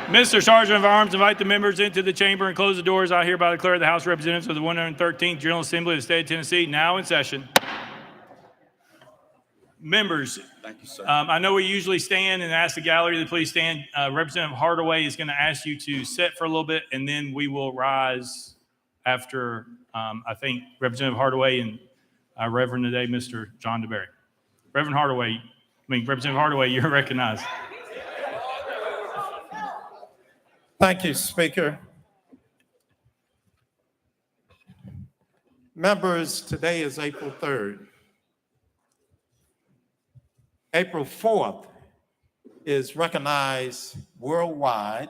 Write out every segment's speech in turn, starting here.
Mr. Sergeant of Arms, invite the members into the chamber and close the doors. I hereby declare the House of Representatives of the 113th General Assembly of the State of Tennessee now in session. Members, Thank you, sir. I know we usually stand and ask the gallery to please stand. Representative Hardaway is going to ask you to sit for a little bit, and then we will rise after, I think, Representative Hardaway and Reverend today, Mr. John DeBerry. Representative Hardaway, you're recognized. Thank you, Speaker. Members, today is April 3rd. April 4th is recognized worldwide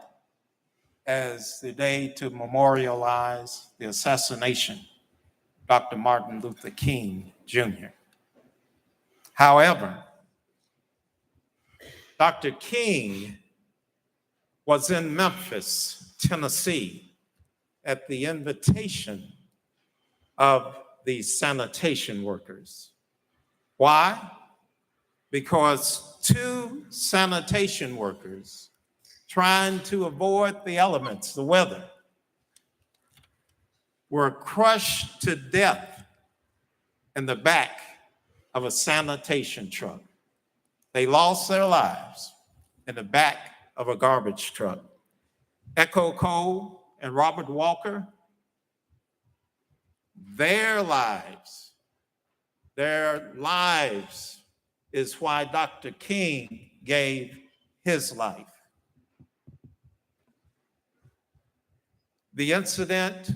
as the day to memorialize the assassination of Dr. Martin Luther King, Jr. However, Dr. King was in Memphis, Tennessee, at the invitation of the sanitation workers. Why? Because two sanitation workers trying to avoid the elements, the weather, were crushed to death in the back of a sanitation truck. They lost their lives in the back of a garbage truck. Echo Cole and Robert Walker, their lives is why Dr. King gave his life. The incident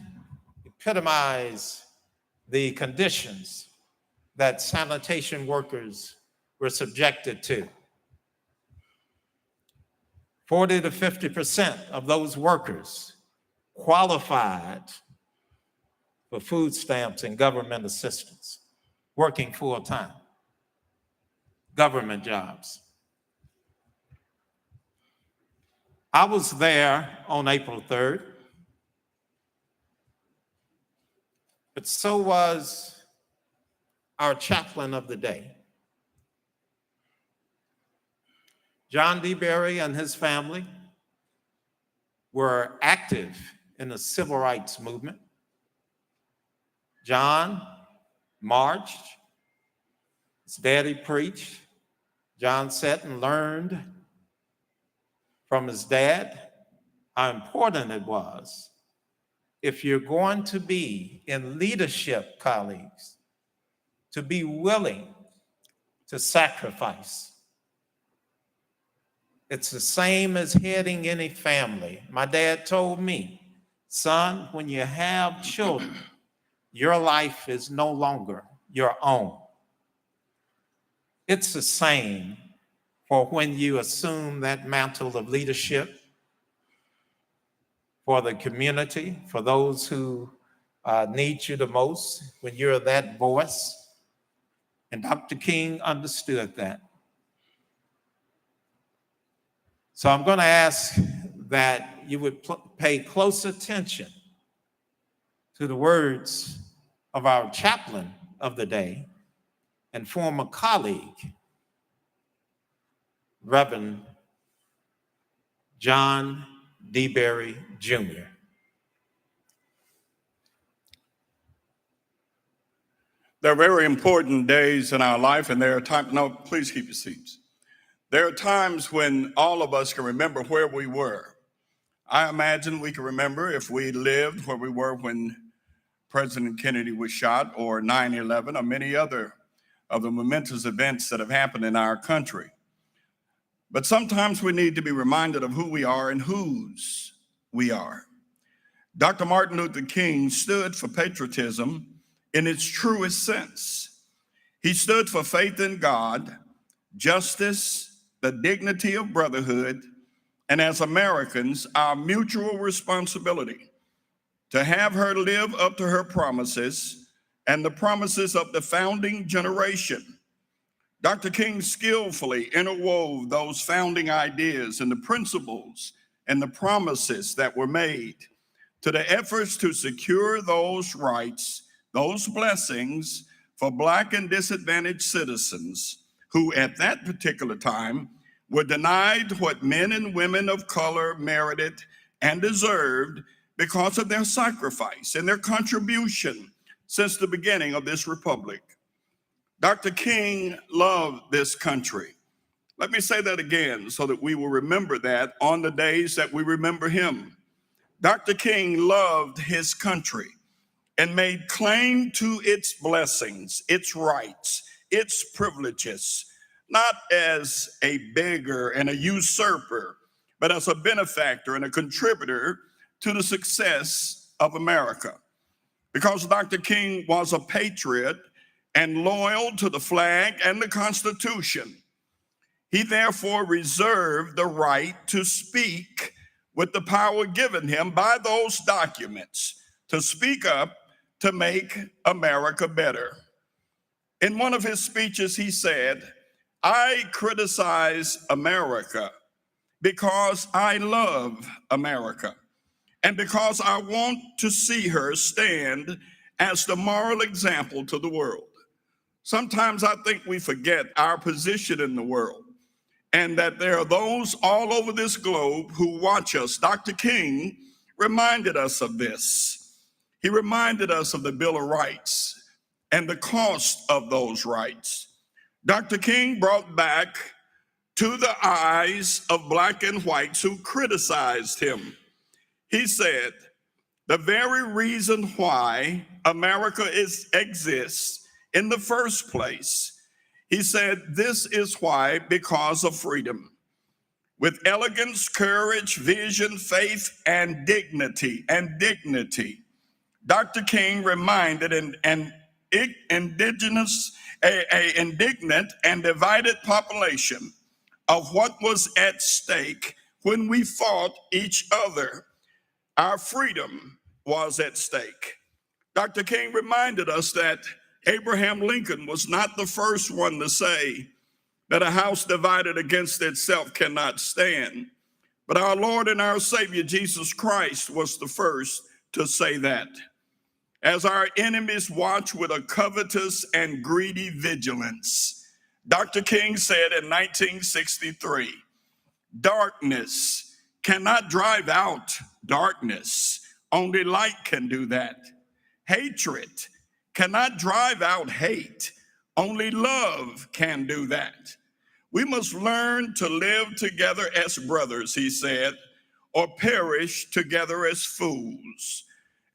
epitomized the conditions that sanitation workers were subjected to. 40 to 50% of those workers qualified for food stamps and government assistance, working full-time, government jobs. I was there on April 3rd, but so was our chaplain of the day. John DeBerry and his family were active in the civil rights movement. John marched, his daddy preached. John sat and learned from his dad how important it was. If you're going to be in leadership, colleagues, to be willing to sacrifice. It's the same as heading any family. My dad told me, son, when you have children, your life is no longer your own. It's the same for when you assume that mantle of leadership for the community, for those who need you the most, when you're that voice. And Dr. King understood that. So I'm going to ask that you would pay close attention to the words of our chaplain of the day and former colleague, Reverend John DeBerry Jr. There are very important days in our life, and there are times, no, please keep your seats. There are times when all of us can remember where we were. I imagine we can remember if we lived where we were when President Kennedy was shot, or 9/11, or many other of the momentous events that have happened in our country. But sometimes we need to be reminded of who we are and whose we are. Dr. Martin Luther King stood for patriotism in its truest sense. He stood for faith in God, justice, the dignity of brotherhood, and as Americans, our mutual responsibility to have her live up to her promises and the promises of the founding generation. Dr. King skillfully interwove those founding ideas and the principles and the promises that were made to the efforts to secure those rights, those blessings for Black and disadvantaged citizens who at that particular time were denied what men and women of color merited and deserved because of their sacrifice and their contribution since the beginning of this republic. Dr. King loved this country. Let me say that again so that we will remember that on the days that we remember him. Dr. King loved his country and made claim to its blessings, its rights, its privileges, not as a beggar and a usurper, but as a benefactor and a contributor to the success of America. Because Dr. King was a patriot and loyal to the flag and the Constitution, he therefore reserved the right to speak with the power given him by those documents, to speak up to make America better. In one of his speeches, he said, "I criticize America because I love America and because I want to see her stand as the moral example to the world." Sometimes I think we forget our position in the world and that there are those all over this globe who watch us. Dr. King reminded us of this. He reminded us of the Bill of Rights and the cost of those rights. Dr. King brought back to the eyes of black and whites who criticized him. He said, the very reason why America exists in the first place, he said, this is why, because of freedom. With elegance, courage, vision, faith, and dignity, Dr. King reminded an indignant and divided population of what was at stake when we fought each other. Our freedom was at stake. Dr. King reminded us that Abraham Lincoln was not the first one to say that a house divided against itself cannot stand, but our Lord and our Savior Jesus Christ was the first to say that. As our enemies watch with a covetous and greedy vigilance, Dr. King said in 1963, darkness cannot drive out darkness. Only light can do that. Hatred cannot drive out hate. Only love can do that. We must learn to live together as brothers, he said, or perish together as fools.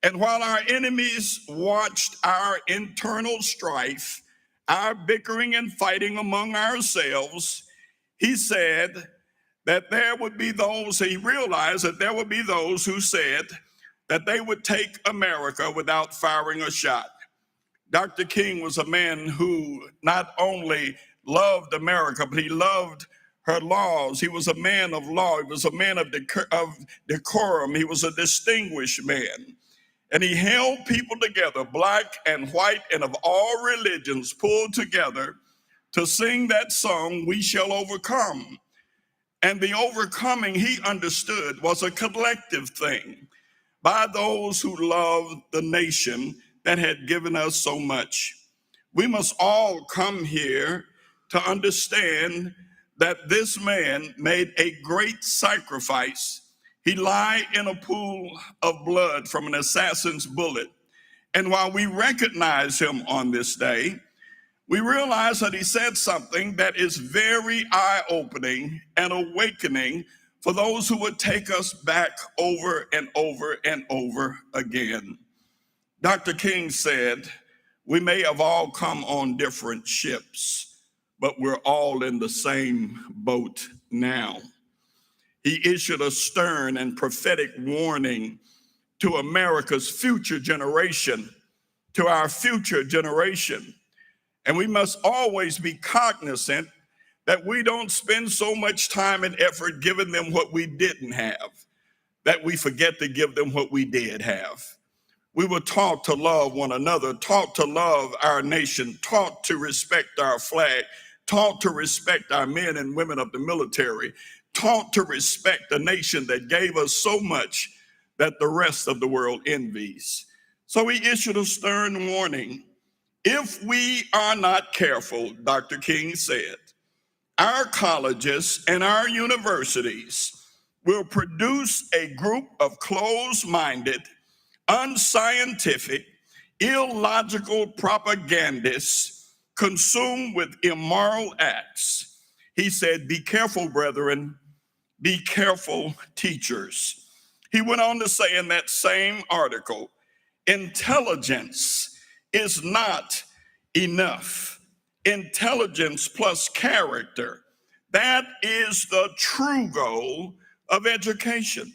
And while our enemies watched our internal strife, our bickering and fighting among ourselves, he said that there would be those, he realized that there would be those who said that they would take America without firing a shot. Dr. King was a man who not only loved America, but he loved her laws. He was a man of law. He was a man of decorum. He was a distinguished man. And he held people together, black and white and of all religions, pulled together to sing that song, We Shall Overcome. And the overcoming, he understood, was a collective thing by those who loved the nation that had given us so much. We must all come here to understand that this man made a great sacrifice. He lay in a pool of blood from an assassin's bullet. And while we recognize him on this day, we realize that he said something that is very eye-opening and awakening for those who would take us back over and over and over again. Dr. King said, we may have all come on different ships, but we're all in the same boat now. He issued a stern and prophetic warning to America's future generation, to our future generation. And we must always be cognizant that we don't spend so much time and effort giving them what we didn't have, that we forget to give them what we did have. We were taught to love one another, taught to love our nation, taught to respect our flag, taught to respect our men and women of the military, taught to respect a nation that gave us so much that the rest of the world envies. So he issued a stern warning. If we are not careful, Dr. King said, our colleges and our universities will produce a group of closed-minded, unscientific, illogical propagandists consumed with immoral acts. He said, "Be careful, brethren, be careful, teachers." He went on to say in that same article, intelligence is not enough. Intelligence plus character, that is the true goal of education.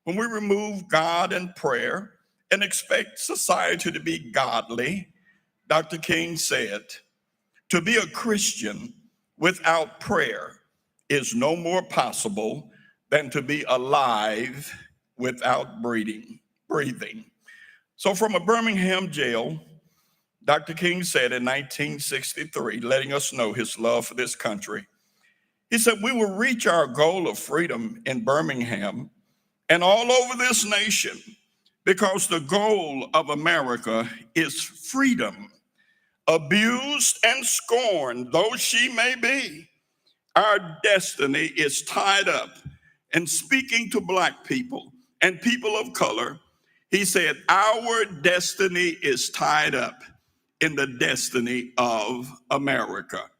When we remove God and prayer and expect society to be godly, Dr. King said, to be a Christian without prayer is no more possible than to be alive without breathing. So from a Birmingham jail, Dr. King said in 1963, letting us know his love for this country, he said, "We will reach our goal of freedom in Birmingham and all over this nation because the goal of America is freedom. Abused and scorned though she may be, our destiny is tied up." And speaking to Black people and people of color, he said, "Our destiny is tied up in the destiny of America."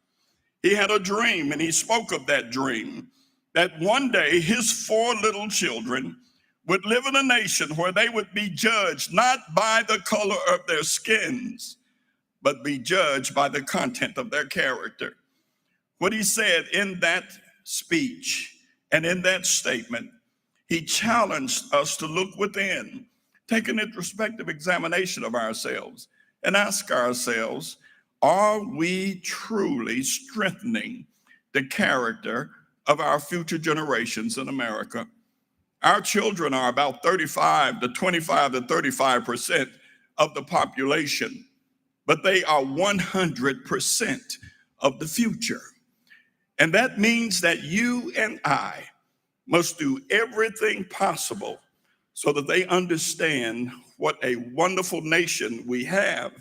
He had a dream, and he spoke of that dream, that one day his 4 little children would live in a nation where they would be judged not by the color of their skins, but be judged by the content of their character. What he said in that speech and in that statement, he challenged us to look within, take an introspective examination of ourselves, and ask ourselves, are we truly strengthening the character of our future generations in America? Our children are about 35 to 35% of the population, but they are 100% of the future. And that means that you and I must do everything possible so that they understand what a wonderful nation we have.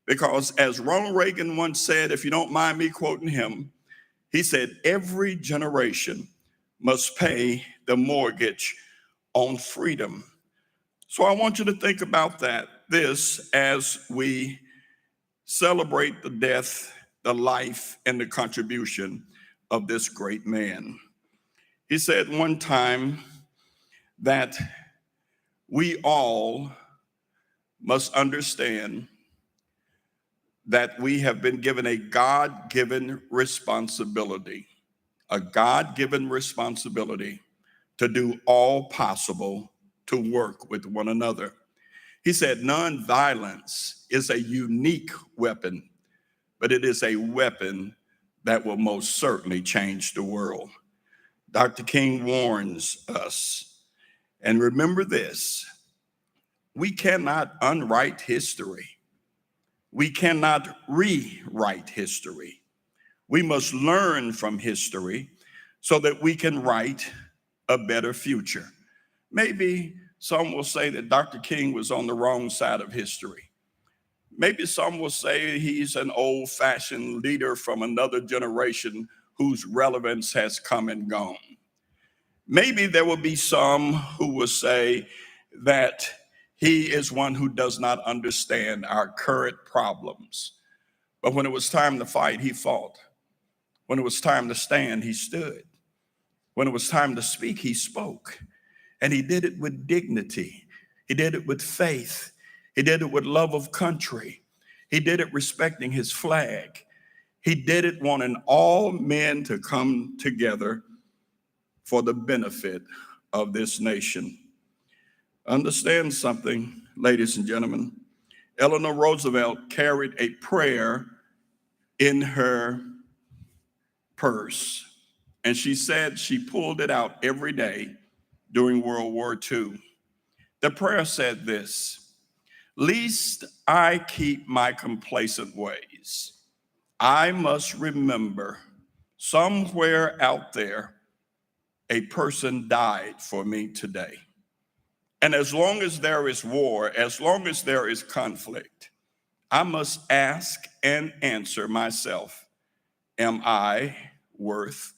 Because as Ronald Reagan once said, if you don't mind me quoting him, he said, every generation must pay the mortgage on freedom. So I want you to think about this as we celebrate the death, the life, and the contribution of this great man. He said one time that we all must understand that we have been given a God-given responsibility to do all possible to work with one another. He said, nonviolence is a unique weapon, but it is a weapon that will most certainly change the world. Dr. King warns us, and remember this, we cannot unwrite history. We cannot rewrite history. We must learn from history so that we can write a better future. Maybe some will say that Dr. King was on the wrong side of history. Maybe some will say he's an old-fashioned leader from another generation whose relevance has come and gone. Maybe there will be some who will say that he is one who does not understand our current problems. But when it was time to fight, he fought. When it was time to stand, he stood. When it was time to speak, he spoke. And he did it with dignity. He did it with faith. He did it with love of country. He did it respecting his flag. He did it wanting all men to come together for the benefit of this nation. Understand something, ladies and gentlemen. Eleanor Roosevelt carried a prayer in her purse, and she said she pulled it out every day during World War II. The prayer said this: "Lest I keep my complacent ways, I must remember somewhere out there a person died for me today. And as long as there is war, as long as there is conflict, I must ask and answer myself, am I worth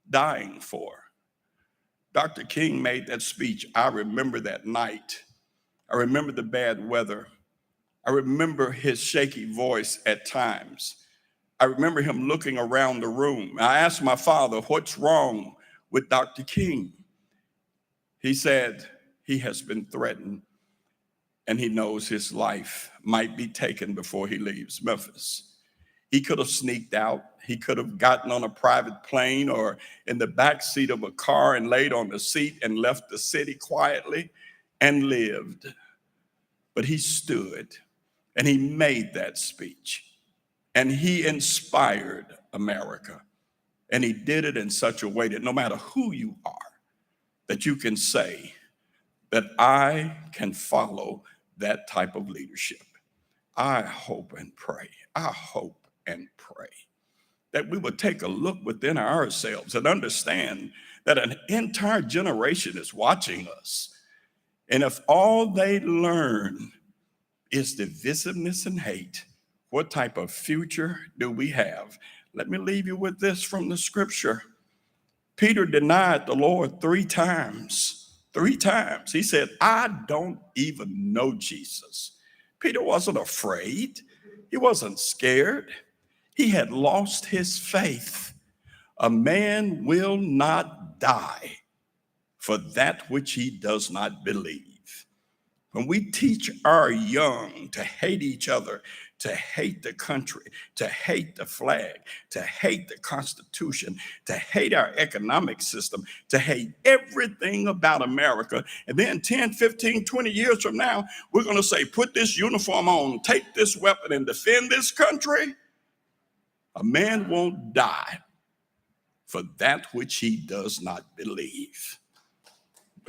dying for. Dr. King made that speech. I remember that night. I remember the bad weather. I remember his shaky voice at times. I remember him looking around the room. I asked my father, what's wrong with Dr. King? He said he has been threatened and he knows his life might be taken before he leaves Memphis. He could have sneaked out. He could have gotten on a private plane or in the back seat of a car and laid on the seat and left the city quietly and lived. But he stood and he made that speech and he inspired America. And he did it in such a way that no matter who you are, that you can say that I can follow that type of leadership. I hope and pray, I hope and pray that we would take a look within ourselves and understand that an entire generation is watching us. And if all they learn is divisiveness and hate, what type of future do we have? Let me leave you with this from the scripture. Peter denied the Lord 3 times. 3 times. He said, I don't even know Jesus. Peter wasn't afraid. He wasn't scared. He had lost his faith. A man will not die for that which he does not believe. When we teach our young to hate each other, to hate the country, to hate the flag, to hate the Constitution, to hate our economic system, to hate everything about America, and then 10, 15, 20 years from now, we're going to say, put this uniform on, take this weapon, and defend this country. A man won't die for that which he does not believe.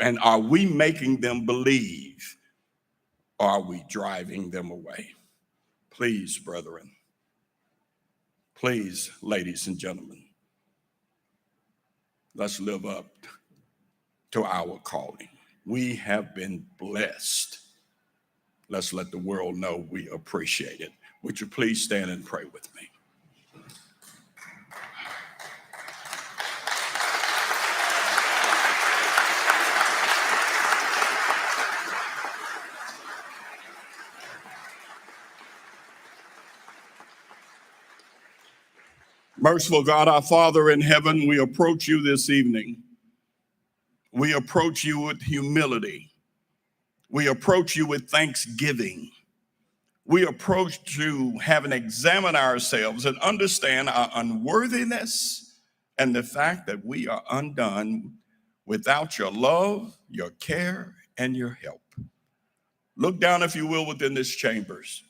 And are we making them believe? Or are we driving them away? Please, brethren, please, ladies and gentlemen, let's live up to our calling. We have been blessed. Let's let the world know we appreciate it. Would you please stand and pray with me? Merciful God, our Father in heaven, we approach you this evening. We approach you with humility. We approach you with thanksgiving. We approach you having examined ourselves and understand our unworthiness and the fact that we are undone without your love, your care, and your help. Look down, if you will, within this chambers.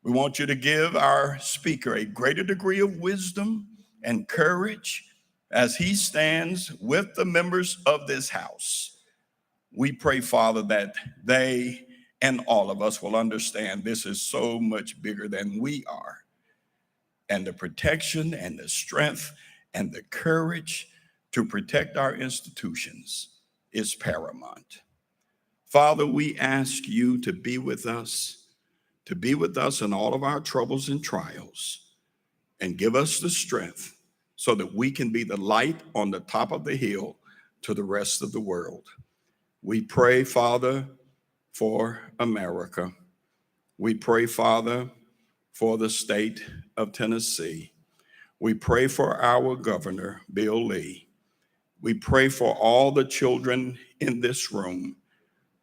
We want you to give our speaker a greater degree of wisdom and courage as he stands with the members of this house. We pray, Father, that they and all of us will understand this is so much bigger than we are. And the protection and the strength and the courage to protect our institutions is paramount. Father, we ask you to be with us in all of our troubles and trials, and give us the strength so that we can be the light on the top of the hill to the rest of the world. We pray, Father, for America. We pray, Father, for the state of Tennessee. We pray for our governor, Bill Lee. We pray for all the children in this room.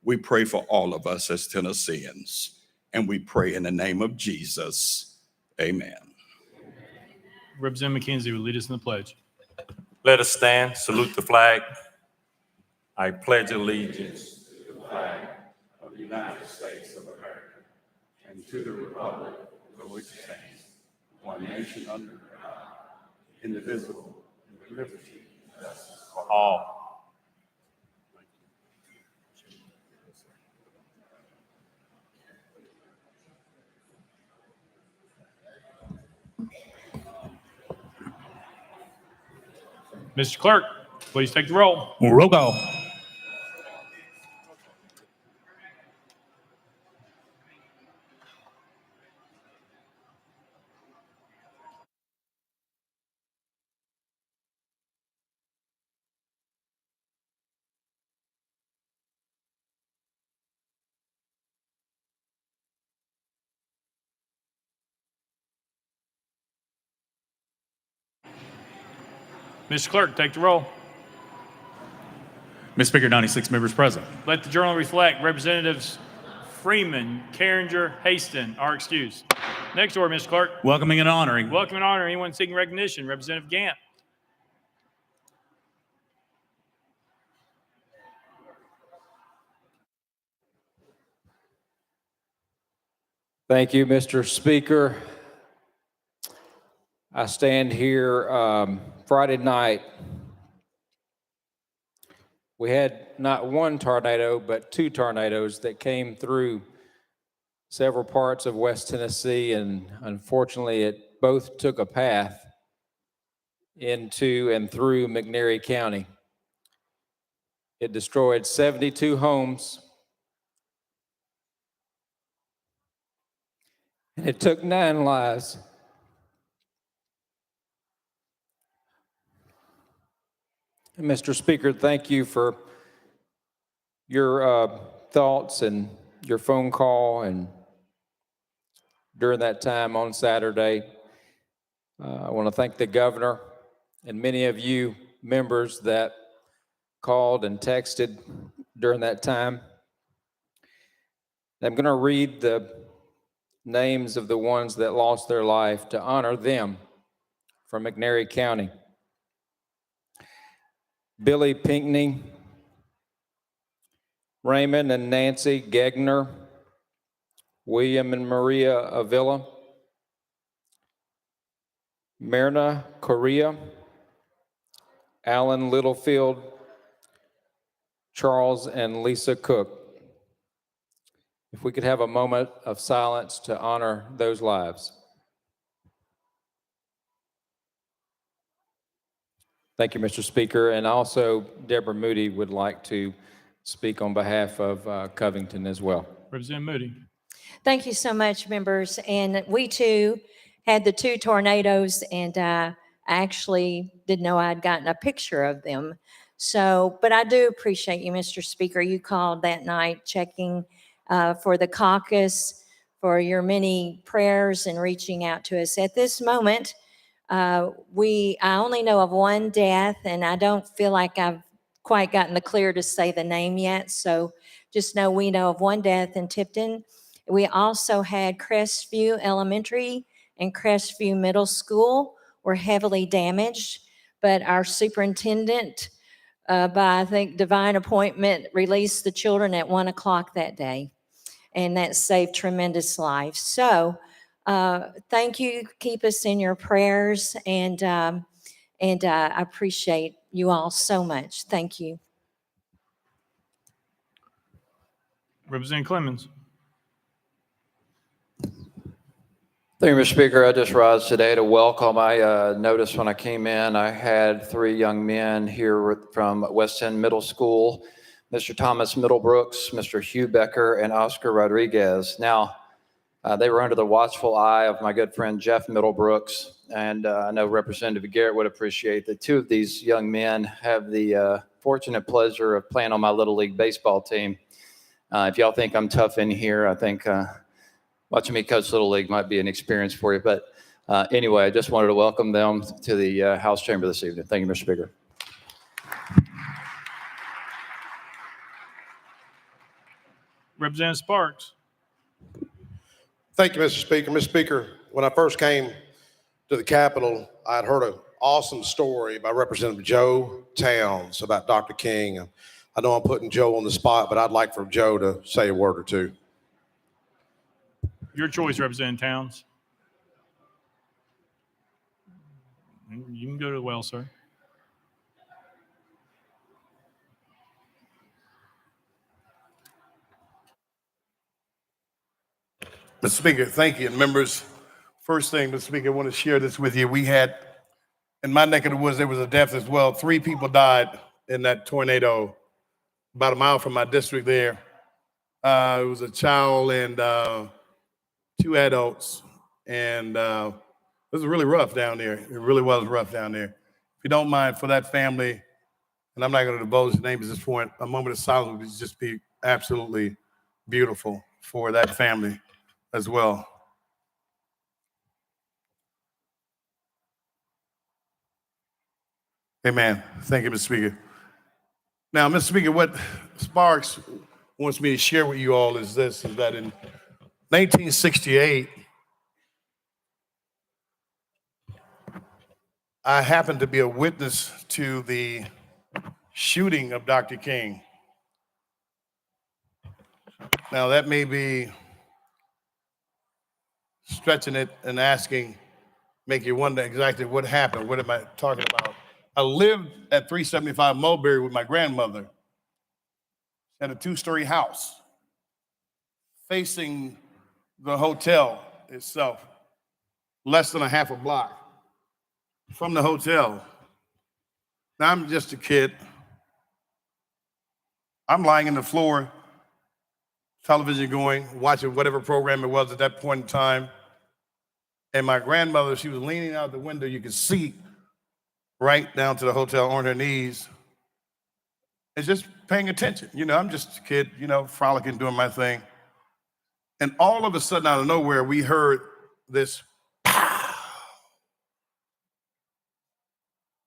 We pray for all of us as Tennesseans. And we pray in the name of Jesus. Amen. Representative McKenzie will lead us in the pledge. Let us stand, salute the flag. I pledge allegiance to the flag of the United States of America and to the republic for which it stands, one nation under God, indivisible, with liberty and justice for all. Mr. Clerk, please take the roll. Roll call. Mr. Clerk, take the roll. Mr. Speaker, 96 members present. Let the journal reflect Representatives Freeman, Carringer, Haston are excused. Next order, Mr. Clerk. Welcoming and honoring. Welcome and honor anyone seeking recognition. Representative Gant. Thank you, Mr. Speaker. I stand here Friday night. We had not one tornado, but two tornadoes that came through several parts of West Tennessee, and unfortunately, it both took a path into and through McNairy County. It destroyed 72 homes, and it took 9 lives. Mr. Speaker, thank you for your thoughts and your phone call and during that time on Saturday. I want to thank the governor and many of you members that called and texted during that time. I'm going to read the names of the ones that lost their life to honor them from McNairy County. Billy Pinkney, Raymond and Nancy Gegner, William and Maria Avila, Myrna Correa, Alan Littlefield, Charles and Lisa Cook. If we could have a moment of silence to honor those lives. Thank you, Mr. Speaker. And also, Deborah Moody would like to speak on behalf of Covington as well. Representative Moody. Thank you so much, members. And we too had the 2 tornadoes, and I actually didn't know I'd gotten a picture of them. So, but I do appreciate you, Mr. Speaker. You called that night checking for the caucus, for your many prayers and reaching out to us. At this moment, I only know of 1 death, and I don't feel like I've quite gotten the clear to say the name yet. So just know we know of 1 death in Tipton. We also had Crestview Elementary and Crestview Middle School were heavily damaged, but our superintendent, by I think divine appointment, released the children at 1 o'clock that day, and that saved tremendous lives. So thank you. Keep us in your prayers, and I appreciate you all so much. Thank you. Representative Clemens. Thank you, Mr. Speaker. I just rise today to welcome. I noticed when I came in, I had 3 young men here from West End Middle School, Mr. Thomas Middlebrooks, Mr. Hugh Becker, and Oscar Rodriguez. Now, they were under the watchful eye of my good friend Jeff Middlebrooks, and I know Representative Garrett would appreciate that 2 of these young men have the fortunate pleasure of playing on my Little League baseball team. If y'all think I'm tough in here, I think watching me coach Little League might be an experience for you. But anyway, I just wanted to welcome them to the House chamber this evening. Thank you, Mr. Speaker. Representative Sparks. Thank you, Mr. Speaker. Mr. Speaker, when I first came to the Capitol, I had heard an awesome story by Representative Joe Towns about Dr. King. I know I'm putting Joe on the spot, but I'd like for Joe to say a word or two. Your choice, Representative Towns. You can go to the well, sir. Mr. Speaker, thank you. And members, first thing, Mr. Speaker, I want to share this with you. We had, in my neck of the woods, there was a death as well. 3 people died in that tornado about a mile from my district there. It was a child and 2 adults. And it was really rough down there. It really was rough down there. If you don't mind, for that family, and I'm not going to divulge the names at this point, a moment of silence would just be absolutely beautiful for that family as well. Amen. Thank you, Mr. Speaker. Now, Mr. Speaker, what Sparks wants me to share with you all is this, is that in 1968, I happened to be a witness to the shooting of Dr. King. Now, that may be stretching it and asking, make you wonder exactly what happened. What am I talking about? I lived at 375 Mulberry with my grandmother at a 2-story house facing the hotel itself, less than a half a block from the hotel. Now, I'm just a kid. I'm lying on the floor, television going, watching whatever program it was at that point in time. And my grandmother, she was leaning out the window. You could see right down to the hotel on her knees and just paying attention. You know, I'm just a kid, you know, frolicking, doing my thing. And all of a sudden, out of nowhere, we heard this pow.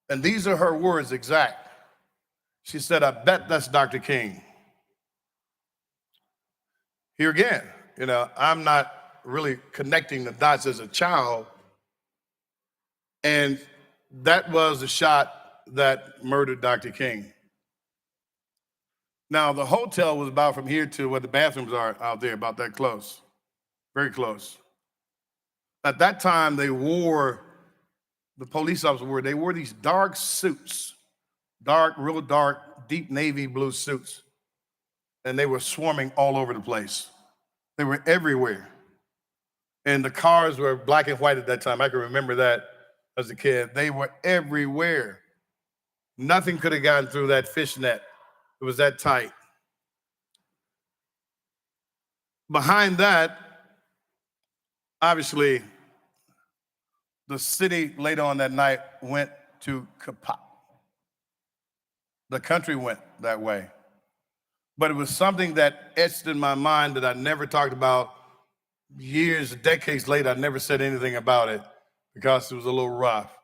And these are her words exact. She said, "I bet that's Dr. King." Here again, you know, I'm not really connecting the dots as a child. And that was the shot that murdered Dr. King. Now, the hotel was about from here to where the bathrooms are out there, about that close, very close. At that time, the police officers they wore these dark suits, real dark, deep navy blue suits. And they were swarming all over the place. They were everywhere. And the cars were black and white at that time. I can remember that as a kid. They were everywhere. Nothing could have gotten through that fishnet. It was that tight. Behind that, obviously, the city later on that night went to kaput. The country went that way. But it was something that etched in my mind that I never talked about. Years, decades later, I never said anything about it because it was a little rough.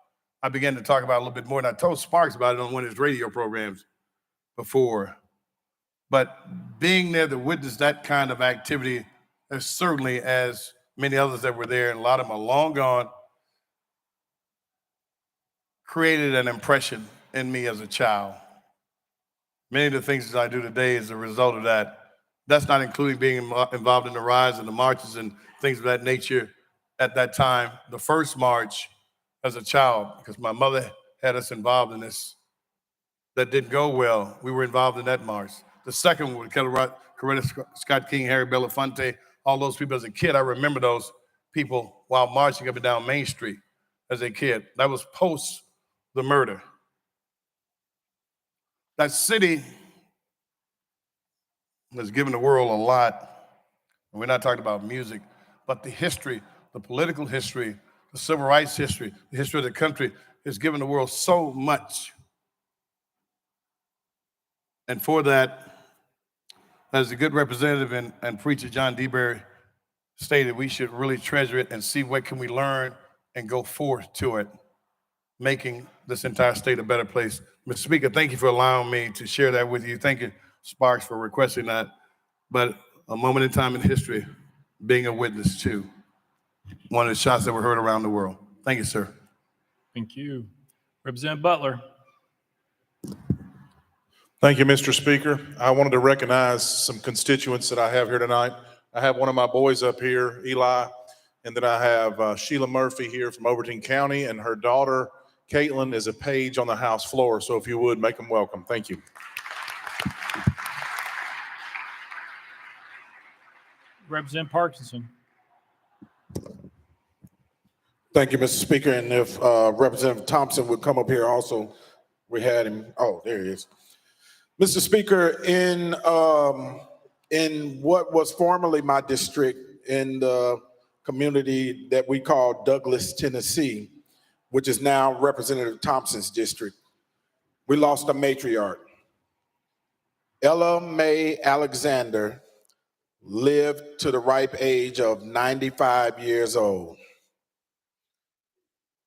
I began to talk about it a little bit more, and I told Sparks about it on one of his radio programs before. But being there to witness that kind of activity, as certainly as many others that were there, and a lot of them are long gone, created an impression in me as a child. Many of the things that I do today is a result of that. That's not including being involved in the rise and the marches and things of that nature at that time. The first march as a child, because my mother had us involved in this, that didn't go well. We were involved in that march. The second one, Coretta Scott King, Harry Belafonte, all those people as a kid. I remember those people while marching up and down Main Street as a kid. That was post the murder. That city has given the world a lot. And we're not talking about music, but the history, the political history, the civil rights history, the history of the country has given the world so much. And for that, as a good representative and preacher John DeBerry stated, we should really treasure it and see what can we learn and go forth to it, making this entire state a better place. Mr. Speaker, thank you for allowing me to share that with you. Thank you, Sparks, for requesting that. But a moment in time in history, being a witness to one of the shots that were heard around the world. Thank you, sir. Thank you. Representative Butler. Thank you, Mr. Speaker. I wanted to recognize some constituents that I have here tonight. I have one of my boys up here, Eli, and then I have Sheila Murphy here from Overton County, and her daughter, Caitlin, is a page on the House floor. So if you would, make them welcome. Thank you. Representative Parkinson. Thank you, Mr. Speaker. And if Representative Thompson would come up here also, we had him. Oh, there he is. Mr. Speaker, in what was formerly my district in the community that we call Douglas, Tennessee, which is now Representative Thompson's district, we lost a matriarch. Ella Mae Alexander lived to the ripe age of 95 years old.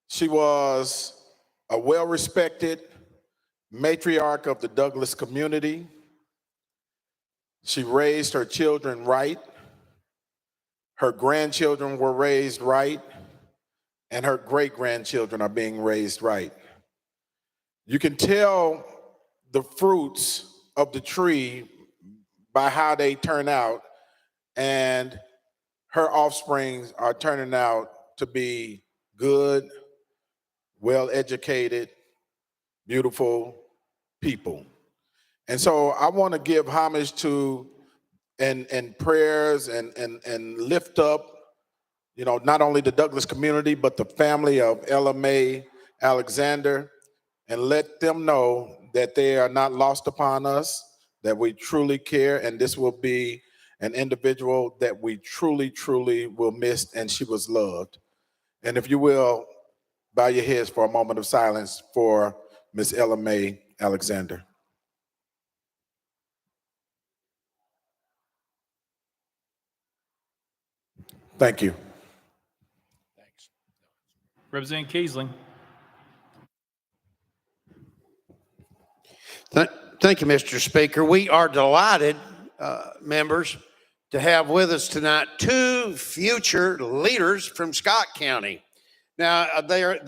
She was a well-respected, matriarch of the Douglas community. She raised her children right. Her grandchildren were raised right, and her great-grandchildren are being raised right. You can tell the fruits of the tree by how they turn out, and her offspring are turning out to be good, well-educated, beautiful people. And so I want to give homage to and prayers and lift up, you know, not only the Douglas community, but the family of Ella Mae Alexander, and let them know that they are not lost upon us, that we truly care, and this will be an individual that we truly, truly will miss, and she was loved. And if you will, bow your heads for a moment of silence for Miss Ella Mae Alexander. Thank you. Representative Kiesling. Thank you, Mr. Speaker. We are delighted, members, to have with us tonight two future leaders from Scott County. Now they're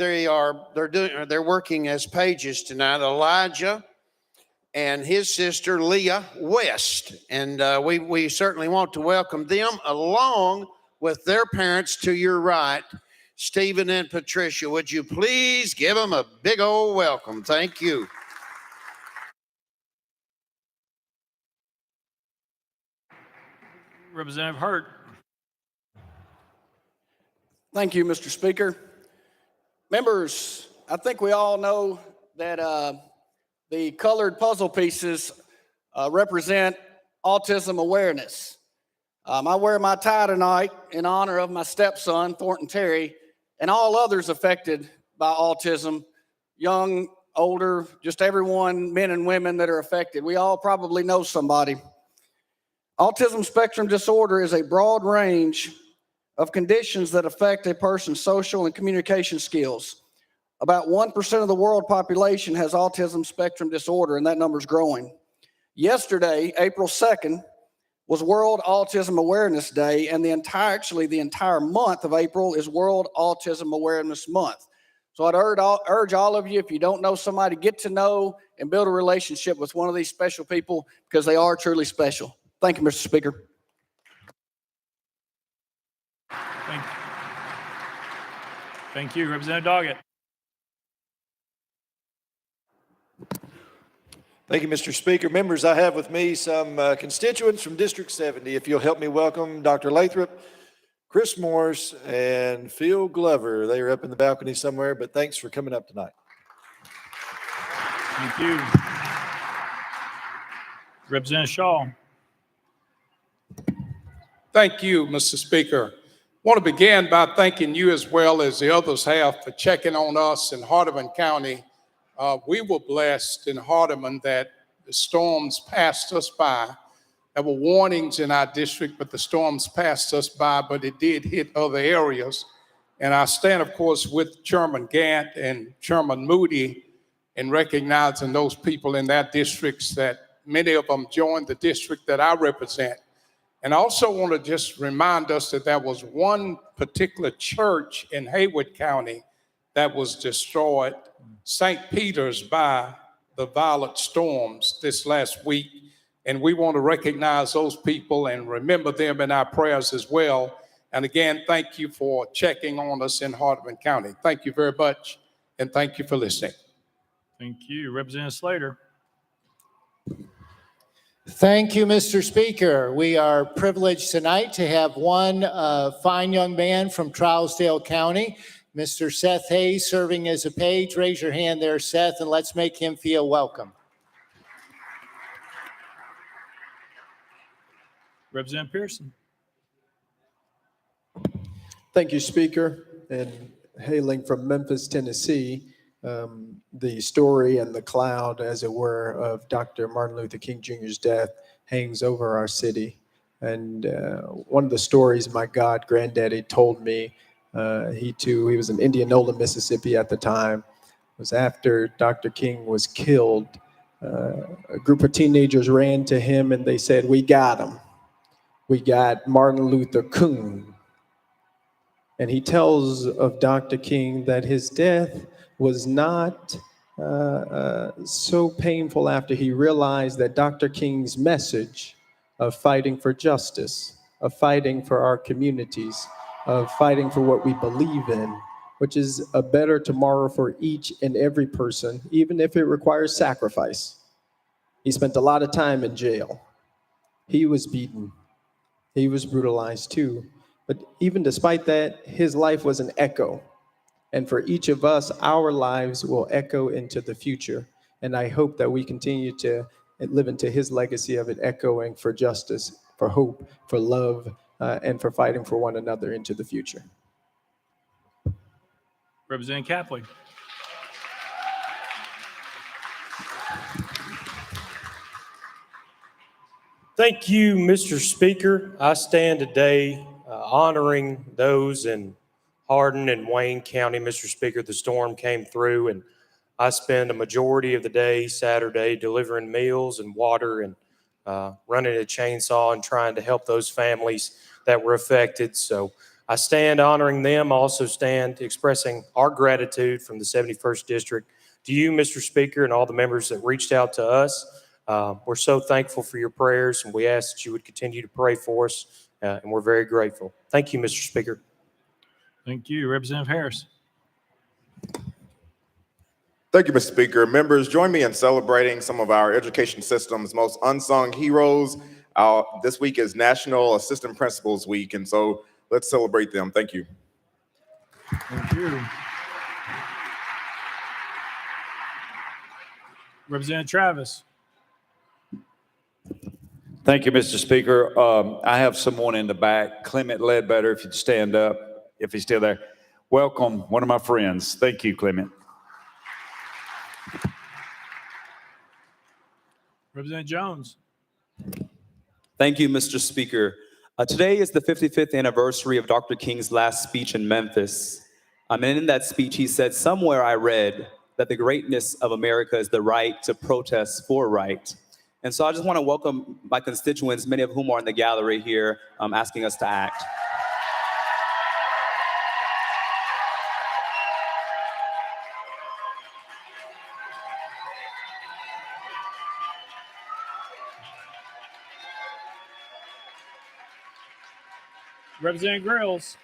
working as pages tonight. Elijah and his sister Leah West, and we certainly want to welcome them along with their parents to your right, Stephen and Patricia. Would you please give them a big old welcome? Thank you. Representative Hurt. Thank you, Mr. Speaker. Members, I think we all know that the colored puzzle pieces represent autism awareness. I wear my tie tonight in honor of my stepson, Thornton Terry, and all others affected by autism, young, older, just everyone, men and women that are affected. We all probably know somebody. Autism spectrum disorder is a broad range of conditions that affect a person's social and communication skills. About 1% of the world population has autism spectrum disorder, and that number is growing. Yesterday, April 2nd, was World Autism Awareness Day, and the entire month of April is World Autism Awareness Month. So I'd urge all of you, if you don't know somebody, get to know and build a relationship with one of these special people, because they are truly special. Thank you, Mr. Speaker. Thank you. Representative Doggett. Thank you, Mr. Speaker. Members, I have with me some constituents from District 70. If you'll help me welcome Dr. Lathrop, Chris Morris, and Phil Glover. They are up in the balcony somewhere, but thanks for coming up tonight. Thank you. Representative Shaw. Thank you, Mr. Speaker. I want to begin by thanking you, as well as the others have, for checking on us in Hardeman County. We were blessed in Hardeman that the storms passed us by. There were warnings in our district, but the storms passed us by, but it did hit other areas. And I stand, of course, with Chairman Gant and Chairman Moody in recognizing those people in their districts, that many of them joined the district that I represent. And I also want to just remind us that there was one particular church in Haywood County that was destroyed, St. Peter's, by the violent storms this last week. And we want to recognize those people and remember them in our prayers as well. And again, thank you for checking on us in Hardeman County. Thank you very much, and thank you for listening. Thank you. Representative Slater. Thank you, Mr. Speaker. We are privileged tonight to have one fine young man from Trousdale County, Mr. Seth Hayes, serving as a page. Raise your hand there, Seth, and let's make him feel welcome. Representative Pearson. Thank you, Speaker. And hailing from Memphis, Tennessee, the story and the cloud, as it were, of Dr. Martin Luther King Jr.'s death hangs over our city. And one of the stories my granddaddy told me, he was in Indianola, Mississippi at the time, was after Dr. King was killed. A group of teenagers ran to him and they said, "We got him. We got Martin Luther King." And he tells of Dr. King that his death was not so painful after he realized that Dr. King's message of fighting for justice, of fighting for our communities, of fighting for what we believe in, which is a better tomorrow for each and every person, even if it requires sacrifice. He spent a lot of time in jail. He was beaten. He was brutalized too. But even despite that, his life was an echo. And for each of us, our lives will echo into the future. And I hope that we continue to live into his legacy of it echoing for justice, for hope, for love, and for fighting for one another into the future. Representative Capley. Thank you, Mr. Speaker. I stand today honoring those in Hardin and Wayne County. Mr. Speaker, the storm came through and I spent a majority of the day Saturday delivering meals and water and running a chainsaw and trying to help those families that were affected. So I stand honoring them. I also stand expressing our gratitude from the 71st District to you, Mr. Speaker, and all the members that reached out to us. We're so thankful for your prayers, and we ask that you would continue to pray for us, and we're very grateful. Thank you, Mr. Speaker. Thank you. Representative Harris. Thank you, Mr. Speaker. Members, join me in celebrating some of our education system's most unsung heroes. This week is National Assistant Principals Week, and so let's celebrate them. Thank you. Thank you. Representative Travis. Thank you, Mr. Speaker. I have someone in the back, Clement Ledbetter, if you'd stand up, if he's still there. Welcome, one of my friends. Thank you, Clement. Representative Jones. Thank you, Mr. Speaker. Today is the 55th anniversary of Dr. King's last speech in Memphis. And in that speech, he said, "Somewhere I read that the greatness of America is the right to protest for right." And so I just want to welcome my constituents, many of whom are in the gallery here, asking us to act. Representative Grills.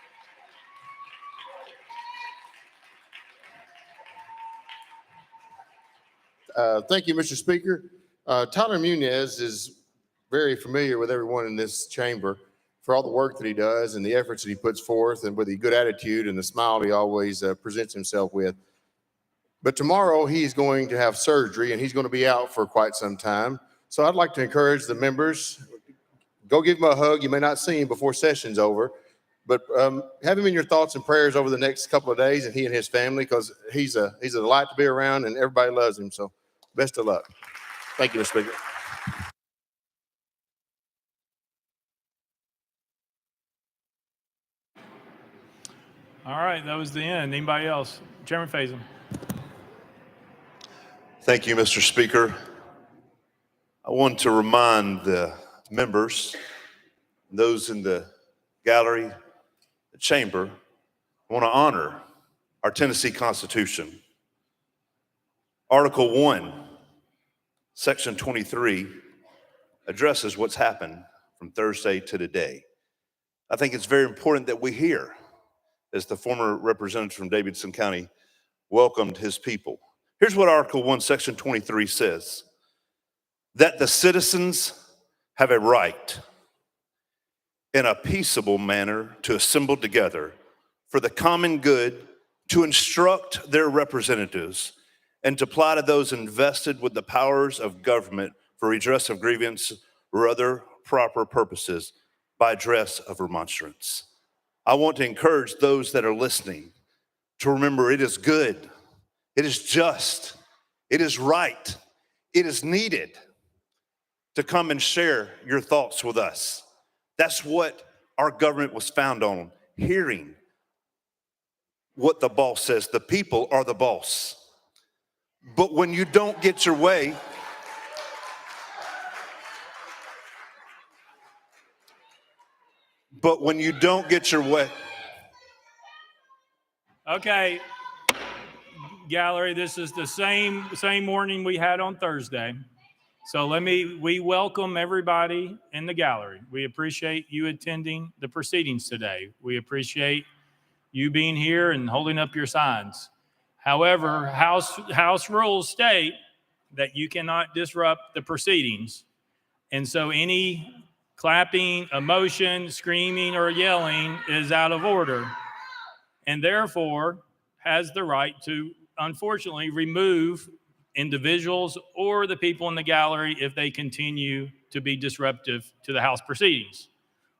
Thank you, Mr. Speaker. Tyler Munez is very familiar with everyone in this chamber for all the work that he does and the efforts that he puts forth and with the good attitude and the smile he always presents himself with. But tomorrow he's going to have surgery and he's going to be out for quite some time. So I'd like to encourage the members, go give him a hug. You may not see him before session's over, but have him in your thoughts and prayers over the next couple of days, and he and his family, because he's a delight to be around and everybody loves him. So best of luck. Thank you, Mr. Speaker. All right, that was the end. Anybody else? Chairman Faison. Thank you, Mr. Speaker. I want to remind the members, those in the gallery, the chamber, I want to honor our Tennessee Constitution. Article 1, Section 23 addresses what's happened from Thursday to today. I think it's very important that we hear, as the former representative from Davidson County welcomed his people. Here's what Article 1, Section 23 says: that the citizens have a right in a peaceable manner to assemble together for the common good, to instruct their representatives, and to apply to those invested with the powers of government for redress of grievance or other proper purposes by address of remonstrance. I want to encourage those that are listening to remember it is good, it is just, it is right, it is needed to come and share your thoughts with us. That's what our government was founded on, hearing what the boss says. The people are the boss. But when you don't get your way, Okay, gallery, this is the same warning we had on Thursday. So we welcome everybody in the gallery. We appreciate you attending the proceedings today. We appreciate you being here and holding up your signs. However, House rules state that you cannot disrupt the proceedings. And so any clapping, emotion, screaming, or yelling is out of order, and therefore has the right to, unfortunately, remove individuals or the people in the gallery if they continue to be disruptive to the House proceedings.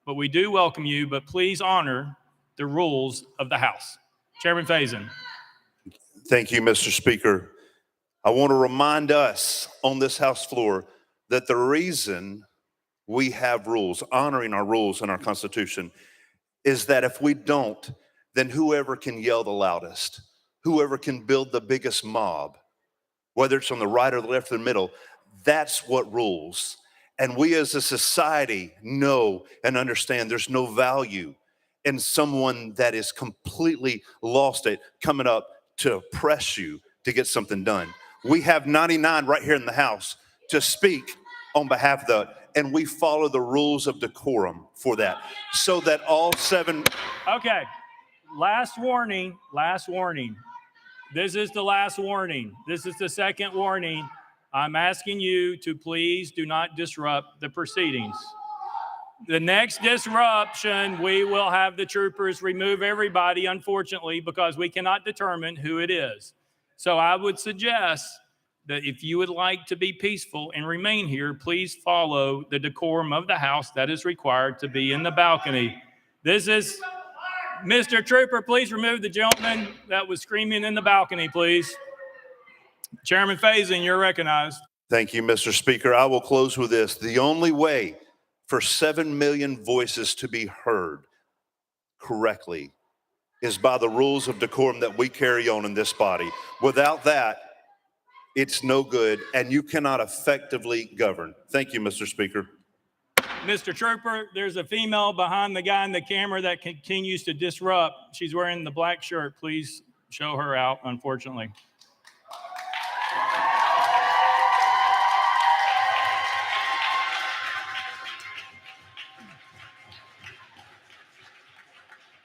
But we do welcome you, but please honor the rules of the House. Chairman Faison. thank you, Mr. Speaker. I want to remind us on this House floor that the reason we have rules, honoring our rules and our Constitution, is that if we don't, then whoever can yell the loudest, whoever can build the biggest mob, whether it's on the right or the left or the middle, that's what rules. And we as a society know and understand there's no value in someone that is completely lost it coming up to oppress you to get something done. We have 99 right here in the House to speak on behalf of that, and we follow the rules of decorum for that, so that all 7. Okay, last warning. This is the last warning. This is the second warning. I'm asking you to please do not disrupt the proceedings. The next disruption, we will have the troopers remove everybody, unfortunately, because we cannot determine who it is. So I would suggest that if you would like to be peaceful and remain here, please follow the decorum of the House that is required to be in the balcony. This is, Mr. Trooper, please remove the gentleman that was screaming in the balcony, please. Chairman Faison, you're recognized. Thank you, Mr. Speaker. I will close with this. The only way for 7 million voices to be heard correctly is by the rules of decorum that we carry on in this body. Without that, it's no good, and you cannot effectively govern. Thank you, Mr. Speaker. Mr. Trooper, there's a female behind the guy in the camera that continues to disrupt. She's wearing the black shirt. Please show her out, unfortunately.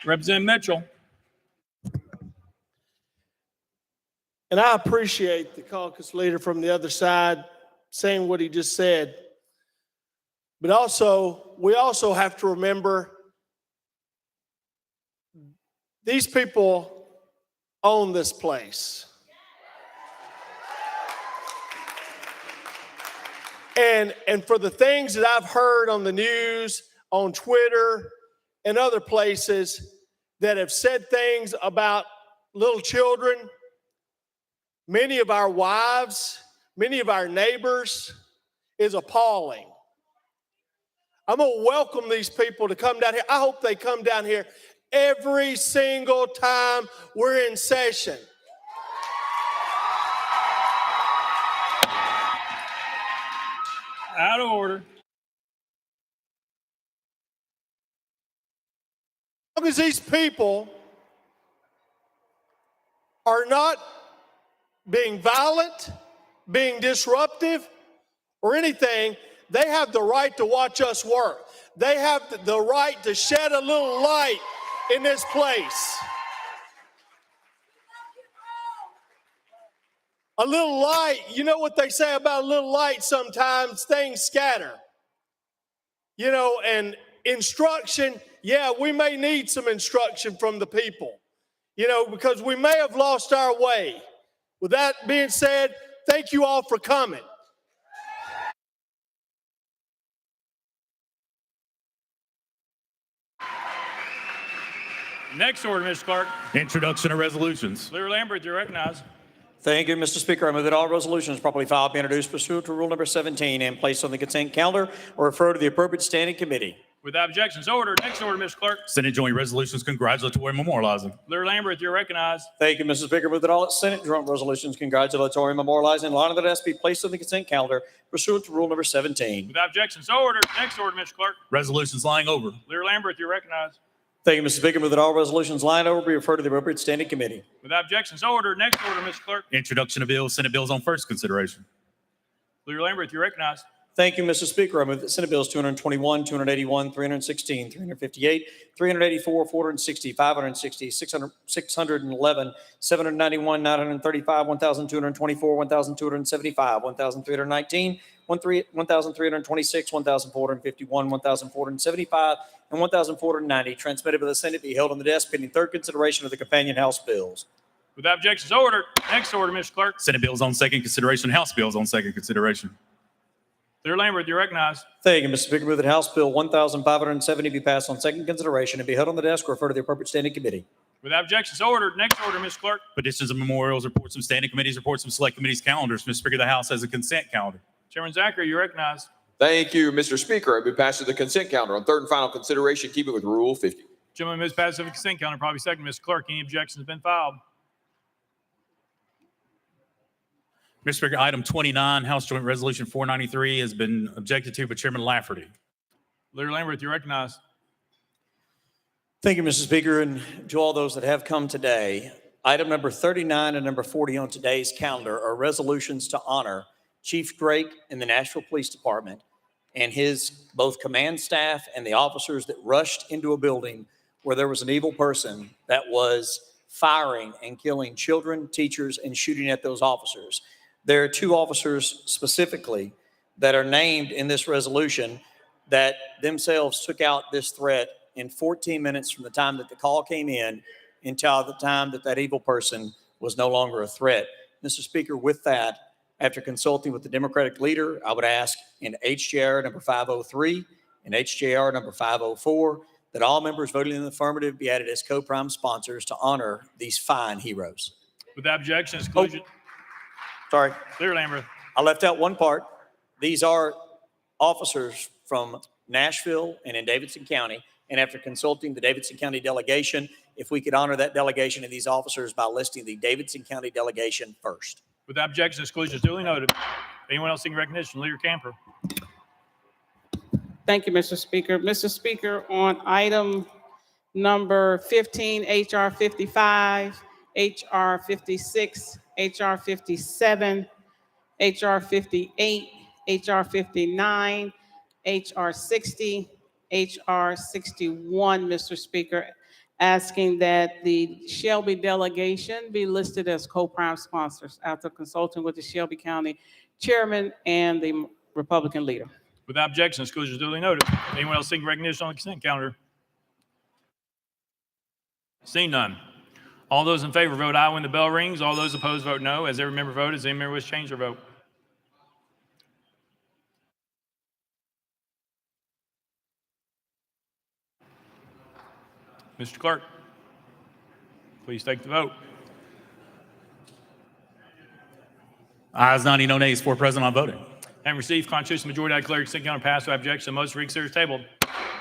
Representative Mitchell. And I appreciate the caucus leader from the other side saying what he just said. But we also have to remember these people own this place. And for the things that I've heard on the news, on Twitter, and other places that have said things about little children, many of our wives, many of our neighbors, is appalling. I'm going to welcome these people to come down here. I hope they come down here every single time we're in session. Out of order. As long as these people are not being violent, being disruptive, or anything, they have the right to watch us work. They have the right to shed a little light in this place. A little light, you know what they say about a little light sometimes, things scatter. You know, and instruction, yeah, we may need some instruction from the people, you know, because we may have lost our way. With that being said, thank you all for coming. Next order, Mr. Clark. Introduction of resolutions. Leader Lambert, you're recognized. Thank you, Mr. Speaker. I move that all resolutions properly filed be introduced pursuant to Rule number 17 and placed on the consent calendar or referred to the appropriate standing committee. Without objection, so ordered. Next order, Mr. Clerk. Senate Joint Resolutions congratulatory and memorializing. Leader Lambert, you're recognized. Thank you, Mr. Speaker. Move that all its Senate joint resolutions congratulatory and memorializing in line of the desk be placed on the consent calendar pursuant to rule number 17. Without objection, so ordered. Next order, Mr. Clerk. Resolutions lying over. Leader Lambert, you're recognized. Thank you, Mr. Speaker. Move that all resolutions lying over be referred to the appropriate standing committee. Without objection, so ordered. Next order, Mr. Clerk. Introduction of bills, Senate bills on first consideration. Leader Lambert, you're recognized. Thank you, Mr. Speaker. I move that Senate Bills 221, 281, 316, 358, 384, 460, 560, 611, 791, 935, 1,224, 1,275, 1,319, 1,326, 1,451, 1,475, and 1,490 transmitted by the Senate be held on the desk pending third consideration of the companion House bills. Without objection, so ordered. Next order, Mr. Clerk. Senate bills on second consideration, House bills on second consideration. Leader Lambert, you're recognized. Thank you, Mr. Speaker. Move that House Bill 1,570 be passed on second consideration and be held on the desk or referred to the appropriate standing committee. Without objection, so ordered. Next order, Mr. Clerk. Petitions and memorials, reports from standing committees, reports from select committees, calendars. Mr. Speaker, the House has a consent calendar. Chairman Zachary, you're recognized. Thank you, Mr. Speaker. I move passage of the consent calendar on third and final consideration, keep it with Rule 50. Gentleman moves passage of the consent calendar, probably second, Mr. Clerk. Any objections have been filed? Mr. Speaker, item 29, House Joint Resolution 493 has been objected to by Chairman Lafferty. Leader Lambert, you're recognized. Thank you, Mr. Speaker, and to all those that have come today. Item number 39 and number 40 on today's calendar are resolutions to honor Chief Drake in the Nashville Police Department and his both command staff and the officers that rushed into a building where there was an evil person that was firing and killing children, teachers, and shooting at those officers. There are two officers specifically that are named in this resolution that themselves took out this threat in 14 minutes from the time that the call came in until the time that that evil person was no longer a threat. Mr. Speaker, with that, after consulting with the Democratic leader, I would ask in HJR number 503 and HJR number 504 that all members voting in the affirmative be added as co-prime sponsors to honor these fine heroes. Without objection, exclusion. Sorry. Leader Lambert. I left out one part. These are officers from Nashville and in Davidson County. And after consulting the Davidson County delegation, if we could honor that delegation and these officers by listing the Davidson County delegation first. Without objection, exclusion is duly noted. Anyone else seeking recognition? Leader Camper. Thank you, Mr. Speaker. Mr. Speaker, on item number 15, HR 55, HR 56, HR 57, HR 58, HR 59, HR 60, HR 61, Mr. Speaker, asking that the Shelby delegation be listed as co-prime sponsors after consulting with the Shelby County Chairman and the Republican leader. Without objection, exclusion is duly noted. Anyone else seeking recognition on the consent calendar? Seeing none. All those in favor vote aye when the bell rings. All those opposed vote no. As every member voted, does any member wish to change their vote? Mr. Clerk, please take the vote. Ayes 90, no nays, 4 present on voting. Having received constitutional majority, I declare consent calendar passed without objection. The motion to reconsider is tabled.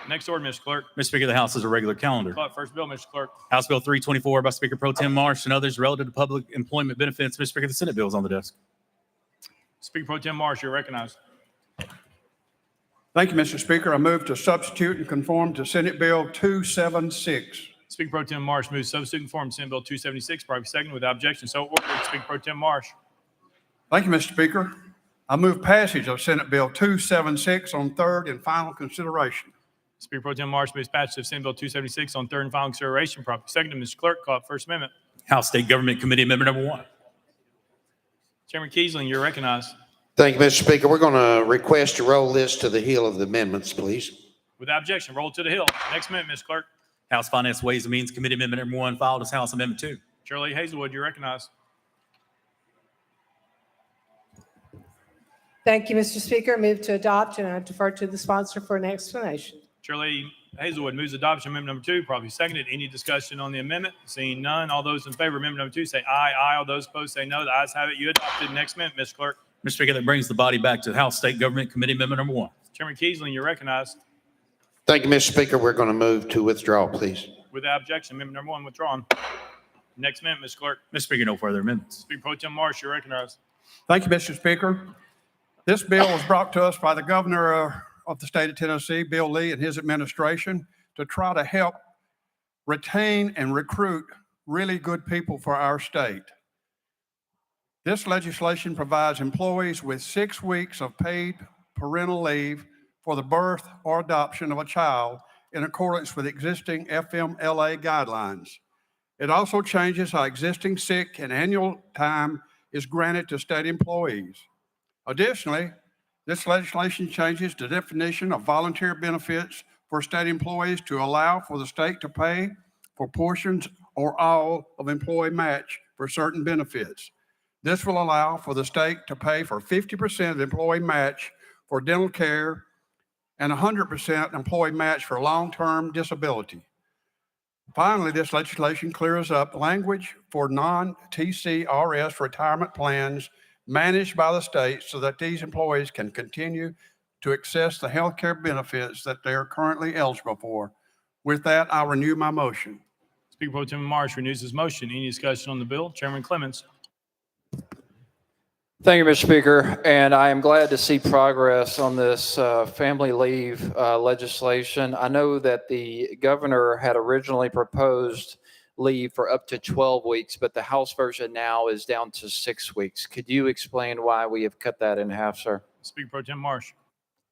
Next order, Mr. Clerk. Mr. Speaker, the House has a regular calendar. Call it first bill, Mr. Clerk. House Bill 324 by Speaker Pro Tem Marsh and others relative to public employment benefits. Mr. Speaker, the Senate bill is on the desk. Speaker Pro Tem Marsh, you're recognized. Thank you, Mr. Speaker. I move to substitute and conform to Senate Bill 276. Speaker Pro Tem Marsh moves substitute and conform to Senate Bill 276, probably second without objection. So ordered. Speaker Pro Tem Marsh. Thank you, Mr. Speaker. I move passage of Senate Bill 276 on third and final consideration. Speaker Pro Tem Marsh moves passage of Senate Bill 276 on third and final consideration, probably second. Mr. Clerk, call it First Amendment. House State Government Committee Amendment number 1. Chairman Kiesling, you're recognized. Thank you, Mr. Speaker. We're going to request to roll this to the hill of the amendments, please. Without objection, roll to the hill. Next amendment, Mr. Clerk. House Finance Ways and Means Committee Amendment number 1 filed as House Amendment 2. Shirley Hazelwood, you're recognized. Thank you, Mr. Speaker. Move to adopt, and I defer to the sponsor for an explanation. Shirley Hazelwood moves adoption of amendment number 2, probably seconded. Any discussion on the amendment? Seeing none, all those in favor of amendment number 2 say aye. Aye. All those opposed say no. The ayes have it. You adopted. Next amendment, Mr. Clerk. Mr. Speaker, that brings the body back to House State Government Committee Amendment number 1. Chairman Kiesling, you're recognized. Thank you, Mr. Speaker. We're going to move to withdraw, please. Without objection, amendment number 1 withdrawn. Next amendment, Mr. Clerk. Mr. Speaker, no further amendments. Speaker Pro Tem Marsh, you're recognized. Thank you, Mr. Speaker. This bill was brought to us by the governor of the state of Tennessee, Bill Lee, and his administration to try to help retain and recruit really good people for our state. This legislation provides employees with 6 weeks of paid parental leave for the birth or adoption of a child in accordance with existing FMLA guidelines. It also changes how existing sick and annual time is granted to state employees. Additionally, this legislation changes the definition of volunteer benefits for state employees to allow for the state to pay for portions or all of employee match for certain benefits. This will allow for the state to pay for 50% of employee match for dental care and 100% employee match for long-term disability. Finally, this legislation clears up language for non-TCRS retirement plans managed by the state so that these employees can continue to access the health care benefits that they are currently eligible for. With that, I'll renew my motion. Speaker Pro Tem Marsh renews his motion. Any discussion on the bill? Chairman Clements. Thank you, Mr. Speaker, and I am glad to see progress on this family leave legislation. I know that the governor had originally proposed leave for up to 12 weeks, but the House version now is down to 6 weeks. Could you explain why we have cut that in half, sir? Speaker Pro Tem Marsh.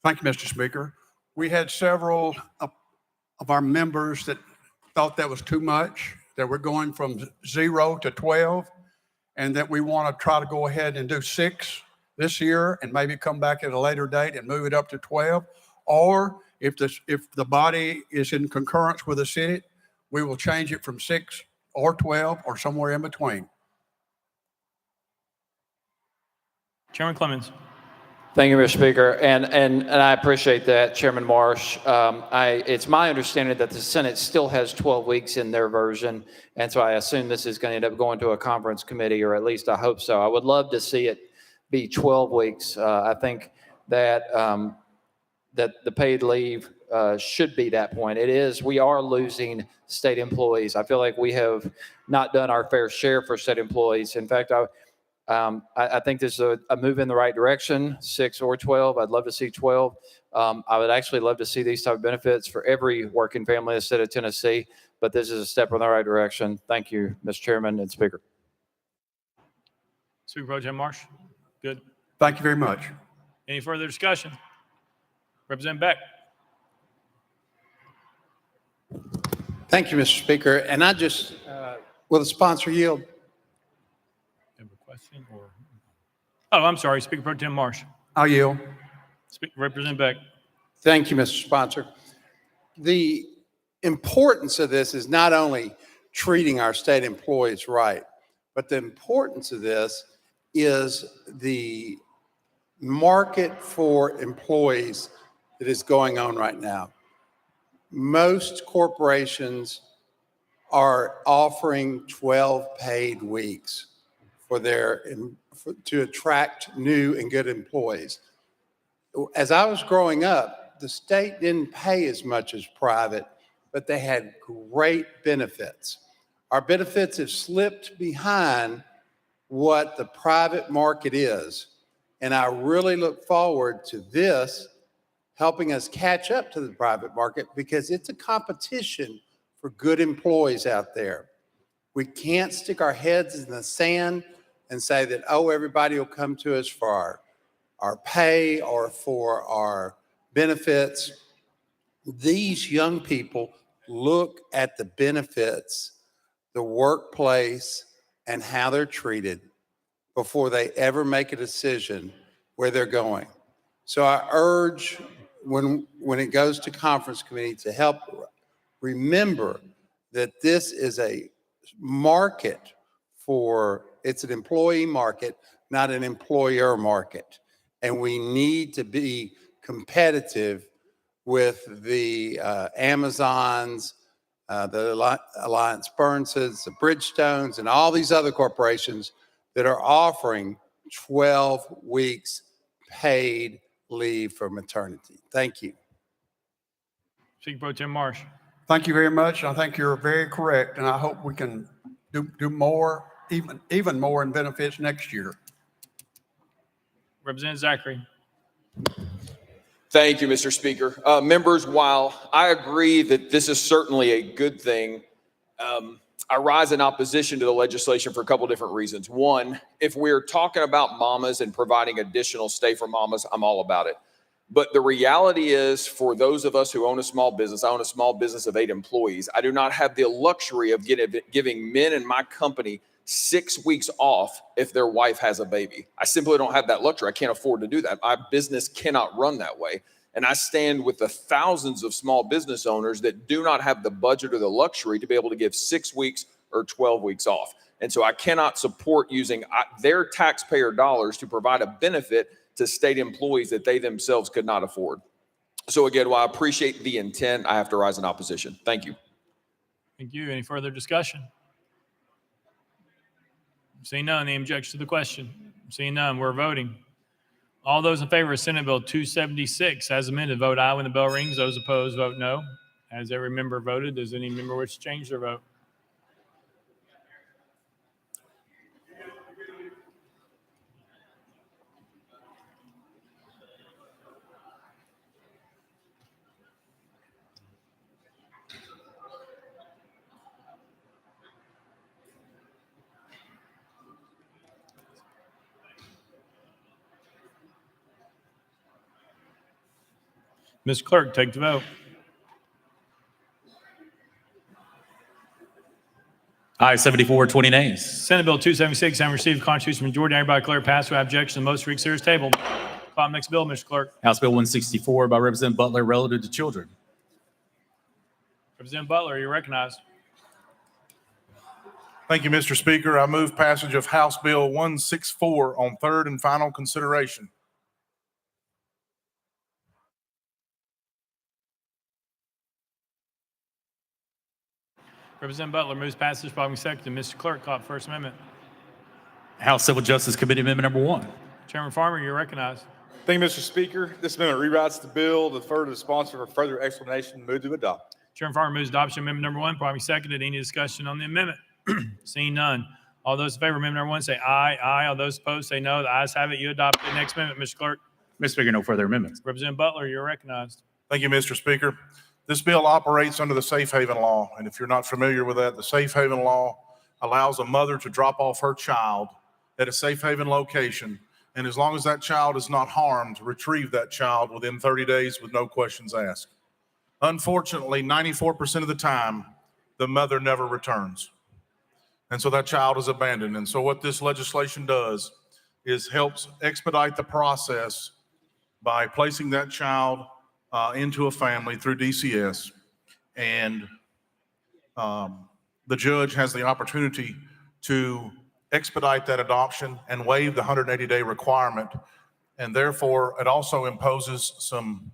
Thank you, Mr. Speaker. We had several of our members that thought that was too much, that we're going from 0 to 12, and that we want to try to go ahead and do 6 this year and maybe come back at a later date and move it up to 12. Or if the body is in concurrence with the Senate, we will change it from 6 or 12 or somewhere in between. Chairman Clements. Thank you, Mr. Speaker, and I appreciate that, Chairman Marsh. It's my understanding that the Senate still has 12 weeks in their version, and so I assume this is going to end up going to a conference committee, or at least I hope so. I would love to see it be 12 weeks. I think that that the paid leave should be that point. It is. We are losing state employees. I feel like we have not done our fair share for state employees. In fact, I think this is a move in the right direction, 6 or 12. I'd love to see 12. I would actually love to see these type of benefits for every working family in the state of Tennessee, but this is a step in the right direction. Thank you, Mr. Chairman and Speaker. Speaker Pro Tem Marsh. Good. Thank you very much. Any further discussion? Representative Beck. Thank you, Mr. Speaker. And I just, will the sponsor yield? Question or? Oh, I'm sorry. Speaker Pro Tem Marsh. I'll yield. Representative Beck. Thank you, Mr. Sponsor. The importance of this is not only treating our state employees right, but the importance of this is the market for employees that is going on right now. Most corporations are offering 12 paid weeks to attract new and good employees. As I was growing up, the state didn't pay as much as private, but they had great benefits. Our benefits have slipped behind what the private market is. And I really look forward to this helping us catch up to the private market because it's a competition for good employees out there. We can't stick our heads in the sand and say that, oh, everybody will come to us for our pay or for our benefits. These young people look at the benefits, the workplace, and how they're treated before they ever make a decision where they're going. So I urge when it goes to conference committee to help remember that this is a market it's an employee market, not an employer market. And we need to be competitive with the Amazons, the Alliance Burnses, the Bridgestones, and all these other corporations that are offering 12 weeks paid leave for maternity. Thank you. Speaker Pro Tem Marsh. Thank you very much. I think you're very correct, and I hope we can do more, even more in benefits next year. Representative Zachary. Thank you, Mr. Speaker. Members, while I agree that this is certainly a good thing, I rise in opposition to the legislation for a couple different reasons. One, if we're talking about mamas and providing additional stay for mamas, I'm all about it. But the reality is, for those of us who own a small business, I own a small business of 8 employees. I do not have the luxury of giving men in my company 6 weeks off if their wife has a baby. I simply don't have that luxury. I can't afford to do that. My business cannot run that way. And I stand with the thousands of small business owners that do not have the budget or the luxury to be able to give 6 weeks or 12 weeks off. And so I cannot support using their taxpayer dollars to provide a benefit to state employees that they themselves could not afford. So again, while I appreciate the intent, I have to rise in opposition. Thank you. Thank you. Any further discussion? Seeing none, any objection to the question? Seeing none, we're voting. All those in favor of Senate Bill 276 as amended, vote aye when the bell rings. Those opposed, vote no. Has every member voted? Does any member wish to change their vote? Ms. Clerk, take the vote. Aye, 74, 20 nays. Senate Bill 276, having received a constitutional majority, hereby declare passed without objection. The motion to reconsider is tabled. Call next bill, Mr. Clerk. House Bill 164 by Representative Butler, relative to children. Representative Butler, you're recognized. Thank you, Mr. Speaker. I move passage of House Bill 164 on third and final consideration. Representative Butler moves passage, following second. Mr. Clerk, call up First Amendment. House Civil Justice Committee Amendment number 1. Chairman Farmer, you're recognized. Thank you, Mr. Speaker. This amendment rewrites the bill. Defer to the sponsor for further explanation. Move to adopt. Chairman Farmer moves adoption of amendment number 1, probably seconded. Any discussion on the amendment? Seeing none. All those in favor of amendment number 1 say aye. Aye. All those opposed say no. The ayes have it. You adopt the next amendment, Mr. Clerk. Mr. Speaker, no further amendments. Representative Butler, you're recognized. Thank you, Mr. Speaker. This bill operates under the Safe Haven Law. And if you're not familiar with that, the Safe Haven Law allows a mother to drop off her child at a safe haven location. And as long as that child is not harmed, retrieve that child within 30 days with no questions asked. Unfortunately, 94% of the time, the mother never returns. And so that child is abandoned. And so what this legislation does is helps expedite the process by placing that child into a family through DCS. And the judge has the opportunity to expedite that adoption and waive the 180-day requirement. And therefore, it also imposes some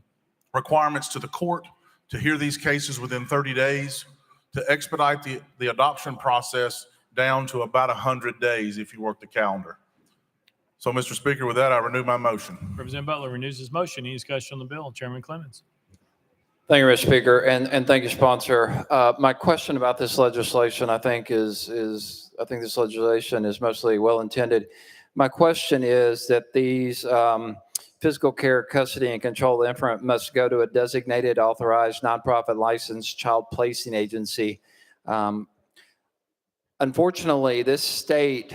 requirements to the court to hear these cases within 30 days, to expedite the adoption process down to about 100 days if you work the calendar. So, Mr. Speaker, with that, I renew my motion. Representative Butler renews his motion. Any discussion on the bill? Chairman Clemens. Thank you, Mr. Speaker, and thank you, sponsor. My question about this legislation, I think, is I think this legislation is mostly well-intended. My question is that these physical care, custody, and control of the infant must go to a designated, authorized, nonprofit licensed child placing agency. Unfortunately, this state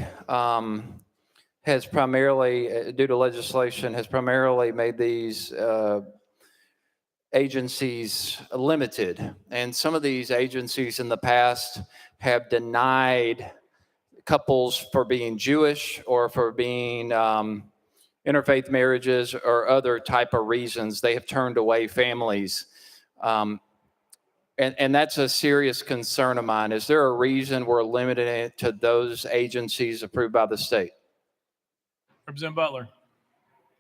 has primarily, due to legislation, has primarily made these agencies limited. And some of these agencies in the past have denied couples for being Jewish or for being interfaith marriages or other type of reasons. They have turned away families. And that's a serious concern of mine. Is there a reason we're limiting it to those agencies approved by the state? Representative Butler.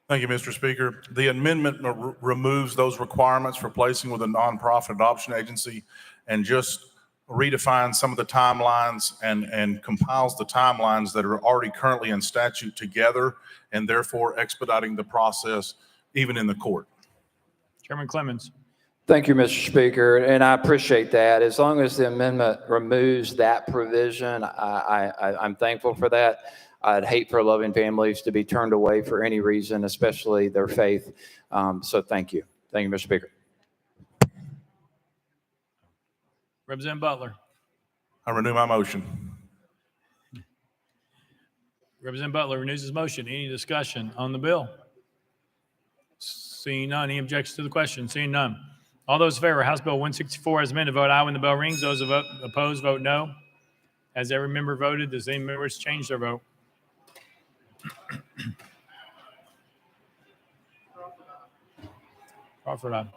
Thank you, Mr. Speaker. The amendment removes those requirements for placing with a nonprofit adoption agency and just redefines some of the timelines and compiles the timelines that are already currently in statute together, and therefore expediting the process even in the court. Chairman Clemens. Thank you, Mr. Speaker, and I appreciate that. As long as the amendment removes that provision, I'm thankful for that. I'd hate for loving families to be turned away for any reason, especially their faith. So thank you. Thank you, Mr. Speaker. Representative Butler. I renew my motion. Representative Butler renews his motion. Any discussion on the bill? Seeing none. Any objections to the question? Seeing none. All those in favor of House Bill 164 as amended, vote aye when the bell rings. Those opposed, vote no. Has every member voted? Does any members change their vote? Crawford, aye.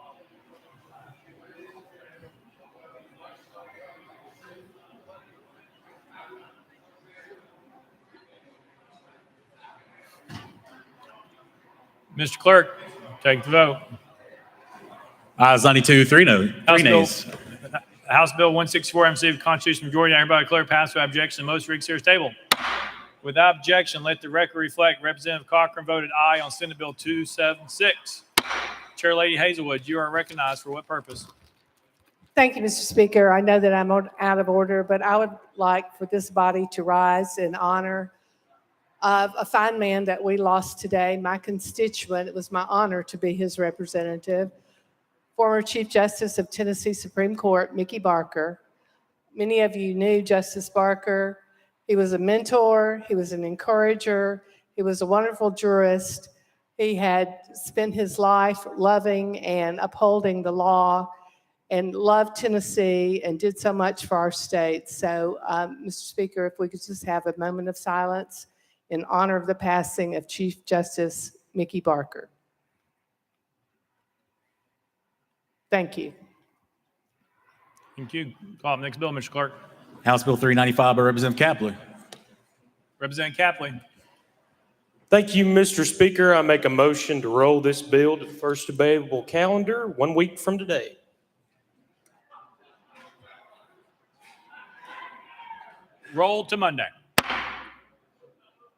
Mr. Clerk, take the vote. Ayes 92, three nays. House Bill 164, MC of Constitutional Majority, I hereby declare passed without objection. The motion reads here is table. Without objection, let the record reflect Representative Cochran voted aye on Senate Bill 276. Chair Lady Hazelwood, you are recognized for what purpose? Thank you, Mr. Speaker. I know that I'm out of order, but I would like for this body to rise in honor of a fine man that we lost today, my constituent. It was my honor to be his representative. Former Chief Justice of Tennessee Supreme Court, Mickey Barker. Many of you knew Justice Barker. He was a mentor. He was an encourager. He was a wonderful jurist. He had spent his life loving and upholding the law and loved Tennessee and did so much for our state. So, Mr. Speaker, if we could just have a moment of silence in honor of the passing of Chief Justice Mickey Barker. Thank you. Thank you. Call up next bill, Mr. Clerk. House Bill 395 by Representative Capley. Representative Capley. Thank you, Mr. Speaker. I make a motion to roll this bill to the first available calendar 1 week from today. Roll to Monday.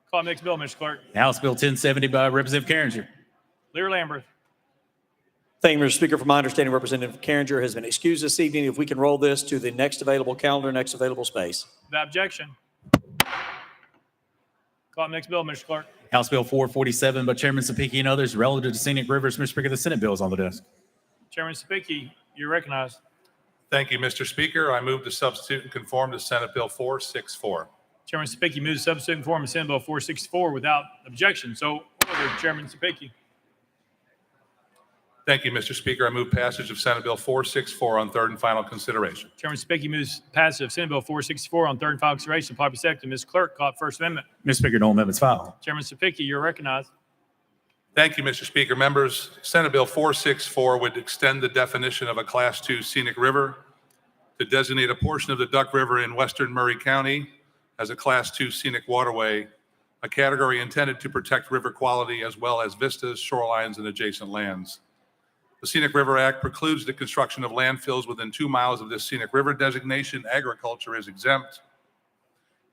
Call up next bill, Mr. Clerk. House Bill 1070 by Representative Carringer. Lear Lamberth. Thank you, Mr. Speaker. From my understanding, Representative Carringer has been excused this evening. If we can roll this to the next available calendar, next available space. Without objection. Call up next bill, Mr. Clerk. House Bill 447 by Chairman Sapiki and others relative to scenic rivers. Mr. Speaker, the Senate bill is on the desk. Chairman Sapiki, you're recognized. Thank you, Mr. Speaker. I move to substitute and conform to Senate Bill 464. Chairman Sapiki moves to substitute and conform to Senate Bill 464 without objection. So ordered, Chairman Sapiki. Thank you, Mr. Speaker. I move passage of Senate Bill 464 on third and final consideration. Chairman Sapiki moves passage of Senate Bill 464 on third and final consideration. Properly seconded. Ms. Clerk, call up First Amendment. Mr. Speaker, no amendments filed. Chairman Sapiki, you're recognized. Thank you, Mr. Speaker. Members, Senate Bill 464 would extend the definition of a Class II scenic river to designate a portion of the Duck River in western Murray County as a Class II scenic waterway, a category intended to protect river quality as well as vistas, shorelines, and adjacent lands. The Scenic River Act precludes the construction of landfills within 2 miles of this scenic river designation. Agriculture is exempt.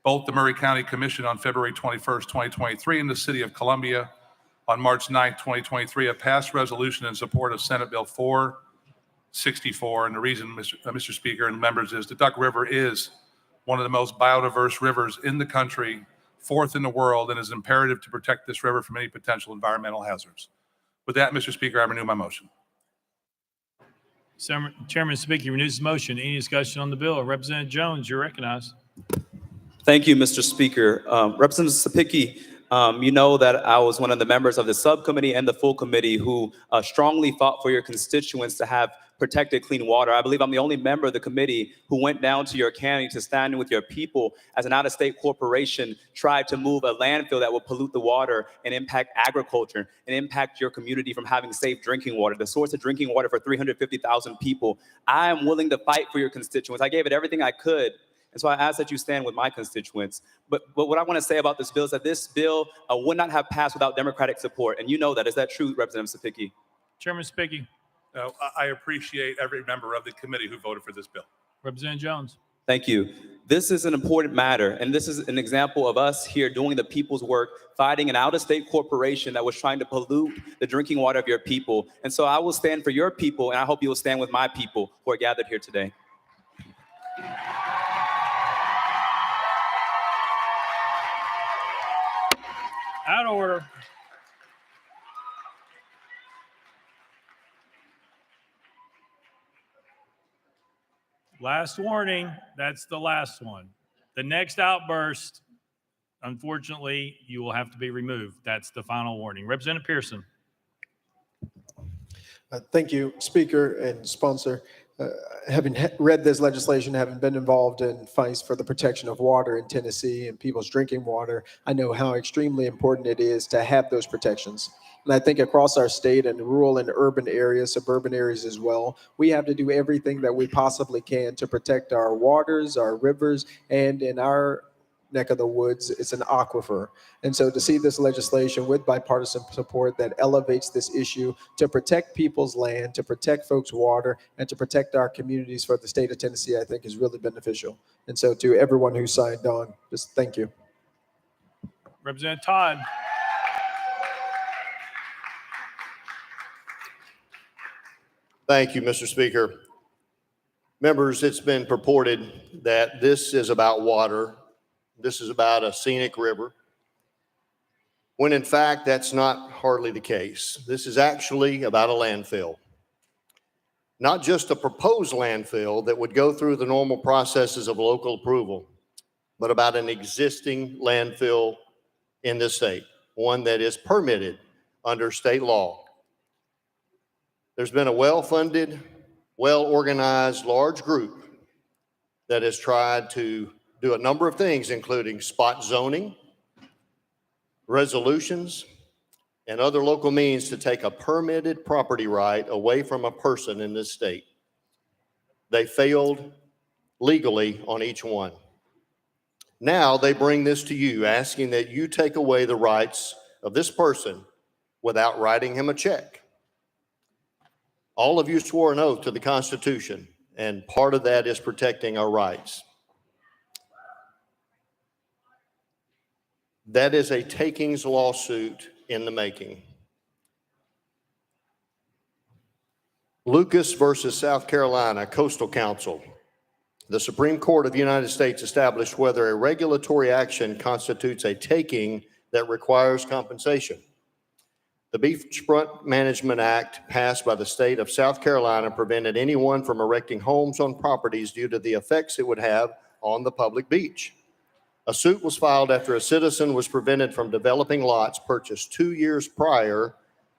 Both the Murray County Commission on February 21st, 2023, and the City of Columbia on March 9th, 2023, have passed resolution in support of Senate Bill 464. And the reason, Mr. Speaker and members, is the Duck River is one of the most biodiverse rivers in the country, fourth in the world, and it is imperative to protect this river from any potential environmental hazards. With that, Mr. Speaker, I renew my motion. Chairman Sapiki renews his motion. Any discussion on the bill? Representative Jones, you're recognized. Thank you, Mr. Speaker. Representative Sapiki, you know that I was one of the members of the subcommittee and the full committee who strongly fought for your constituents to have protected clean water. I believe I'm the only member of the committee who went down to your county to stand with your people as an out-of-state corporation tried to move a landfill that would pollute the water and impact agriculture and impact your community from having safe drinking water, the source of drinking water for 350,000 people. I am willing to fight for your constituents. I gave it everything I could. And so I ask that you stand with my constituents. But what I want to say about this bill is that this bill would not have passed without Democratic support. And you know that. Is that true, Representative Sapiki? Chairman Sapiki. I appreciate every member of the committee who voted for this bill. Representative Jones. Thank you. This is an important matter, and this is an example of us here doing the people's work, fighting an out-of-state corporation that was trying to pollute the drinking water of your people. And so I will stand for your people, and I hope you will stand with my people who are gathered here today. Out of order. Last warning, that's the last one. The next outburst, unfortunately, you will have to be removed. That's the final warning. Representative Pearson. Thank you, Speaker and sponsor. Having read this legislation, having been involved in fights for the protection of water in Tennessee and people's drinking water, I know how extremely important it is to have those protections. And I think across our state and rural and urban areas, suburban areas as well, we have to do everything that we possibly can to protect our waters, our rivers, and in our neck of the woods, it's an aquifer. And so to see this legislation with bipartisan support that elevates this issue to protect people's land, to protect folks' water, and to protect our communities for the state of Tennessee, I think is really beneficial. And so to everyone who signed on, just thank you. Representative Todd. Thank you, Mr. Speaker. Members, it's been purported that this is about water. This is about a scenic river, when in fact, that's not hardly the case. This is actually about a landfill. Not just a proposed landfill that would go through the normal processes of local approval, but about an existing landfill in this state, one that is permitted under state law. There's been a well-funded, well-organized, large group that has tried to do a number of things, including spot zoning, resolutions, and other local means to take a permitted property right away from a person in this state. They failed legally on each one. Now they bring this to you, asking that you take away the rights of this person without writing him a check. All of you swore an oath to the Constitution, and part of that is protecting our rights. That is a takings lawsuit in the making. Lucas versus South Carolina Coastal Council. The Supreme Court of the United States established whether a regulatory action constitutes a taking that requires compensation. The Beachfront Management Act passed by the state of South Carolina prevented anyone from erecting homes on properties due to the effects it would have on the public beach. A suit was filed after a citizen was prevented from developing lots purchased 2 years prior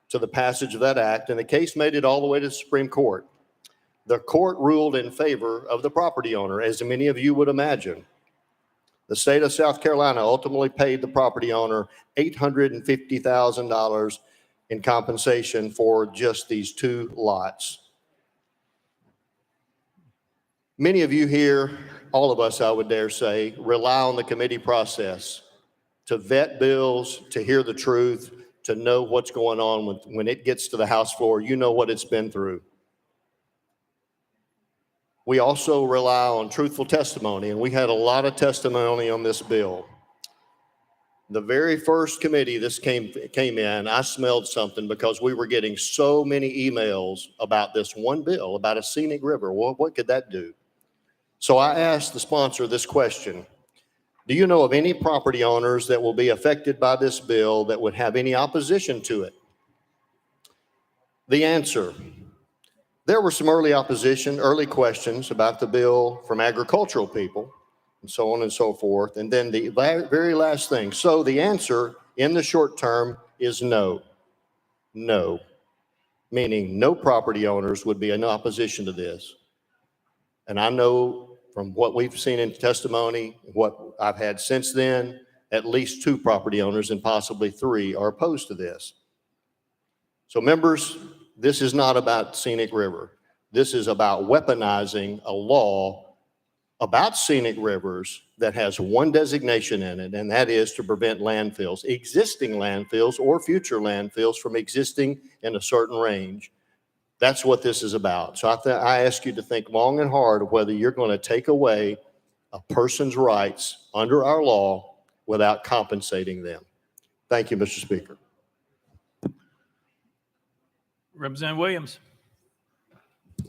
to the passage of that act, and the case made it all the way to the Supreme Court. The court ruled in favor of the property owner, as many of you would imagine. The state of South Carolina ultimately paid the property owner $850,000 in compensation for just these 2 lots. Many of you here, all of us, I would dare say, rely on the committee process to vet bills, to hear the truth, to know what's going on when it gets to the House floor. You know what it's been through. We also rely on truthful testimony, and we had a lot of testimony on this bill. The very first committee this came in, I smelled something because we were getting so many emails about this one bill, about a scenic river. Well, what could that do? So I asked the sponsor this question. Do you know of any property owners that will be affected by this bill that would have any opposition to it? The answer, there were some early opposition, early questions about the bill from agricultural people, and so on and so forth. And then the very last thing. So the answer in the short term is no. No. Meaning no property owners would be in opposition to this. And I know from what we've seen in testimony, what I've had since then, at least 2 property owners and possibly 3 are opposed to this. So members, this is not about Scenic River. This is about weaponizing a law about scenic rivers that has one designation in it, and that is to prevent landfills, existing landfills or future landfills from existing in a certain range. That's what this is about. So I ask you to think long and hard of whether you're going to take away a person's rights under our law without compensating them. Thank you, Mr. Speaker. Representative Williams.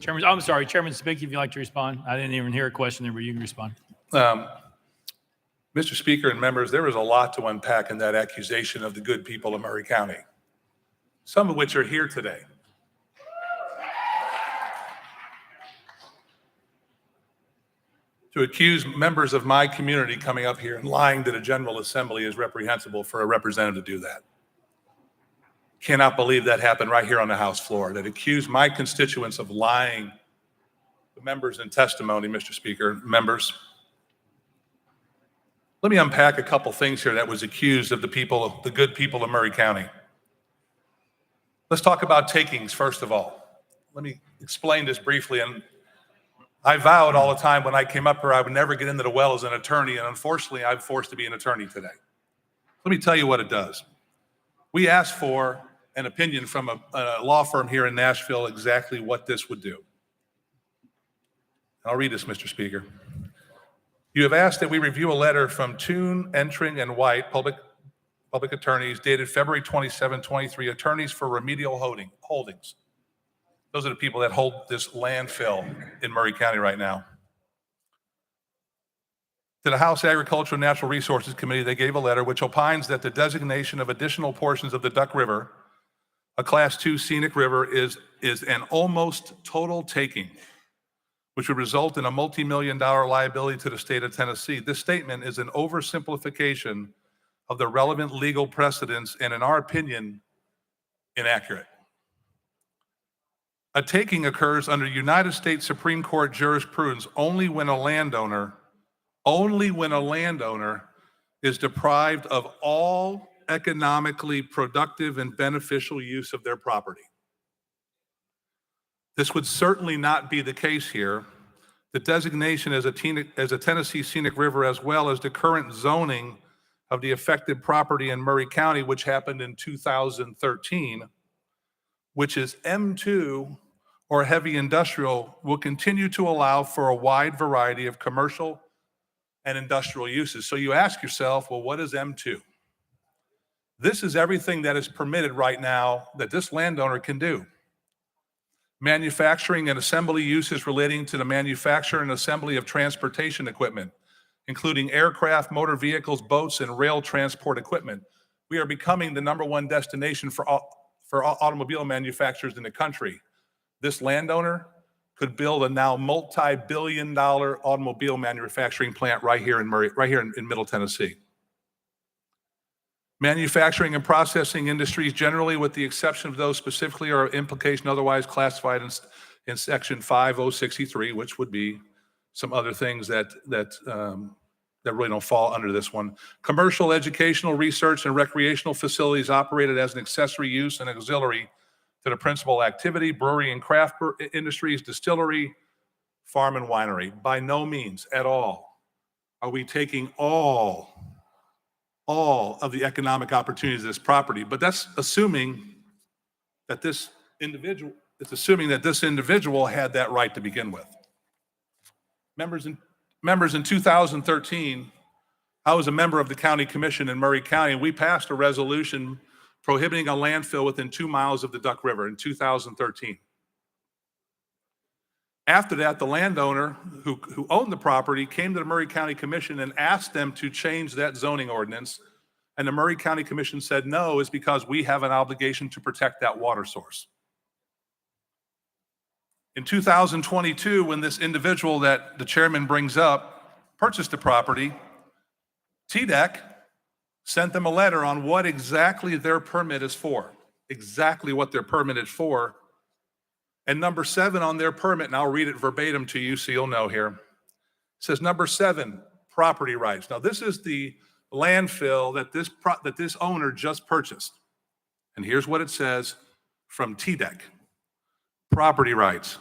Chairman, I'm sorry, Chairman Spicky, if you'd like to respond. I didn't even hear a question there, but you can respond. Mr. Speaker and members, there is a lot to unpack in that accusation of the good people of Murray County, some of which are here today. To accuse members of my community coming up here and lying to the General Assembly is reprehensible for a representative to do that. Cannot believe that happened right here on the House floor, that accused my constituents of lying to members in testimony, Mr. Speaker, members. Let me unpack a couple things here that was accused of the people, the good people of Murray County. Let's talk about takings, first of all. Let me explain this briefly. And I vowed all the time when I came up here I would never get into the well as an attorney, and unfortunately I'm forced to be an attorney today. Let me tell you what it does. We asked for an opinion from a law firm here in Nashville exactly what this would do. I'll read this, Mr. Speaker. You have asked that we review a letter from Toon, Entring, and White, public attorneys, dated February 27, 23, attorneys for Remedial Holdings. Those are the people that hold this landfill in Murray County right now. To the House Agricultural and Natural Resources Committee, they gave a letter which opines that the designation of additional portions of the Duck River, a Class II scenic river, is an almost total taking, which would result in a multi-million-dollar liability to the state of Tennessee. This statement is an oversimplification of the relevant legal precedents and, in our opinion, inaccurate. A taking occurs under United States Supreme Court jurisprudence only when a landowner is deprived of all economically productive and beneficial use of their property. This would certainly not be the case here. The designation as a Tennessee scenic river, as well as the current zoning of the affected property in Murray County, which happened in 2013, which is M2 or heavy industrial, will continue to allow for a wide variety of commercial and industrial uses. So you ask yourself, well, what is M2? This is everything that is permitted right now that this landowner can do. Manufacturing and assembly uses relating to the manufacture and assembly of transportation equipment, including aircraft, motor vehicles, boats, and rail transport equipment. We are becoming the #1 destination for automobile manufacturers in the country. This landowner could build a now multi-billion-dollar automobile manufacturing plant right here in Middle Tennessee. Manufacturing and processing industries generally, with the exception of those specifically or implication otherwise classified in Section 5063, which would be some other things that really don't fall under this one. Commercial, educational, research, and recreational facilities operated as an accessory use and auxiliary to the principal activity, brewery and craft industries, distillery, farm and winery. By no means at all are we taking all of the economic opportunities of this property, but that's assuming that this individual had that right to begin with. Members, in 2013, I was a member of the county commission in Murray County, and we passed a resolution prohibiting a landfill within 2 miles of the Duck River in 2013. After that, the landowner who owned the property came to the Murray County Commission and asked them to change that zoning ordinance. And the Murray County Commission said no, is because we have an obligation to protect that water source. In 2022, when this individual that the chairman brings up purchased the property, TDEC sent them a letter on what exactly their permit is for, exactly what their permit is for. And number 7 on their permit, and I'll read it verbatim to you so you'll know here, it says number 7, property rights. Now this is the landfill that this owner just purchased. And here's what it says from TDEC. Property rights.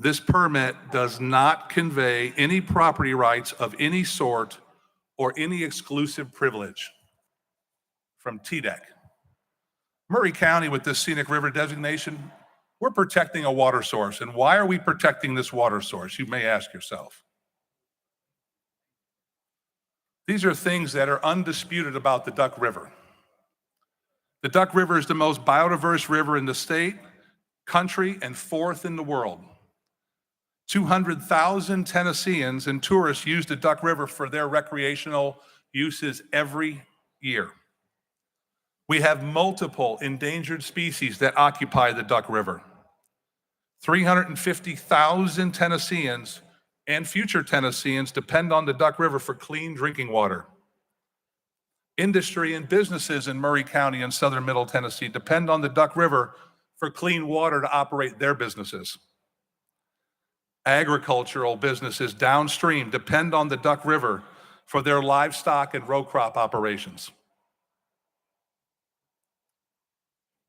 This permit does not convey any property rights of any sort or any exclusive privilege. From TDEC. Murray County, with this scenic river designation, we're protecting a water source. And why are we protecting this water source? You may ask yourself. These are things that are undisputed about the Duck River. The Duck River is the most biodiverse river in the state, country, and fourth in the world. 200,000 Tennesseans and tourists use the Duck River for their recreational uses every year. We have multiple endangered species that occupy the Duck River. 350,000 Tennesseans and future Tennesseans depend on the Duck River for clean drinking water. Industry and businesses in Murray County and southern Middle Tennessee depend on the Duck River for clean water to operate their businesses. Agricultural businesses downstream depend on the Duck River for their livestock and row crop operations.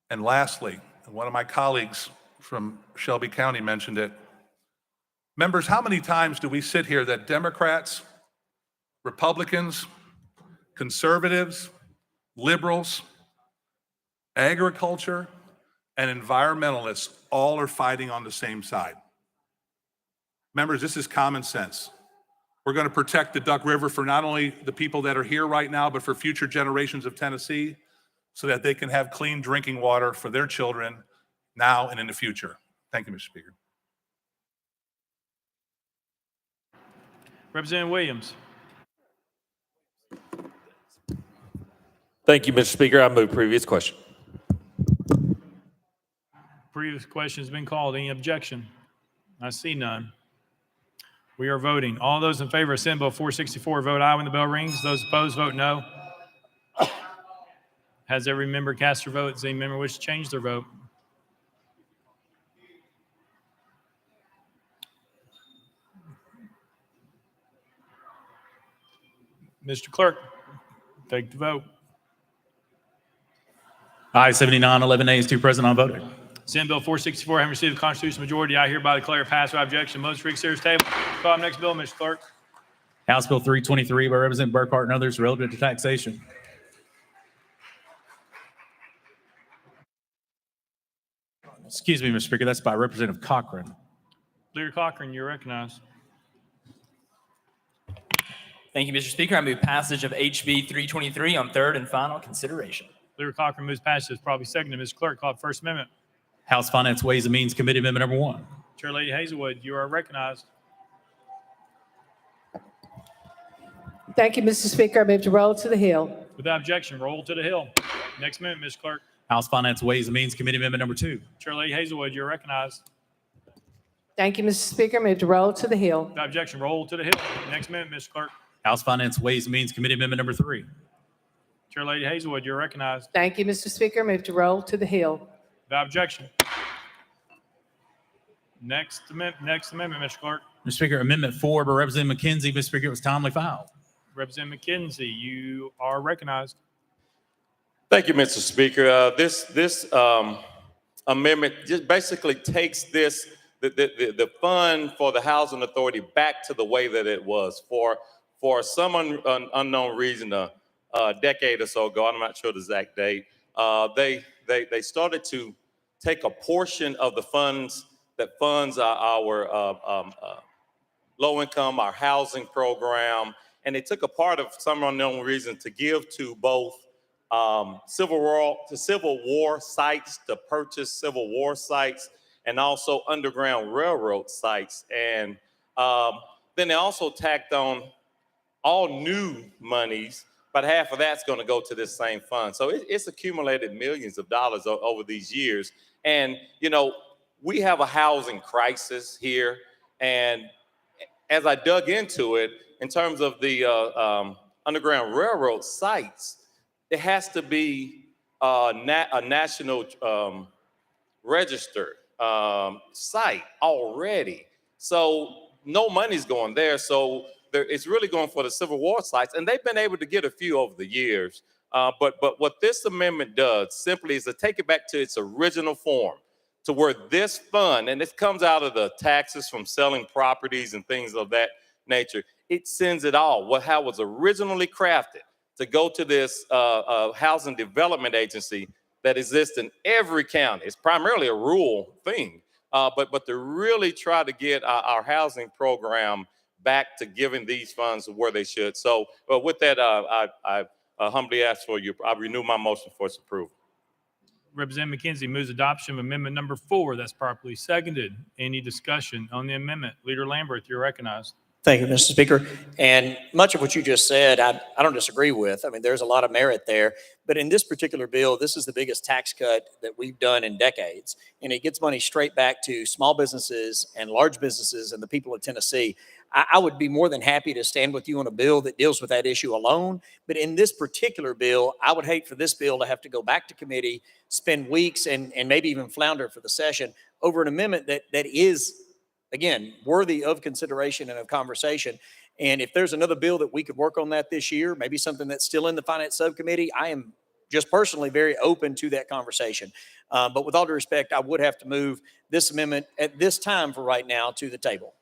And lastly, one of my colleagues from Shelby County mentioned it. Members, how many times do we sit here that Democrats, Republicans, conservatives, liberals, agriculture, and environmentalists all are fighting on the same side? Members, this is common sense. We're going to protect the Duck River for not only the people that are here right now, but for future generations of Tennessee, so that they can have clean drinking water for their children now and in the future. Thank you, Mr. Speaker. Representative Williams. Thank you, Mr. Speaker. I move previous question. Previous question has been called. Any objection? I see none. We are voting. All those in favor of Senate Bill 464 vote aye when the bell rings. Those opposed vote no. Has every member cast their vote? Does any member wish to change their vote? Mr. Clerk, take the vote. Aye, 79, 11 nays, 2 present, unvoted. Senate Bill 464 having received the constitutional majority, I hereby declare passed without objection. Motion for serious table. Call the next bill, Mr. Clerk. House Bill 323 by Representative Burkhart and others relative to taxation. Excuse me, Mr. Speaker, that's by Representative Cochran. Leader Cochran, you're recognized. Thank you, Mr. Speaker. I move passage of HB 323 on third and final consideration. Leader Cochran moves passage. Probably seconded. Mr. Clerk, call the First Amendment. House Finance Ways and Means Committee Amendment Number 1. Chair Lady Hazelwood, you are recognized. Thank you, Mr. Speaker. I move to roll to the Hill. Without objection, roll to the Hill. Next amendment, Mr. Clerk. House Finance Ways and Means Committee Amendment Number 2. Chair Lady Hazelwood, you're recognized. Thank you, Mr. Speaker. I move to roll to the Hill. Without objection, roll to the Hill. Next amendment, Mr. Clerk. House Finance Ways and Means Committee Amendment Number 3. Chair Lady Hazelwood, you're recognized. Thank you, Mr. Speaker. I move to roll to the Hill. Without objection. Next amendment, Mr. Clerk. Mr. Speaker, Amendment 4 by Representative McKenzie. Mr. Speaker, it was timely filed. Representative McKenzie, you are recognized. Thank you, Mr. Speaker. This amendment just basically takes the fund for the Housing Authority back to the way that it was. For some unknown reason, a decade or so ago, I'm not sure the exact date, they started to take a portion of the funds that funds our low income, our housing program, and they took a part of some unknown reason to give to both Civil War sites, to purchase Civil War sites, and also Underground Railroad sites. And then they also tacked on all new monies, but half of that's going to go to this same fund. So it's accumulated millions of dollars over these years. And, you know, we have a housing crisis here. And as I dug into it, in terms of the Underground Railroad sites, it has to be a national registered site already. So no money's going there. So it's really going for the Civil War sites. And they've been able to get a few over the years. But what this amendment does simply is to take it back to its original form, to where this fund, and this comes out of the taxes from selling properties and things of that nature, it sends it all, how it was originally crafted, to go to this housing development agency that exists in every county. It's primarily a rural thing, but to really try to get our housing program back to giving these funds where they should. So with that, I humbly ask for you, I renew my motion for its approval. Representative McKenzie moves adoption of amendment number 4. That's properly seconded. Any discussion on the amendment? Leader Lambert, you're recognized. Thank you, Mr. Speaker. And much of what you just said, I don't disagree with. I mean, there's a lot of merit there. But in this particular bill, this is the biggest tax cut that we've done in decades. And it gets money straight back to small businesses and large businesses and the people of Tennessee. I would be more than happy to stand with you on a bill that deals with that issue alone. But in this particular bill, I would hate for this bill to have to go back to committee, spend weeks and maybe even flounder for the session over an amendment that is, again, worthy of consideration and of conversation. And if there's another bill that we could work on that this year, maybe something that's still in the Finance Subcommittee, I am just personally very open to that conversation. But with all due respect, I would have to move this amendment at this time for right now to the table.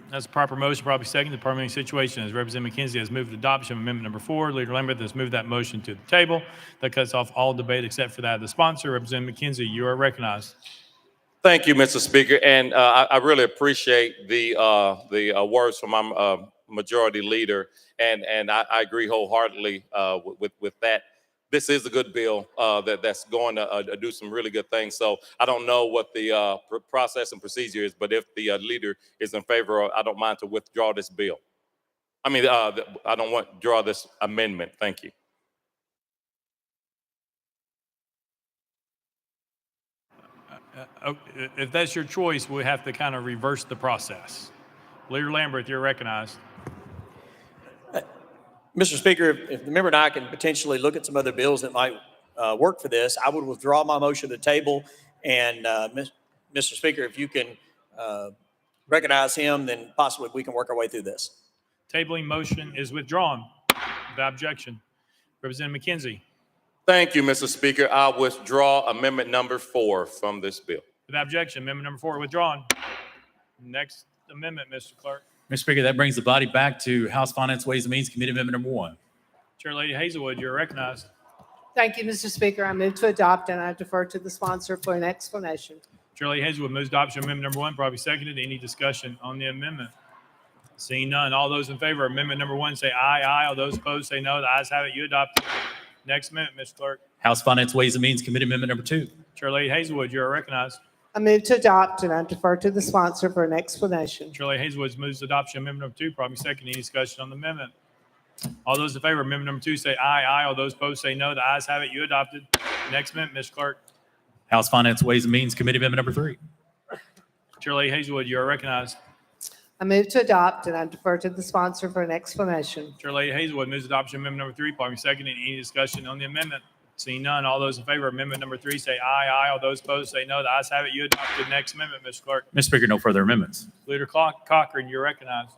That's a proper motion, probably second. The parliamentary situation as Representative McKenzie has moved adoption of amendment number 4. Leader Lambert has moved that motion to the table. That cuts off all debate except for that of the sponsor. Representative McKenzie, you are recognized. Thank you, Mr. Speaker, and I really appreciate the words from my majority leader, and I agree wholeheartedly with that. This is a good bill that's going to do some really good things. So I don't know what the process and procedure is, but if the leader is in favor, I don't mind to withdraw this bill. I mean, I don't want to withdraw this amendment. Thank you. If that's your choice, we have to kind of reverse the process. Leader Lambert, you're recognized. Mr. Speaker, if the member and I can potentially look at some other bills that might work for this, I would withdraw my motion to the table. And Mr. Speaker, if you can recognize him, then possibly we can work our way through this. Tabling motion is withdrawn. Without objection. Representative McKenzie. Thank you, Mr. Speaker. I withdraw amendment number 4 from this bill. Without objection, amendment number 4 withdrawn. Next amendment, Mr. Clerk. Mr. Speaker, that brings the body back to House Finance, Ways and Means Committee Amendment number 1. Chair Lady Hazelwood, you're recognized. Thank you, Mr. Speaker. I move to adopt and I defer to the sponsor for an explanation. Chair Lady Hazelwood moves adoption of amendment number 1, probably seconded. Any discussion on the amendment? Seeing none, all those in favor of amendment number 1 say aye, aye. All those opposed say no. The ayes have it. You adopt it. Next amendment, Mr. Clerk. House Finance, Ways and Means Committee Amendment number 2. Chair Lady Hazelwood, you are recognized. I move to adopt and I defer to the sponsor for an explanation. Chair Lady Hazelwood moves adoption of amendment number 2, probably second. Any discussion on the amendment? All those in favor of amendment number 2 say aye, aye. All those opposed say no. The ayes have it. You adopted. Next amendment, Mr. Clerk. House Finance, Ways and Means Committee Amendment number 3. Chair Lady Hazelwood, you are recognized. I move to adopt and I defer to the sponsor for an explanation. Chair Lady Hazelwood moves adoption of amendment number 3, probably second. Any discussion on the amendment? Seeing none, all those in favor of amendment number 3 say aye, aye. All those opposed say no. The ayes have it. You adopted. Next amendment, Mr. Clerk. Mr. Speaker, no further amendments. Leader Cochran, you're recognized.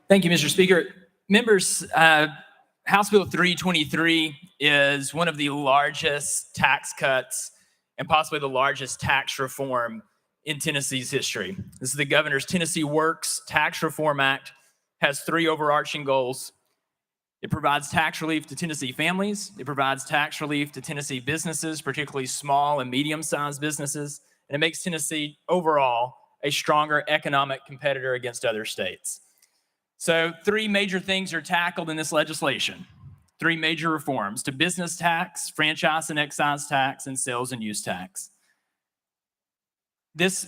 Thank you, Mr. Speaker. Members, House Bill 323 is one of the largest tax cuts and possibly the largest tax reform in Tennessee's history. This is the governor's Tennessee Works Tax Reform Act. Has 3 overarching goals. It provides tax relief to Tennessee families. It provides tax relief to Tennessee businesses, particularly small and medium-sized businesses. And it makes Tennessee overall a stronger economic competitor against other states. So 3 major things are tackled in this legislation. 3 major reforms to business tax, franchise and excise tax, and sales and use tax. This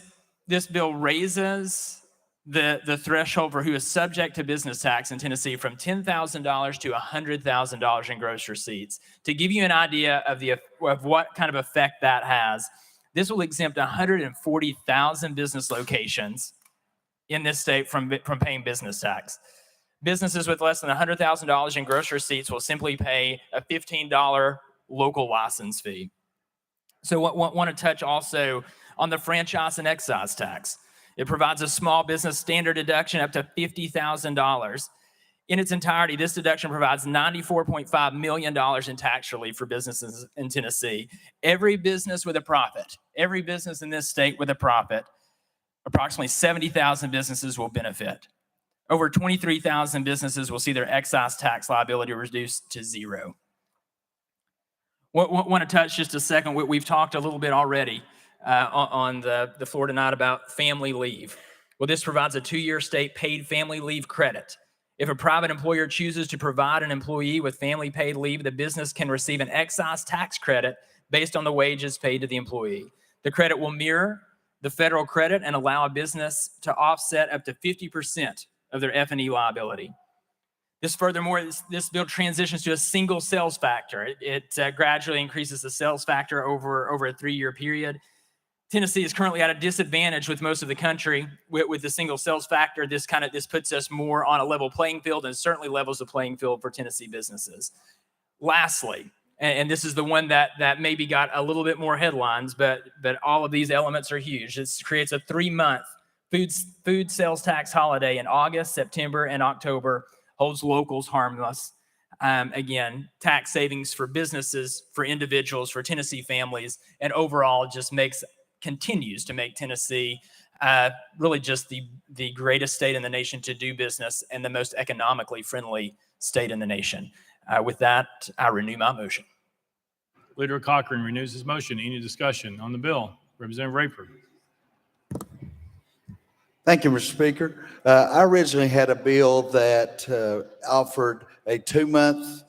bill raises the threshold for who is subject to business tax in Tennessee from $10,000 to $100,000 in gross receipts. To give you an idea of what kind of effect that has, this will exempt 140,000 business locations in this state from paying business tax. Businesses with less than $100,000 in gross receipts will simply pay a $15 local license fee. So want to touch also on the franchise and excise tax. It provides a small business standard deduction up to $50,000. In its entirety, this deduction provides $94.5 million in tax relief for businesses in Tennessee. Every business with a profit, every business in this state with a profit, approximately 70,000 businesses will benefit. Over 23,000 businesses will see their excise tax liability reduced to 0. Want to touch just a second, we've talked a little bit already on the floor tonight about family leave. Well, this provides a 2-year state paid family leave credit. If a private employer chooses to provide an employee with family paid leave, the business can receive an excise tax credit based on the wages paid to the employee. The credit will mirror the federal credit and allow a business to offset up to 50% of their F&E liability. This bill transitions to a single sales factor. It gradually increases the sales factor over a 3-year period. Tennessee is currently at a disadvantage with most of the country with the single sales factor. This puts us more on a level playing field and certainly levels the playing field for Tennessee businesses. Lastly, and this is the one that maybe got a little bit more headlines, but all of these elements are huge. This creates a 3-month food sales tax holiday in August, September, and October, holds locals harmless. Again, tax savings for businesses, for individuals, for Tennessee families, and overall just continues to make Tennessee really just the greatest state in the nation to do business and the most economically friendly state in the nation. With that, I renew my motion. Leader Cochran renews his motion. Any discussion on the bill? Representative Rayford. Thank you, Mr. Speaker. I originally had a bill that offered a 2-month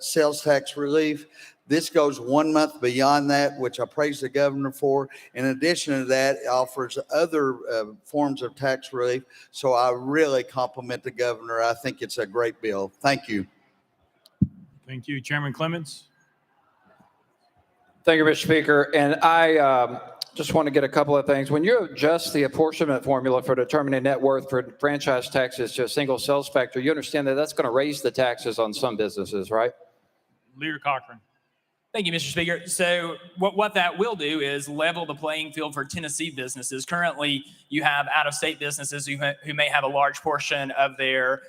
sales tax relief. This goes 1 month beyond that, which I praise the governor for. In addition to that, it offers other forms of tax relief. So I really compliment the governor. I think it's a great bill. Thank you. Thank you. Chairman Clements. Thank you, Mr. Speaker. And I just want to get a couple of things. When you adjust the apportionment formula for determining net worth for franchise taxes to a single sales factor, you understand that that's going to raise the taxes on some businesses, right? Leader Cochran. Thank you, Mr. Speaker. So what that will do is level the playing field for Tennessee businesses. Currently, you have out-of-state businesses who may have a large portion of their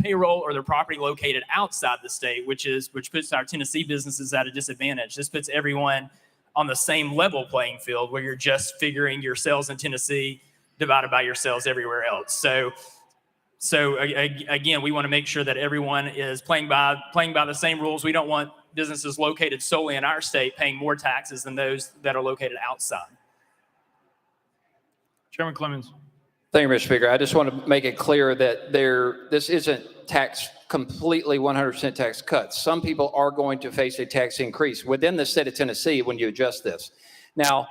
payroll or their property located outside the state, which puts our Tennessee businesses at a disadvantage. This puts everyone on the same level playing field where you're just figuring your sales in Tennessee divided by your sales everywhere else. So again, we want to make sure that everyone is playing by the same rules. We don't want businesses located solely in our state paying more taxes than those that are located outside. Chairman Clemens. Thank you, Mr. Speaker. I just want to make it clear that this isn't completely 100% tax cuts. Some people are going to face a tax increase within the state of Tennessee when you adjust this. Now,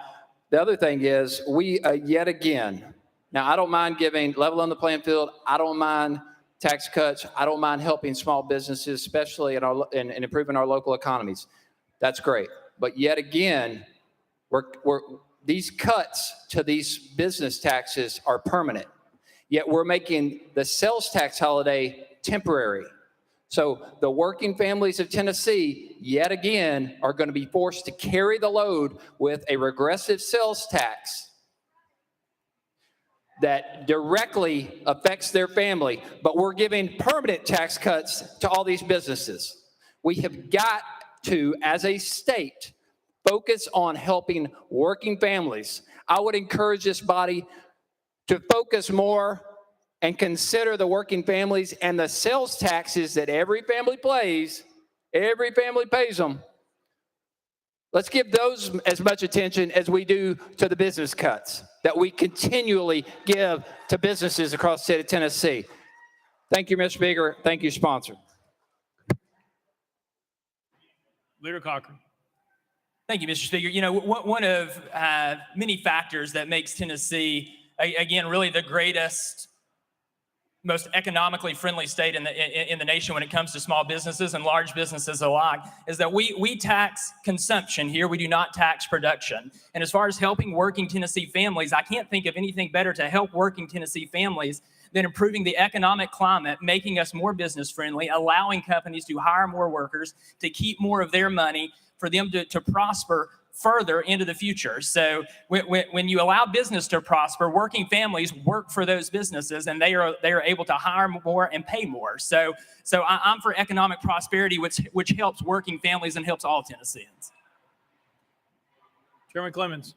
the other thing is we yet again, now I don't mind giving level on the playing field. I don't mind tax cuts. I don't mind helping small businesses, especially in improving our local economies. That's great. But yet again, these cuts to these business taxes are permanent. Yet we're making the sales tax holiday temporary. So the working families of Tennessee, yet again, are going to be forced to carry the load with a regressive sales tax that directly affects their family. But we're giving permanent tax cuts to all these businesses. We have got to, as a state, focus on helping working families. I would encourage this body to focus more and consider the working families and the sales taxes that every family pays them. Let's give those as much attention as we do to the business cuts that we continually give to businesses across the state of Tennessee. Thank you, Mr. Speaker. Thank you, sponsor. Leader Cochran. Thank you, Mr. Speaker. You know, one of many factors that makes Tennessee, again, really the greatest, most economically friendly state in the nation when it comes to small businesses and large businesses alike, is that we tax consumption here. We do not tax production. And as far as helping working Tennessee families, I can't think of anything better to help working Tennessee families than improving the economic climate, making us more business friendly, allowing companies to hire more workers, to keep more of their money, for them to prosper further into the future. So when you allow business to prosper, working families work for those businesses, and they are able to hire more and pay more. So I'm for economic prosperity, which helps working families and helps all Tennesseans. Chairman Clemens.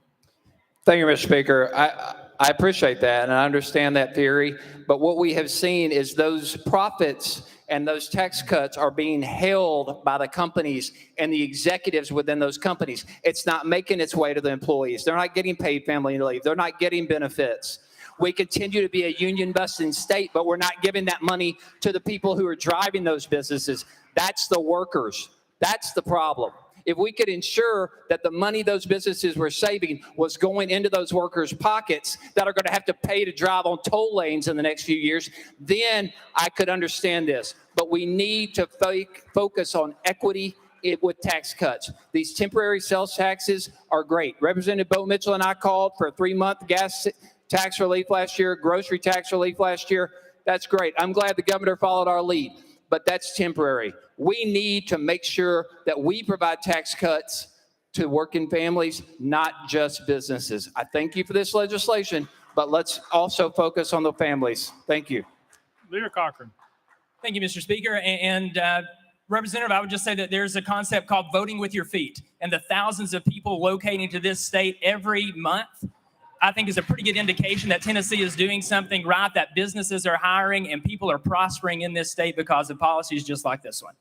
Thank you, Mr. Speaker. I appreciate that, and I understand that theory. But what we have seen is those profits and those tax cuts are being held by the companies and the executives within those companies. It's not making its way to the employees. They're not getting paid family leave. They're not getting benefits. We continue to be a union-busting state, but we're not giving that money to the people who are driving those businesses. That's the workers. That's the problem. If we could ensure that the money those businesses were saving was going into those workers' pockets that are going to have to pay to drive on toll lanes in the next few years, then I could understand this. But we need to focus on equity with tax cuts. These temporary sales taxes are great. Representative Bo Mitchell and I called for a 3-month gas tax relief last year, grocery tax relief last year. That's great. I'm glad the governor followed our lead, but that's temporary. We need to make sure that we provide tax cuts to working families, not just businesses. I thank you for this legislation, but let's also focus on the families. Thank you. Leader Cochran. Thank you, Mr. Speaker. And Representative, I would just say that there's a concept called voting with your feet, and the thousands of people locating to this state every month, I think is a pretty good indication that Tennessee is doing something right, that businesses are hiring and people are prospering in this state because of policies just like this one.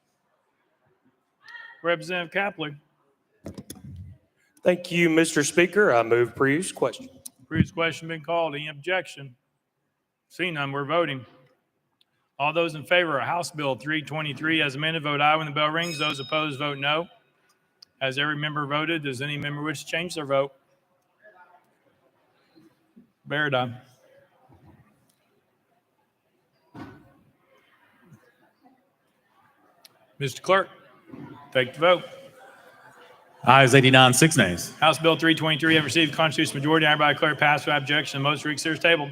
Representative Kapler. Thank you, Mr. Speaker. I move previous question. Previous question been called. Any objection? Seeing none, we're voting. All those in favor of House Bill 323 as amended, vote aye when the bell rings. Those opposed, vote no. Has every member voted? Does any member wish to change their vote? Baradine. Mr. Clerk, take the vote. Ayes 89, 6 nays. House Bill 323 have received constitutional majority. I hereby declare passed without objection. The motion reconsider is tabled.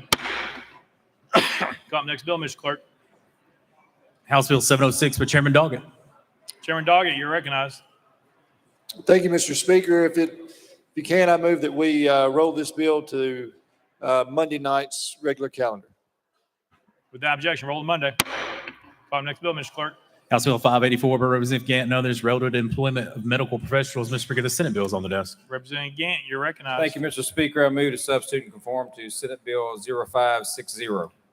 Call up next bill, Mr. Clerk. House Bill 706 by Chairman Doggett. Chairman Doggett, you're recognized. Thank you, Mr. Speaker. If you can, I move that we roll this bill to Monday night's regular calendar. Without objection, roll to Monday. Call up next bill, Mr. Clerk. House Bill 584 by Representative Gant and others relative to employment of medical professionals. Mr. Speaker, the Senate bill is on the desk. Representative Gant, you're recognized. Thank you, Mr. Speaker. I move to substitute and conform to Senate Bill 0560.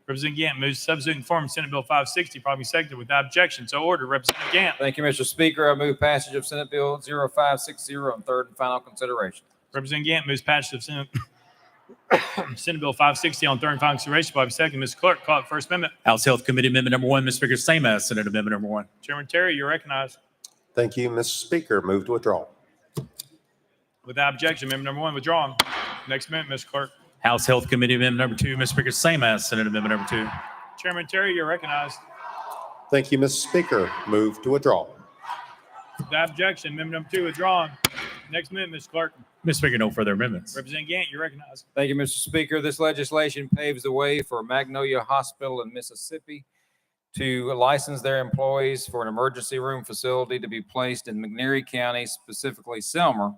Representative Gant moves to substitute and conform to Senate Bill 560, probably seconded without objection. So ordered. Representative Gant. Thank you, Mr. Speaker. I move passage of Senate Bill 0560 on third and final consideration. Representative Gant moves passage of Senate Bill 560 on third and final consideration, probably second. Mr. Clerk, call it First Amendment. House Health Committee Amendment number 1, Mr. Speaker, same as Senate Amendment number 1. Chairman Terry, you're recognized. Thank you, Mr. Speaker. Move to withdraw. Without objection, amendment number 1 withdrawn. Next amendment, Mr. Clerk. House Health Committee Amendment number 2, Mr. Speaker, same as Senate Amendment number 2. Chairman Terry, you're recognized. Thank you, Mr. Speaker. Move to withdraw. Without objection, amendment number 2 withdrawn. Next amendment, Mr. Clerk. Mr. Speaker, no further amendments. Representative Gant, you're recognized. Thank you, Mr. Speaker. This legislation paves the way for Magnolia Hospital in Mississippi to license their employees for an emergency room facility to be placed in McNairy County, specifically Selmer.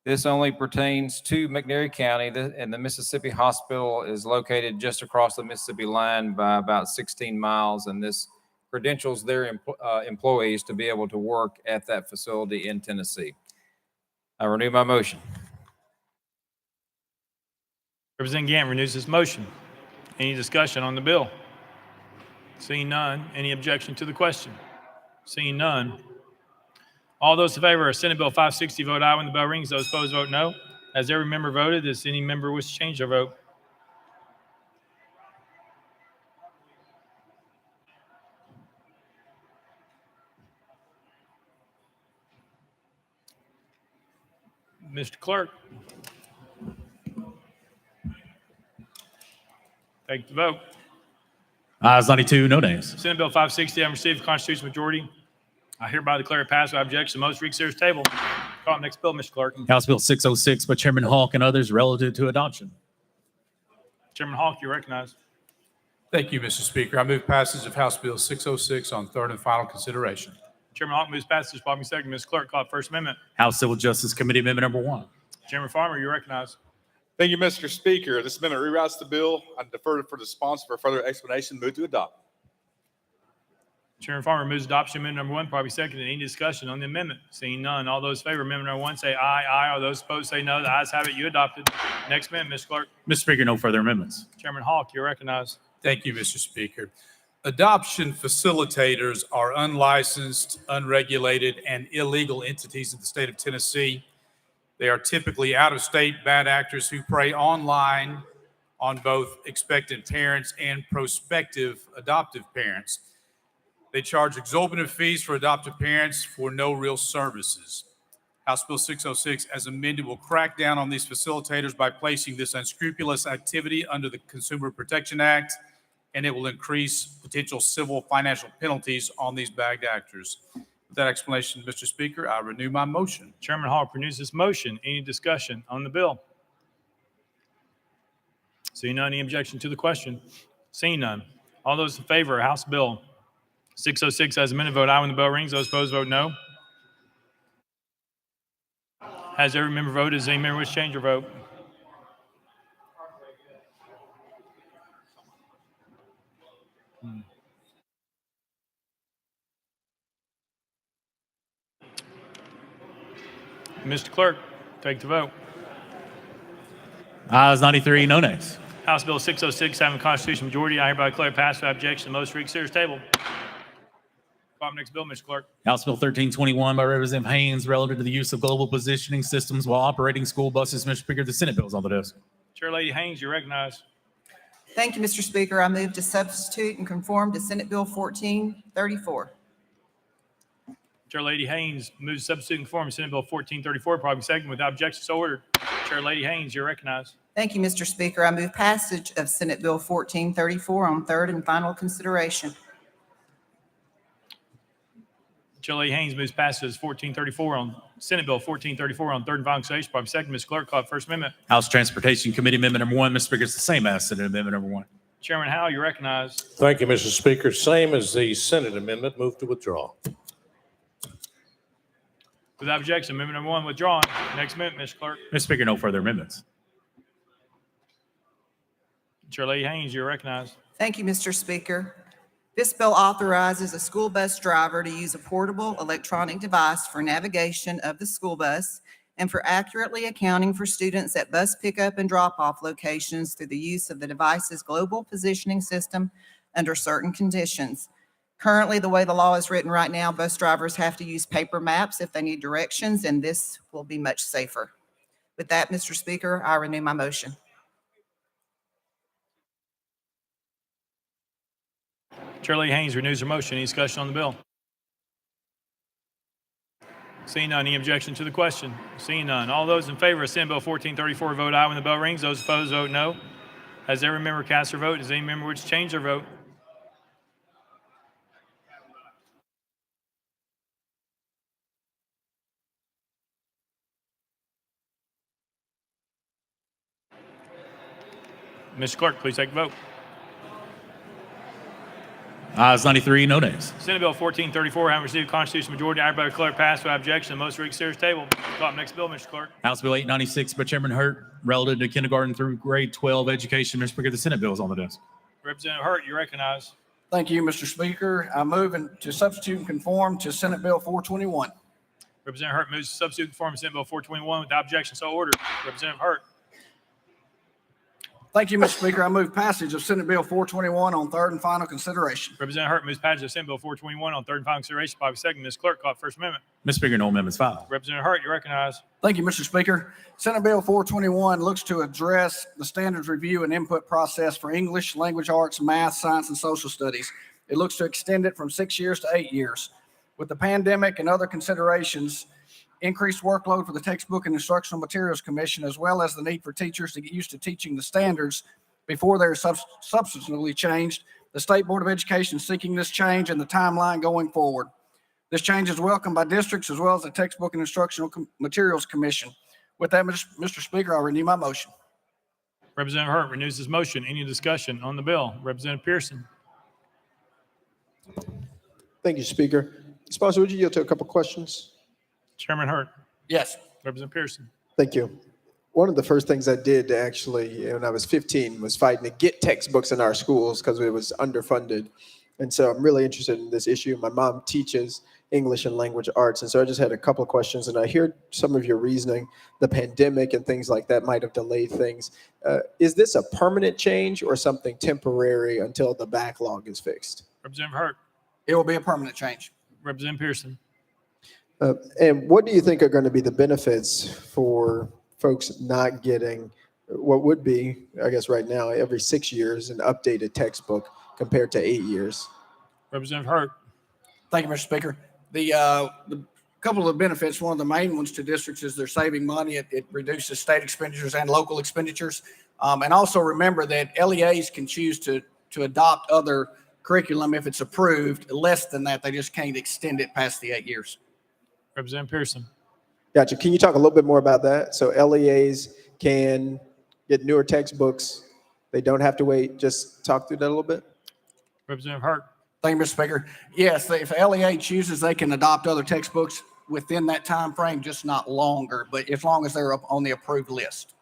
This only pertains to McNairy County, and the Mississippi Hospital is located just across the Mississippi line by about 16 miles, and this credentials their employees to be able to work at that facility in Tennessee. I renew my motion. Representative Gant renews his motion. Any discussion on the bill? Seeing none. Any objection to the question? Seeing none. All those in favor of Senate Bill 560 vote aye when the bell rings. Those opposed vote no. Has every member voted? Does any member wish to change their vote? Mr. Clerk. Take the vote. Ayes 92, no nays. Senate Bill 560 having received the constitutional majority, I hereby declare it passed without objection. The motion reconsider is tabled. Call up next bill, Mr. Clerk. House Bill 606 by Chairman Hawk and others relative to adoption. Chairman Hawk, you're recognized. Thank you, Mr. Speaker. I move passage of House Bill 606 on third and final consideration. Chairman Hawk moves passage, probably second. Ms. Clerk, call it First Amendment. House Civil Justice Committee Amendment number 1. Chairman Farmer, you're recognized. Thank you, Mr. Speaker. This amendment reroutes the bill. I defer it for the sponsor for further explanation. Move to adopt. Chairman Farmer moves adoption amendment number 1, probably second. Any discussion on the amendment? Seeing none. All those in favor of amendment number 1 say aye. Aye. All those opposed say no. The ayes have it. You adopted. Next amendment, Ms. Clerk. Mr. Speaker, no further amendments. Chairman Hawk, you're recognized. Thank you, Mr. Speaker. Adoption facilitators are unlicensed, unregulated, and illegal entities in the state of Tennessee. They are typically out-of-state bad actors who prey online on both expectant parents and prospective adoptive parents. They charge exorbitant fees for adoptive parents for no real services. House Bill 606, as amended, will crack down on these facilitators by placing this unscrupulous activity under the Consumer Protection Act, and it will increase potential civil financial penalties on these bad actors. With that explanation, Mr. Speaker, I renew my motion. Chairman Hall renews this motion. Any discussion on the bill? Seeing none, any objection to the question? Seeing none. All those in favor of House Bill 606 as amended, vote aye when the bell rings. Those opposed, vote no. Has every member voted? Does any member wish to change their vote? Mr. Clerk, take the vote. Ayes 93, no nays. House Bill 606, having a constitutional majority, I hereby declare passed without objection. The motion reconsiders table. Call up next bill, Mr. Clerk. House Bill 1321 by Representative Haynes relative to the use of global positioning systems while operating school buses. Mr. Speaker, the Senate bill is on the desk. Chair Lady Haynes, you're recognized. Thank you, Mr. Speaker. I move to substitute and conform to Senate Bill 1434. Chair Lady Haynes moves to substitute and conform to Senate Bill 1434, probably second without objection, so ordered. Chair Lady Haynes, you're recognized. Thank you, Mr. Speaker. I move passage of Senate Bill 1434 on third and final consideration. Chair Lady Haynes moves passage 1434 on Senate Bill 1434 on third and final consideration, probably second. Ms. Clerk, call it First Amendment. House Transportation Committee Amendment number 1. Mr. Speaker, it's the same as Senate Amendment number 1. Chairman Howell, you're recognized. Thank you, Mr. Speaker. Same as the Senate amendment. Move to withdraw. Without objection, amendment number 1 withdrawn. Next amendment, Mr. Clerk. Mr. Speaker, no further amendments. Chair Lady Haynes, you're recognized. Thank you, Mr. Speaker. This bill authorizes a school bus driver to use a portable electronic device for navigation of the school bus and for accurately accounting for students at bus pickup and drop-off locations through the use of the device's global positioning system under certain conditions. Currently, the way the law is written right now, bus drivers have to use paper maps if they need directions, and this will be much safer. With that, Mr. Speaker, I renew my motion. Chair Lady Haynes renews her motion. Any discussion on the bill? Seeing none, any objection to the question? Seeing none. All those in favor of Senate Bill 1434 vote aye when the bell rings. Those opposed vote no. Has every member cast their vote? Does any member wish to change their vote? Mr. Clerk, please take the vote. Ayes 93, no nays. Senate Bill 1434, having received a constitutional majority, I hereby declare passed without objection. The motion reconsiders table. Call up next bill, Mr. Clerk. House Bill 896 by Chairman Hurt relative to kindergarten through grade 12 education. Mr. Speaker, the Senate bill is on the desk. Representative Hurt, you recognize. Thank you, Mr. Speaker. I move to substitute and conform to Senate Bill 421. Representative Hurt moves to substitute and conform to Senate Bill 421 without objection, so ordered. Representative Hurt. Thank you, Mr. Speaker. I move passage of Senate Bill 421 on third and final consideration. Representative Hurt moves passage of Senate Bill 421 on third and final consideration. Probably second. Ms. Clerk, call it First Amendment. Mr. Speaker, no amendments filed. Representative Hurt, you recognize. Thank you, Mr. Speaker. Senate Bill 421 looks to address the standards review and input process for English, language arts, math, science, and social studies. It looks to extend it from 6 years to 8 years. With the pandemic and other considerations, increased workload for the Textbook and Instructional Materials Commission, as well as the need for teachers to get used to teaching the standards before they're substantively changed, the State Board of Education is seeking this change and the timeline going forward. This change is welcomed by districts as well as the Textbook and Instructional Materials Commission. With that, Mr. Speaker, I'll renew my motion. Representative Hurt renews his motion. Any discussion on the bill? Representative Pearson. Thank you, Speaker. Sponsor, would you yield to a couple questions? Chairman Hurt. Yes. Representative Pearson. Thank you. One of the first things I did actually when I was 15 was fighting to get textbooks in our schools because it was underfunded. And so I'm really interested in this issue. My mom teaches English and language arts. And so I just had a couple of questions, and I hear some of your reasoning. The pandemic and things like that might have delayed things. Is this a permanent change or something temporary until the backlog is fixed? Representative Hurt. It will be a permanent change. Representative Pearson. And what do you think are going to be the benefits for folks not getting what would be, I guess right now, every 6 years, an updated textbook compared to 8 years? Representative Hurt. Thank you, Mr. Speaker. The couple of benefits, one of the main ones to districts is they're saving money. It reduces state expenditures and local expenditures. And also remember that LEAs can choose to adopt other curriculum if it's approved. Less than that, they just can't extend it past the 8 years. Representative Pearson. Gotcha. Can you talk a little bit more about that? So LEAs can get newer textbooks. They don't have to wait. Just talk through that a little bit. Representative Hurt. Thank you, Mr. Speaker. Yes, if LEA chooses, they can adopt other textbooks within that time frame, just not longer, but as long as they're up on the approved list.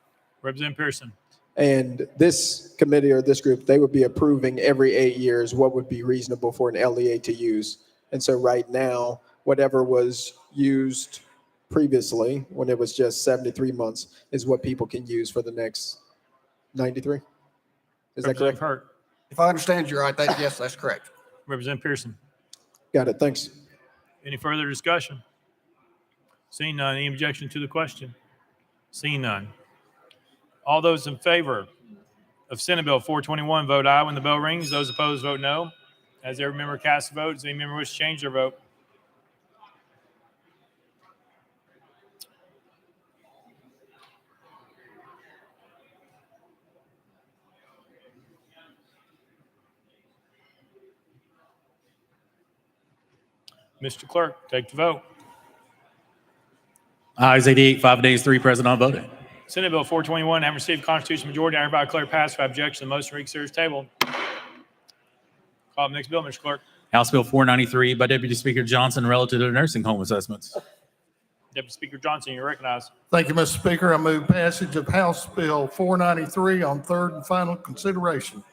Representative Pearson. And this committee or this group, they would be approving every 8 years what would be reasonable for an LEA to use. And so right now, whatever was used previously, when it was just 73 months, is what people can use for the next 93. Is that correct? Hurt. If I understand you right, yes, that's correct. Representative Pearson. Got it. Thanks. Any further discussion? Seeing none, any objection to the question? Seeing none. All those in favor of Senate Bill 421, vote aye when the bell rings. Those opposed, vote no. As every member casts a vote, does any member wish to change their vote? Mr. Clerk, take the vote. Ayes 88, 5 days, 3 present, unvoted. Senate Bill 421, having received constitutional majority, I hereby declare passed by objection. The motion reconsiders table. Call the next bill, Mr. Clerk. House Bill 493 by Deputy Speaker Johnson relative to nursing home assessments. Deputy Speaker Johnson, you're recognized. Thank you, Mr. Speaker. I move passage of House Bill 493 on third and final consideration.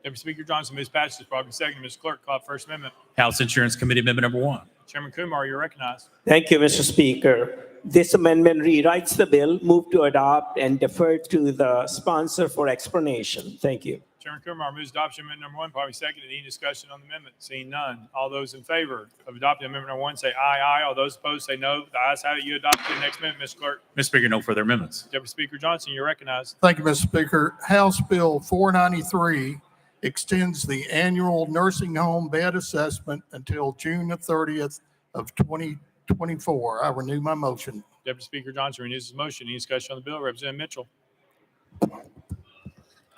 Deputy Speaker Johnson moves passage. Is probably second. Mr. Clerk, call the First Amendment. House Insurance Committee Amendment number 1. Chairman Kumar, you're recognized. Thank you, Mr. Speaker. This amendment rewrites the bill, move to adopt, and defer to the sponsor for explanation. Thank you. Chairman Kumar moves adoption amendment number 1, probably second. Any discussion on the amendment? Seeing none. All those in favor of adopting amendment number 1 say aye, aye. All those opposed say no. The ayes have it. You adopt the next amendment, Mr. Clerk. Mr. Speaker, no further amendments. Deputy Speaker Johnson, you're recognized. Thank you, Mr. Speaker. House Bill 493 extends the annual nursing home bed assessment until June the 30th of 2024. I renew my motion. Deputy Speaker Johnson renews his motion. Any discussion on the bill? Representative Mitchell.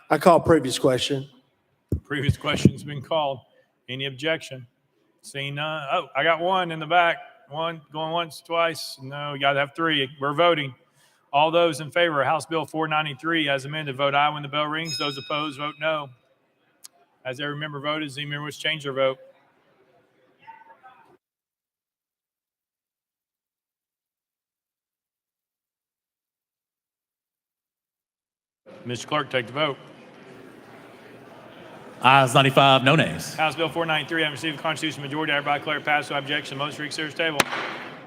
I call previous question. Previous question's been called. Any objection? Seeing none. Oh, I got one in the back. One going once, twice. No, you got to have 3. We're voting. All those in favor of House Bill 493 as amended, vote aye when the bell rings. Those opposed, vote no. As every member voted, does any member wish to change their vote? Mr. Clerk, take the vote. Ayes 95, no nays. House Bill 493, having received a constitutional majority, I hereby declare passed without objection. Motion reconsiders table.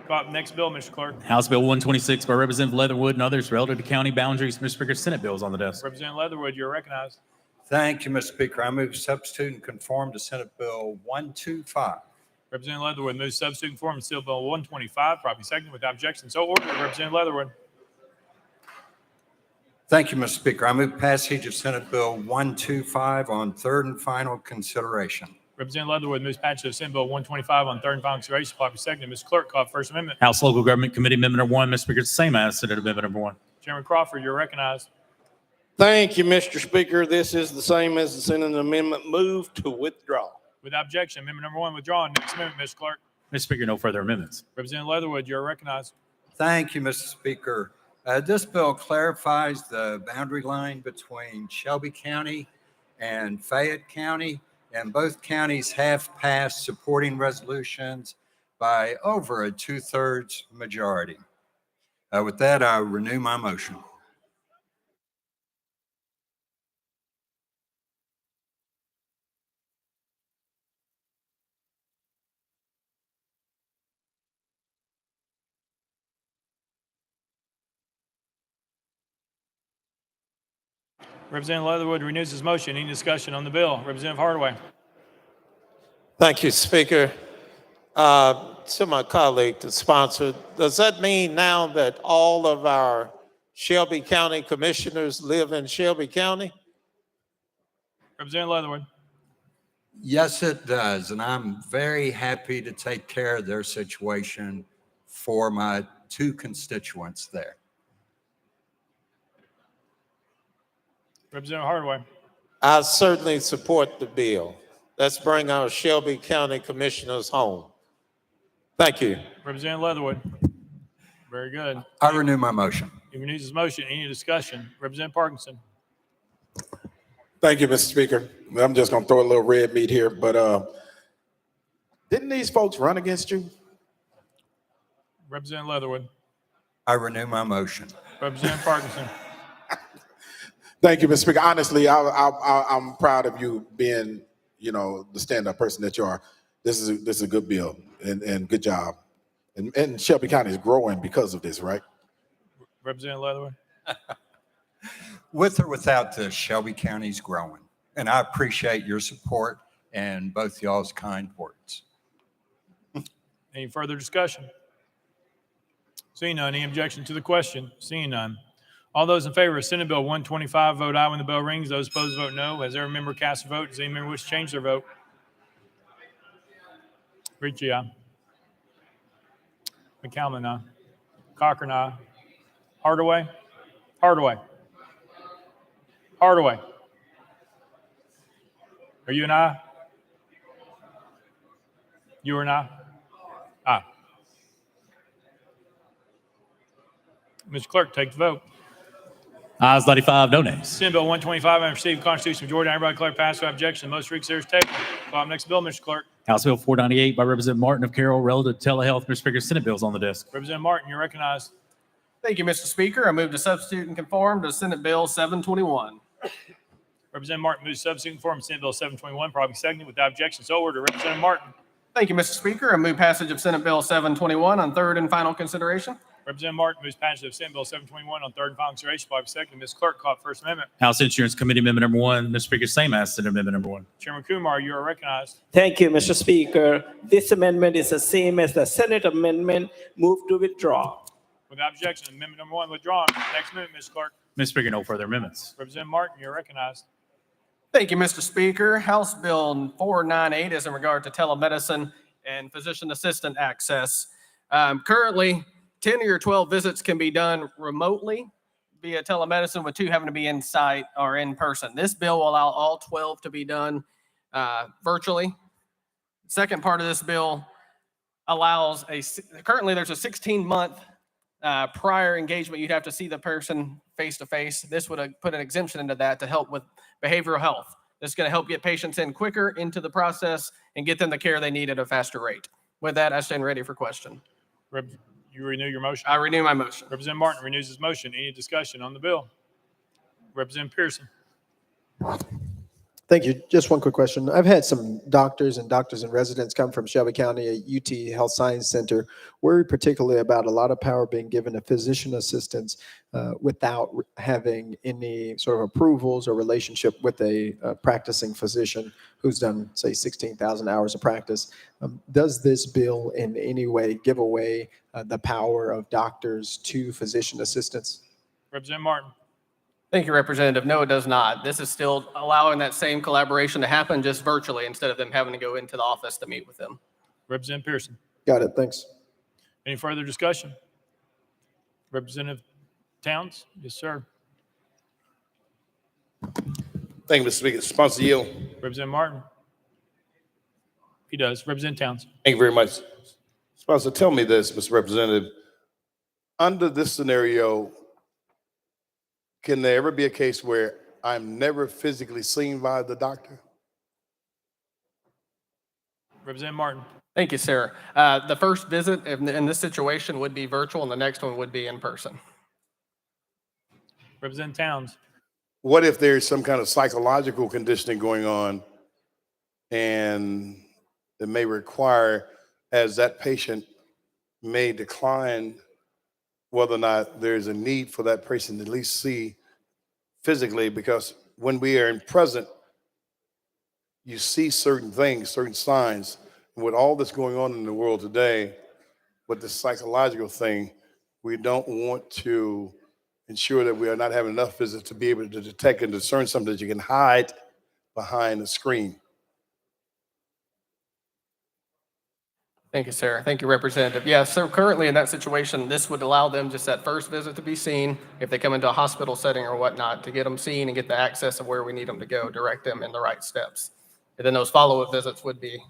Call up next bill, Mr. Clerk. House Bill 126 by Representative Leatherwood and others relative to county boundaries. Mr. Speaker, Senate bills on the desk. Representative Leatherwood, you're recognized. Thank you, Mr. Speaker. I move substitute and conform to Senate Bill 125. Representative Leatherwood moves substitute form and Senate Bill 125, properly seconded without objection. So ordered. Representative Leatherwood. Thank you, Mr. Speaker. I move passage of Senate Bill 125 on third and final consideration. Representative Leatherwood moves passage of Senate Bill 125 on third and final consideration, properly seconded. Mr. Clerk, call for First Amendment. House Local Government Committee Amendment number 1. Mr. Speaker, it's the same as Senate Amendment number 1. Chairman Crawford, you're recognized. Thank you, Mr. Speaker. This is the same as the Senate amendment. Move to withdraw. Without objection, amendment number 1 withdrawn. Next amendment, Mr. Clerk. Mr. Speaker, no further amendments. Representative Leatherwood, you're recognized. Thank you, Mr. Speaker. This bill clarifies the boundary line between Shelby County and Fayette County, and both counties have passed supporting resolutions by over a 2/3 majority. With that, I renew my motion. Representative Leatherwood renews his motion. Any discussion on the bill? Representative Hardaway. Thank you, Speaker. To my colleague, the sponsor, does that mean now that all of our Shelby County commissioners live in Shelby County? Representative Leatherwood. Yes, it does. And I'm very happy to take care of their situation for my two constituents there. Representative Hardaway. I certainly support the bill. Let's bring our Shelby County commissioners home. Thank you. Representative Leatherwood. Very good. I renew my motion. He renews his motion. Any discussion? Representative Parkinson. Thank you, Mr. Speaker. I'm just going to throw a little red meat here, but didn't these folks run against you? Representative Leatherwood. I renew my motion. Representative Parkinson. Thank you, Mr. Speaker. Honestly, I'm proud of you being, the stand-up person that you are. This is a good bill and good job. And Shelby County is growing because of this, right? Representative Leatherwood. With or without this, Shelby County's growing. And I appreciate your support and both y'all's kind words. Any further discussion? Seeing none, any objection to the question? Seeing none. All those in favor of Senate Bill 125, vote aye when the bell rings. Those opposed, vote no. Has every member cast a vote? Does any member wish to change their vote? Ricci, aye. McCallum, aye. Cochran, aye. Hardaway? Hardaway. Hardaway. Are you an aye? You are an aye? Aye. Mr. Clerk, take the vote. Ayes 95, no nays. Senate Bill 125, and received constitutional majority. Everybody declare passed without objection. The most reconsidered is tabled. Call up next bill, Mr. Clerk. House Bill 498 by Representative Martin of Carroll relative to telehealth. Mr. Speaker, Senate bills on the desk. Representative Martin, you're recognized. Thank you, Mr. Speaker. I move to substitute and conform to Senate Bill 721. Representative Martin moves substitute and conform to Senate Bill 721, probably seconded without objection. So ordered. Representative Martin. Thank you, Mr. Speaker. I move passage of Senate Bill 721 on third and final consideration. Representative Martin moves passage of Senate Bill 721 on third and final consideration, probably seconded. Ms. Clerk, call up First Amendment. House Insurance Committee Amendment Number 1. Mr. Speaker, same as Senate Amendment Number 1. Chairman Kumar, you are recognized. Thank you, Mr. Speaker. This amendment is the same as the Senate amendment. Move to withdraw. Without objection, Amendment Number 1 withdrawn. Next amendment, Ms. Clerk. Mr. Speaker, no further amendments. Representative Martin, you're recognized. Thank you, Mr. Speaker. House Bill 498 is in regard to telemedicine and physician assistant access. Currently, 10 of your 12 visits can be done remotely via telemedicine, with 2 having to be in site or in person. This bill will allow all 12 to be done virtually. Second part of this bill allows currently there's a 16-month prior engagement. You'd have to see the person face to face. This would put an exemption into that to help with behavioral health. This is going to help get patients in quicker into the process and get them the care they need at a faster rate. With that, I stand ready for question. You renew your motion? I renew my motion. Representative Martin renews his motion. Any discussion on the bill? Representative Pearson. Thank you. Just one quick question. I've had some doctors and residents come from Shelby County, a UT Health Science Center, worried particularly about a lot of power being given to physician assistants without having any sort of approvals or relationship with a practicing physician who's done, say, 16,000 hours of practice. Does this bill in any way give away the power of doctors to physician assistants? Representative Martin. Thank you, Representative. No, it does not. This is still allowing that same collaboration to happen just virtually instead of them having to go into the office to meet with them. Representative Pearson. Got it. Thanks. Any further discussion? Representative Towns? Yes, sir. Thank you, Mr. Speaker. Sponsor yield. Representative Martin. He does. Representative Towns. Thank you very much. Sponsor, tell me this, Mr. Representative. Under this scenario, can there ever be a case where I'm never physically seen by the doctor? Representative Martin. Thank you, sir. The first visit in this situation would be virtual, and the next one would be in person. Representative Towns. What if there's some kind of psychological conditioning going on and it may require, as that patient may decline, whether or not there's a need for that person to at least see physically, because when we are in present you see certain things, certain signs. And with all that's going on in the world today, with the psychological thing, we don't want to ensure that we are not having enough visits to be able to detect and discern something that you can hide behind the screen. Thank you, sir. Thank you, Representative. Yeah, so currently in that situation, this would allow them just that first visit to be seen, if they come into a hospital setting or whatnot, to get them seen and get the access of where we need them to go, direct them in the right steps. And then those follow-up visits would be.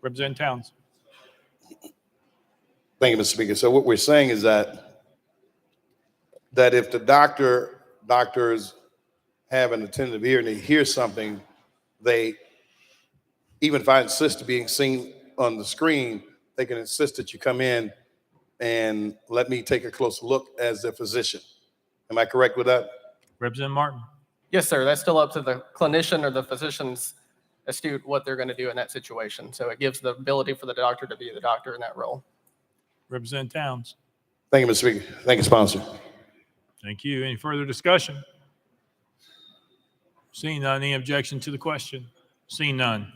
Representative Towns. Thank you, Mr. Speaker. So what we're saying is that if the doctors have an attentive ear and they hear something, they, even if I insist to being seen on the screen, they can insist that you come in and let me take a closer look as a physician. Am I correct with that? Representative Martin. Yes, sir. That's still up to the clinician or the physician's astute what they're going to do in that situation. So it gives the ability for the doctor to be the doctor in that role. Representative Towns. Thank you, Mr. Speaker. Thank you, sponsor. Thank you. Any further discussion? Seeing none, any objection to the question? Seeing none.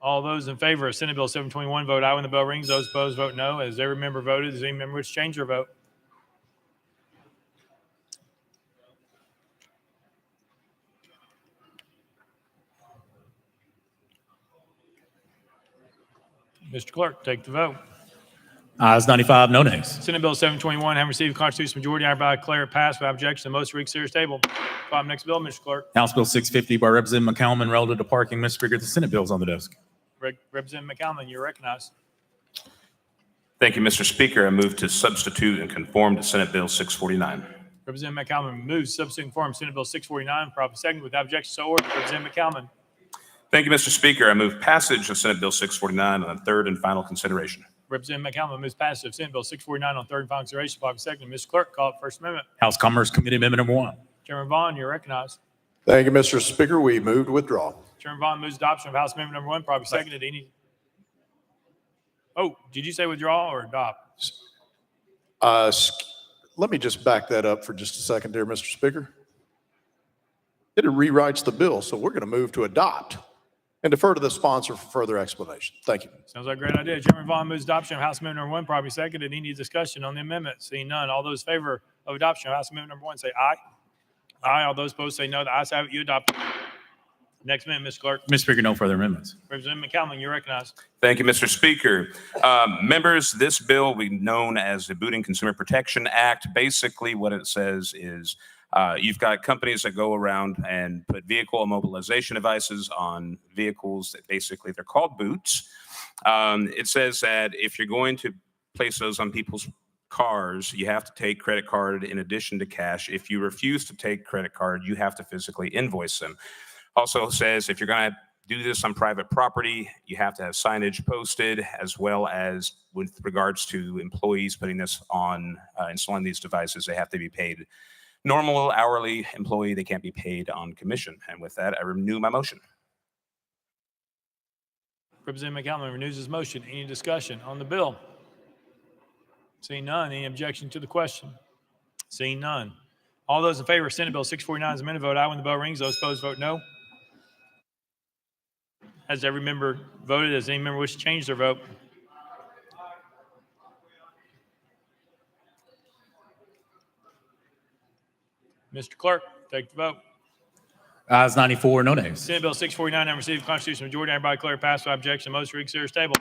All those in favor of Senate Bill 721, vote aye when the bell rings. Those opposed, vote no. As every member voted, does any member wish to change their vote? Mr. Clerk, take the vote. Ayes 95, no nays. Senate Bill 721, having received a constitutional majority, I hereby declare it passed without objection. The motion reads serious table. Five next bill, Mr. Clerk. House Bill 650 by Representative McCallum relative to parking. Mr. Speaker, the Senate bill is on the desk. Representative McCallum, you're recognized. Thank you, Mr. Speaker. I move to substitute and conform to Senate Bill 649. Representative McCallum moves substitute form Senate Bill 649, properly seconded without objection. So ordered. Representative McCallum. Thank you, Mr. Speaker. I move passage of Senate Bill 649 on third and final consideration. Representative McCallum moves passage of Senate Bill 649 on third and final consideration, properly seconded. Mr. Clerk, call it First Amendment. House Commerce Committee Amendment number 1. Chairman Vaughn, you're recognized. Thank you, Mr. Speaker. We move to withdraw. Chairman Vaughn moves adoption of House Amendment number 1, properly seconded. Oh, did you say withdraw or adopt? Let me just back that up for just a second there, Mr. Speaker. It rewrites the bill, so we're going to move to adopt and defer to the sponsor for further explanation. Thank you. Sounds like a great idea. Chairman Vaughn moves adoption of House Amendment number 1, properly seconded. Any discussion on the amendment? Seeing none. All those in favor of adoption of House Amendment number 1 say aye. Aye. All those opposed say no. The ayes have it. You adopt it. Next amendment, Mr. Clerk. Mr. Speaker, no further amendments. Representative McCallum, you're recognized. Thank you, Mr. Speaker. Members, this bill will be known as the Booting Consumer Protection Act. Basically, what it says is you've got companies that go around and put vehicle immobilization devices on vehicles that basically they're called boots. It says that if you're going to place those on people's cars, you have to take credit card in addition to cash. If you refuse to take credit card, you have to physically invoice them. Also says if you're going to do this on private property, you have to have signage posted, as well as with regards to employees putting this on, installing these devices, they have to be paid. Normal hourly employee, they can't be paid on commission. And with that, I renew my motion. Representative McCallum renews his motion. Any discussion on the bill? Seeing none. Any objection to the question? Seeing none. All those in favor of Senate Bill 649 as amended, vote aye when the bell rings. Those opposed, vote no. Has every member voted? Does any member wish to change their vote? Mr. Clerk, take the vote. Ayes 94, no nays. Senate Bill 649 having received a constitutional majority, everybody declare passed without objection. Motion reads serious table.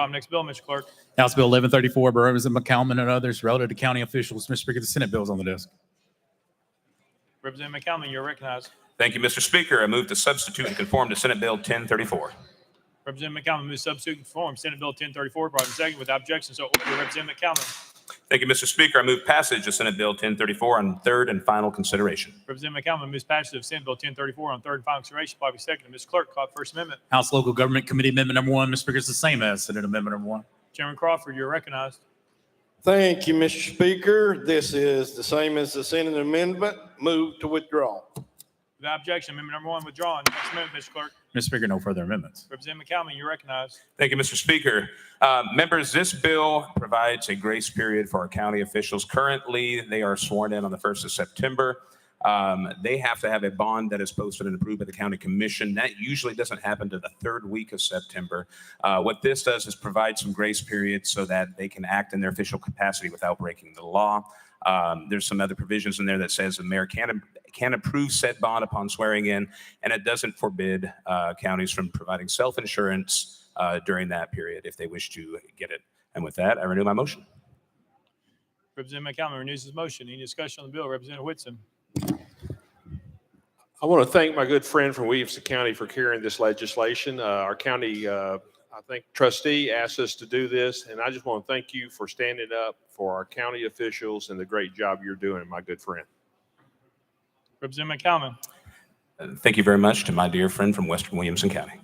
Next bill, Mr. Clerk. House Bill 1134 by Representative McCallum and others relative to county officials. Mr. Speaker, the Senate bill is on the desk. Representative McCallum, you're recognized. Thank you, Mr. Speaker. I move to substitute and conform to Senate Bill 1034. Representative McCallum moves substitute and conform Senate Bill 1034, brought in second without objection. So ordered. Representative McCallum. Thank you, Mr. Speaker. I move passage of Senate Bill 1034 on third and final consideration. Representative McCallum moves passage of Senate Bill 1034 on third and final consideration. Probably second. Mr. Clerk, call First Amendment. House Local Government Committee Amendment number 1. Mr. Speaker, it's the same as Senate Amendment number 1. Chairman Crawford, you're recognized. Thank you, Mr. Speaker. This is the same as the Senate amendment. Move to withdraw. Without objection, amendment number 1 withdrawn. Next amendment, Mr. Clerk. Mr. Speaker, no further amendments. Representative McCallum, you're recognized. Thank you, Mr. Speaker. Members, this bill provides a grace period for our county officials. Currently, they are sworn in on the 1st of September. They have to have a bond that is posted and approved by the county commission. That usually doesn't happen to the third week of September. What this does is provide some grace period so that they can act in their official capacity without breaking the law. There's some other provisions in there that says the mayor can approve said bond upon swearing in, and it doesn't forbid counties from providing self-insurance during that period if they wish to get it. And with that, I renew my motion. Representative McCallum renews his motion. Any discussion on the bill? Representative Whitson. I want to thank my good friend from Williamson County for carrying this legislation. Our county, I think, trustee asked us to do this, and I just want to thank you for standing up for our county officials and the great job you're doing, my good friend. Representative McCallum. Thank you very much to my dear friend from Western Williamson County.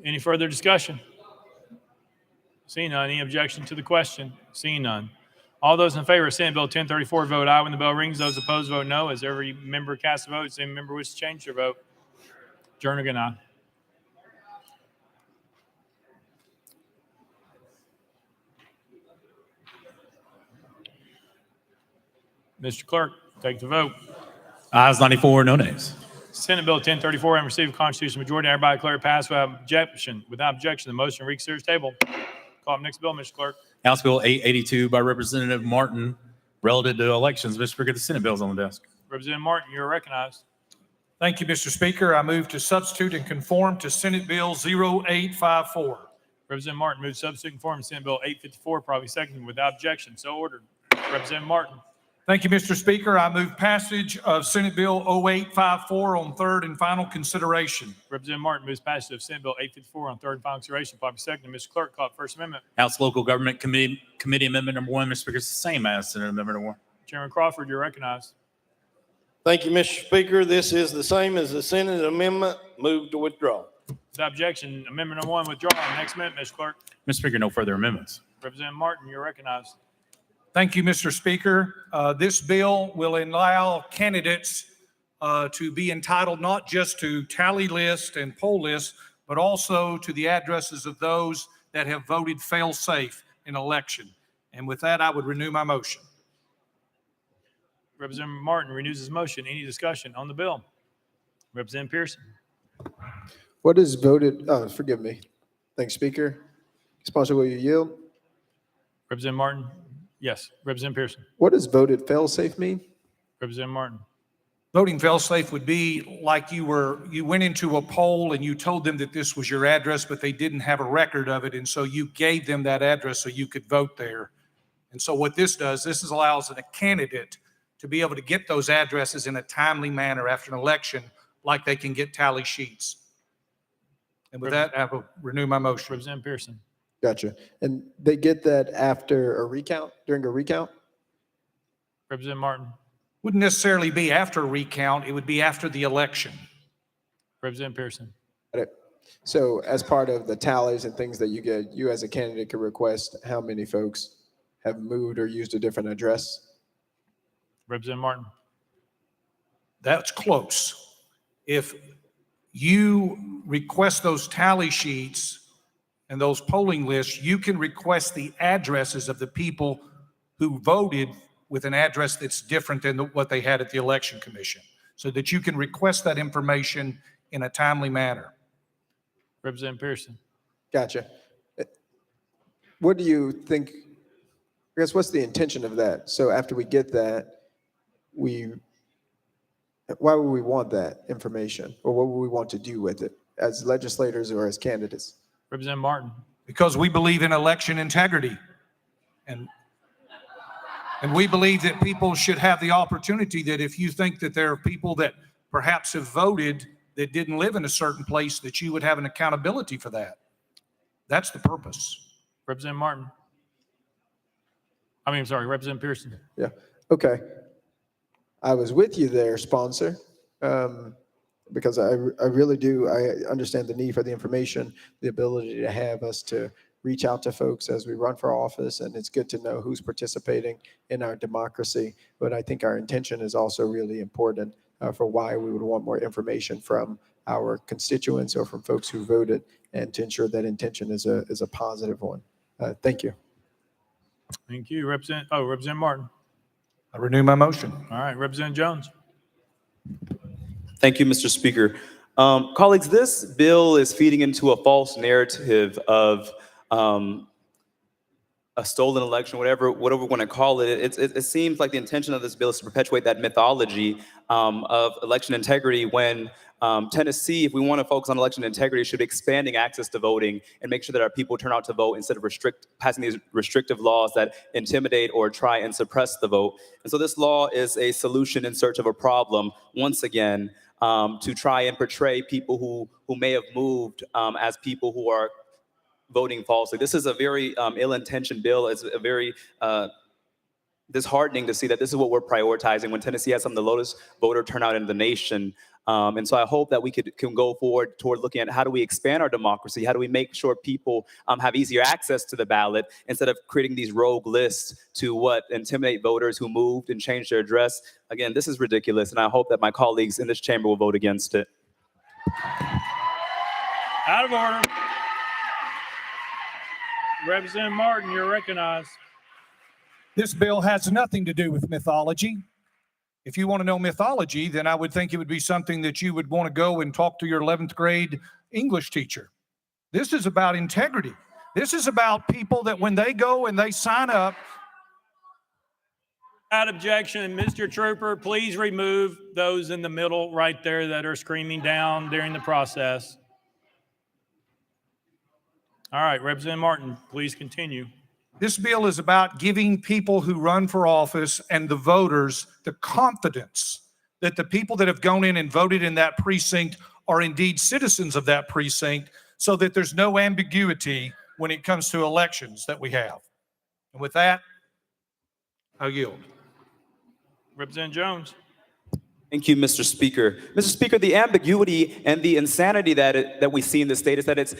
Any further discussion? Seeing none. Any objection to the question? Seeing none. All those in favor of Senate Bill 1034 vote aye when the bell rings. Those opposed vote no. As every member casts a vote, same member wishes to change their vote. Jernigan, aye. Mr. Clerk, take the vote. Ayes 94, no nays. Senate Bill 1034 and receive a constitutional majority. Everybody declare it passed without objection. Without objection, the motion to reconsider is tabled. Call up next bill, Mr. Clerk. House Bill 882 by Representative Martin, relative to elections. Mr. Speaker, the Senate bill is on the desk. Representative Martin, you're recognized. Thank you, Mr. Speaker. I move to substitute and conform to Senate Bill 0854. Representative Martin moves substitute and conform to Senate Bill 854, probably seconded without objection. So ordered. Representative Martin. Thank you, Mr. Speaker. I move passage of Senate Bill 0854 on third and final consideration. Representative Martin moves passage of Senate Bill 854 on third and final consideration, probably seconded. Mr. Clerk, call it First Amendment. House Local Government Committee Amendment number 1, Mr. Speaker, it's the same as Senate Amendment number 1. Chairman Crawford, you're recognized. Thank you, Mr. Speaker. This is the same as the Senate amendment. Move to withdraw. Without objection, amendment number 1 withdrawn. Next amendment, Mr. Clerk. Mr. Speaker, no further amendments. Representative Martin, you're recognized. Thank you, Mr. Speaker. This bill will allow candidates to be entitled not just to tally list and poll lists, but also to the addresses of those that have voted fail-safe in election. And with that, I would renew my motion. Representative Martin renews his motion. Any discussion on the bill? Representative Pearson. What is voted, forgive me. Thanks, Speaker. Sponsor, will you yield? Representative Martin. Yes. Representative Pearson. What does voted fail-safe mean? Representative Martin. Voting fail-safe would be like you went into a poll and you told them that this was your address, but they didn't have a record of it. And so you gave them that address so you could vote there. And so what this does, this allows a candidate to be able to get those addresses in a timely manner after an election, like they can get tally sheets. And with that, I will renew my motion. Representative Pearson. Gotcha. And they get that after a recount, during a recount? Representative Martin. Wouldn't necessarily be after a recount. It would be after the election. Representative Pearson. Got it. So as part of the tallies and things that you get, you as a candidate could request how many folks have moved or used a different address? Representative Martin. That's close. If you request those tally sheets and those polling lists, you can request the addresses of the people who voted with an address that's different than what they had at the election commission, so that you can request that information in a timely manner. Representative Pearson. Gotcha. What do you think, I guess, what's the intention of that? So after we get that, why would we want that information? Or what would we want to do with it as legislators or as candidates? Representative Martin. Because we believe in election integrity. And we believe that people should have the opportunity that if you think that there are people that perhaps have voted that didn't live in a certain place, that you would have an accountability for that. That's the purpose. Representative Martin. Representative Pearson. Yeah. Okay. I was with you there, sponsor, because I really do. I understand the need for the information, the ability to have us to reach out to folks as we run for office, and it's good to know who's participating in our democracy. But I think our intention is also really important for why we would want more information from our constituents or from folks who voted, and to ensure that intention is a positive one. Thank you. Thank you. Representative Martin. I renew my motion. All right, Representative Jones. Thank you, Mr. Speaker. Colleagues, this bill is feeding into a false narrative of a stolen election, whatever we want to call it. It seems like the intention of this bill is to perpetuate that mythology of election integrity when Tennessee, if we want to focus on election integrity, should be expanding access to voting and make sure that our people turn out to vote instead of passing these restrictive laws that intimidate or try and suppress the vote. And so this law is a solution in search of a problem, once again, to try and portray people who may have moved as people who are voting falsely. This is a very ill-intentioned bill. It's a very disheartening to see that this is what we're prioritizing when Tennessee has some of the lowest voter turnout in the nation. And so I hope that we can go forward toward looking at how do we expand our democracy? How do we make sure people have easier access to the ballot instead of creating these rogue lists to intimidate voters who moved and changed their address? Again, this is ridiculous, and I hope that my colleagues in this chamber will vote against it. Out of order. Representative Martin, you're recognized. This bill has nothing to do with mythology. If you want to know mythology, then I would think it would be something that you would want to go and talk to your 11th grade English teacher. This is about integrity. This is about people that when they go and they sign up. Without objection, Mr. Trooper, please remove those in the middle right there that are screaming down during the process. All right, Representative Martin, please continue. This bill is about giving people who run for office and the voters the confidence that the people that have gone in and voted in that precinct are indeed citizens of that precinct, so that there's no ambiguity when it comes to elections that we have. And with that, I yield. Representative Jones. Thank you, Mr. Speaker. Mr. Speaker, the ambiguity and the insanity that we see in this state is that it's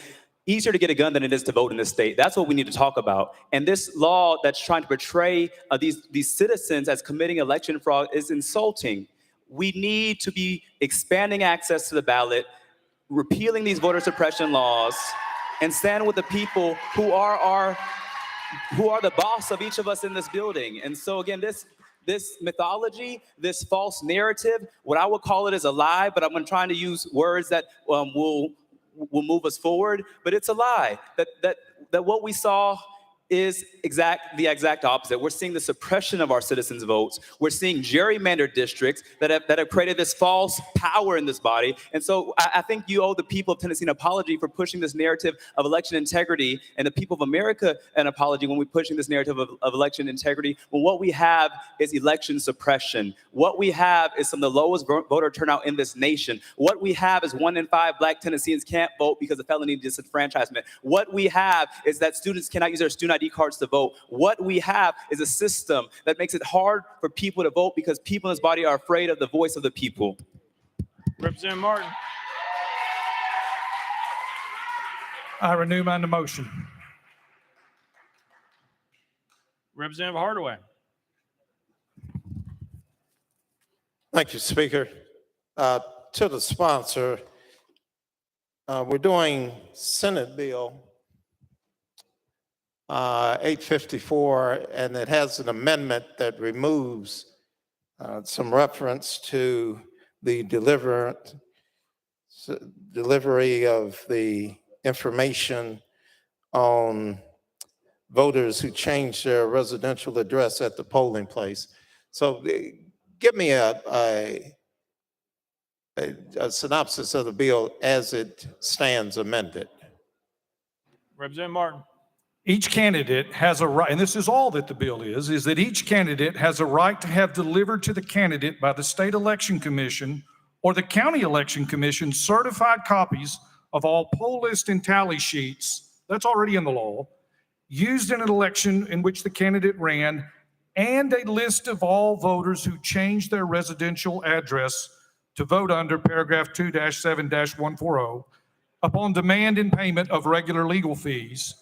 easier to get a gun than it is to vote in this state. That's what we need to talk about. And this law that's trying to portray these citizens as committing election fraud is insulting. We need to be expanding access to the ballot, repealing these voter suppression laws, and stand with the people who are the boss of each of us in this building. And so again, this mythology, this false narrative, what I would call it is a lie, but I'm trying to use words that will move us forward, but it's a lie. That what we saw is the exact opposite. We're seeing the suppression of our citizens' votes. We're seeing gerrymandered districts that have created this false power in this body. And so I think you owe the people of Tennessee an apology for pushing this narrative of election integrity, and the people of America an apology when we're pushing this narrative of election integrity, when what we have is election suppression. What we have is some of the lowest voter turnout in this nation. What we have is 1 in 5 Black Tennesseans can't vote because of felony disenfranchisement. What we have is that students cannot use their student ID cards to vote. What we have is a system that makes it hard for people to vote because people in this body are afraid of the voice of the people. Representative Martin. I renew my motion. Representative Hardaway. Thank you, Speaker. To the sponsor, we're doing Senate Bill 854, and it has an amendment that removes some reference to the delivery of the information on voters who change their residential address at the polling place. So give me a synopsis of the bill as it stands amended. Representative Martin. Each candidate has a right, and this is all that the bill is that each candidate has a right to have delivered to the candidate by the State Election Commission or the County Election Commission certified copies of all poll list and tally sheets, that's already in the law, used in an election in which the candidate ran, and a list of all voters who changed their residential address to vote under paragraph 2-7-140 upon demand and payment of regular legal fees,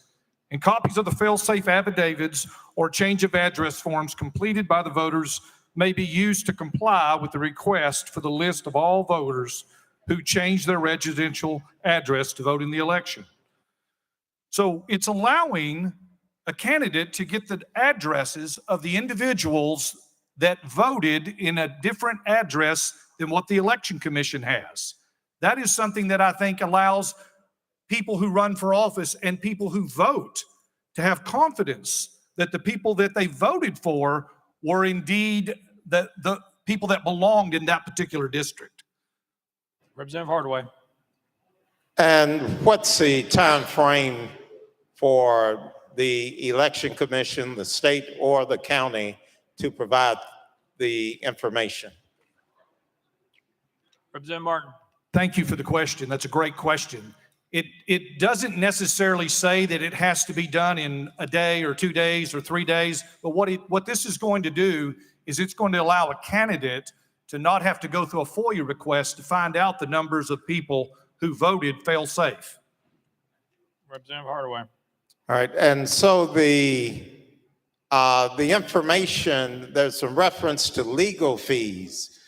and copies of the fail-safe affidavits or change of address forms completed by the voters may be used to comply with the request for the list of all voters who changed their residential address to vote in the election. So it's allowing a candidate to get the addresses of the individuals that voted in a different address than what the Election Commission has. That is something that I think allows people who run for office and people who vote to have confidence that the people that they voted for were indeed the people that belonged in that particular district. Representative Hardaway. And what's the time frame for the Election Commission, the state or the county, to provide the information? Representative Martin. Thank you for the question. That's a great question. It doesn't necessarily say that it has to be done in a day or 2 days or 3 days, but what this is going to do is it's going to allow a candidate to not have to go through a FOIA request to find out the numbers of people who voted fail safe. Representative Hardaway. All right, and so the information, there's some reference to legal fees.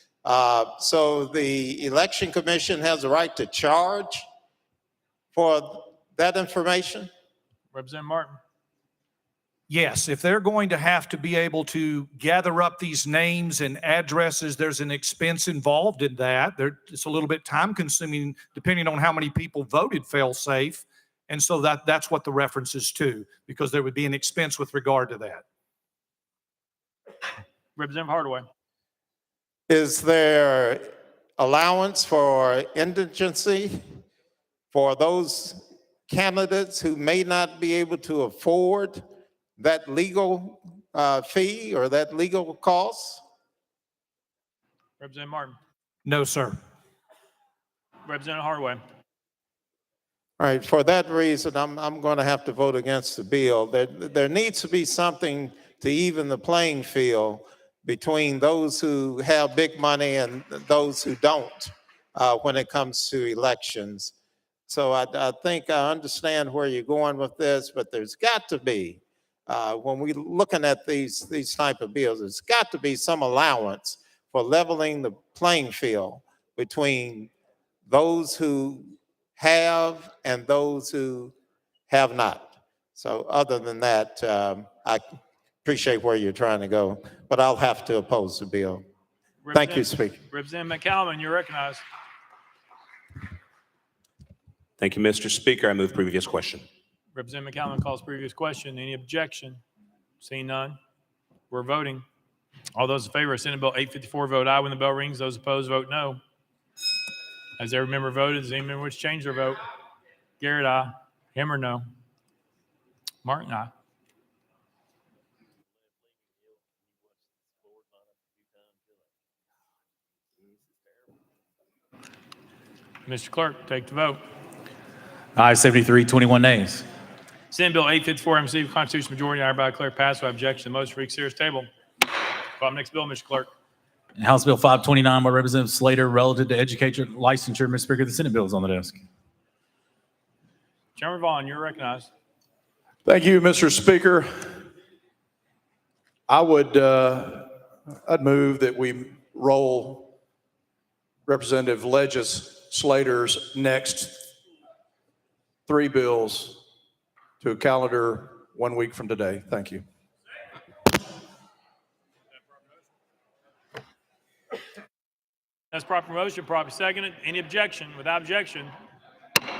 So the Election Commission has a right to charge for that information? Representative Martin. Yes, if they're going to have to be able to gather up these names and addresses, there's an expense involved in that. It's a little bit time consuming depending on how many people voted fail safe. And so that's what the reference is to, because there would be an expense with regard to that. Representative Hardaway. Is there allowance for indigency for those candidates who may not be able to afford that legal fee or that legal cost? Representative Martin. No, sir. Representative Hardaway. All right, for that reason, I'm going to have to vote against the bill. There needs to be something to even the playing field between those who have big money and those who don't when it comes to elections. So I think I understand where you're going with this, but there's got to be, when we're looking at these type of bills, there's got to be some allowance for leveling the playing field between those who have and those who have not. So other than that, I appreciate where you're trying to go, but I'll have to oppose the bill. Thank you, Speaker. Representative McCallum, you're recognized. Thank you, Mr. Speaker. I move previous question. Representative McCallum calls previous question. Any objection? Seeing none, we're voting. All those in favor of Senate Bill 854 vote aye when the bell rings. Those opposed vote no. Has every member voted? Does any member wish to change their vote? Garrett, aye. Hammer, no. Martin, aye. Mr. Clerk, take the vote. Aye, 73, 21 nays. Senate Bill 854 received constitutional majority. I hereby declare passed without objection. The motion for reconsider table. Call the next bill, Mr. Clerk. House Bill 529 by Representative Slater relative to educator licensure. Mr. Speaker, the Senate bill is on the desk. Chairman Vaughn, you're recognized. Thank you, Mr. Speaker. I'd move that we roll Representative Slater's next 3 bills to a calendar 1 week from today. Thank you. That's proper motion, properly seconded. Any objection? Without objection,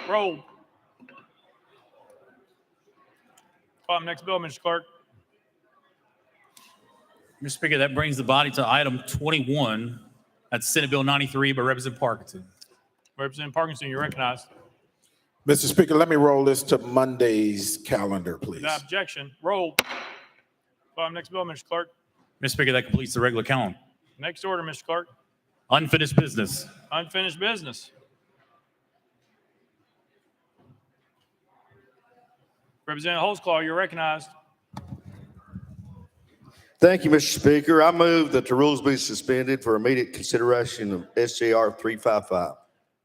roll. Call the next bill, Mr. Clerk. Mr. Speaker, that brings the body to item 21. That's Senate Bill 93 by Representative Parkinson. Representative Parkinson, you're recognized. Mr. Speaker, let me roll this to Monday's calendar, please. Without objection, roll. Call the next bill, Mr. Clerk. Mr. Speaker, that completes the regular count. Next order, Mr. Clerk. Unfinished business. Unfinished business. Representative Holtzclaw, you're recognized. Thank you, Mr. Speaker. I move that the rules be suspended for immediate consideration of SJR 355.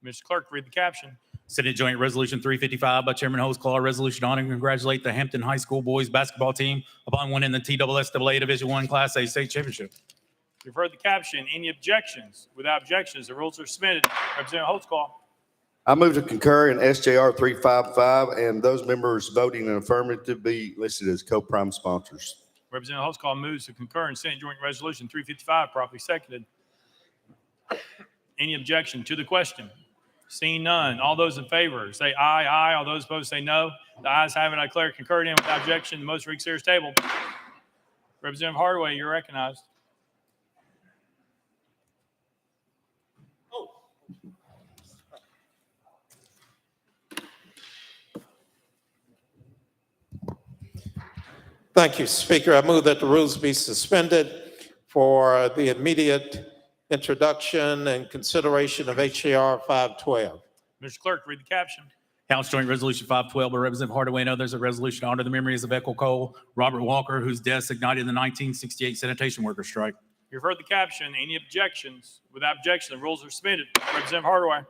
Mr. Clerk, read the caption. Senate Joint Resolution 355 by Chairman Holtzclaw, resolution honoring and congratulate the Hampton High School boys basketball team upon winning the TSSAA Division I Class A state championship. You've heard the caption. Any objections? Without objections, the rules are suspended. Representative Holtzclaw. I move to concur in SJR 355 and those members voting in affirmative be listed as co-prime sponsors. Representative Holtzclaw moves to concur in Senate Joint Resolution 355, properly seconded. Any objection to the question? Seeing none, all those in favor say aye, aye. All those opposed say no. The ayes have it. I declare concurred in without objection. The motion reconsiders table. Representative Hardaway, you're recognized. Thank you, Speaker. I move that the rules be suspended for the immediate introduction and consideration of HJR 512. Mr. Clerk, read the caption. House Joint Resolution 512 by Representative Hardaway and others, a resolution to honor the memories of Echo Cole, Robert Walker, whose deaths ignited the 1968 sanitation workers strike. You've heard the caption. Any objections? Without objection, the rules are suspended. Representative Hardaway.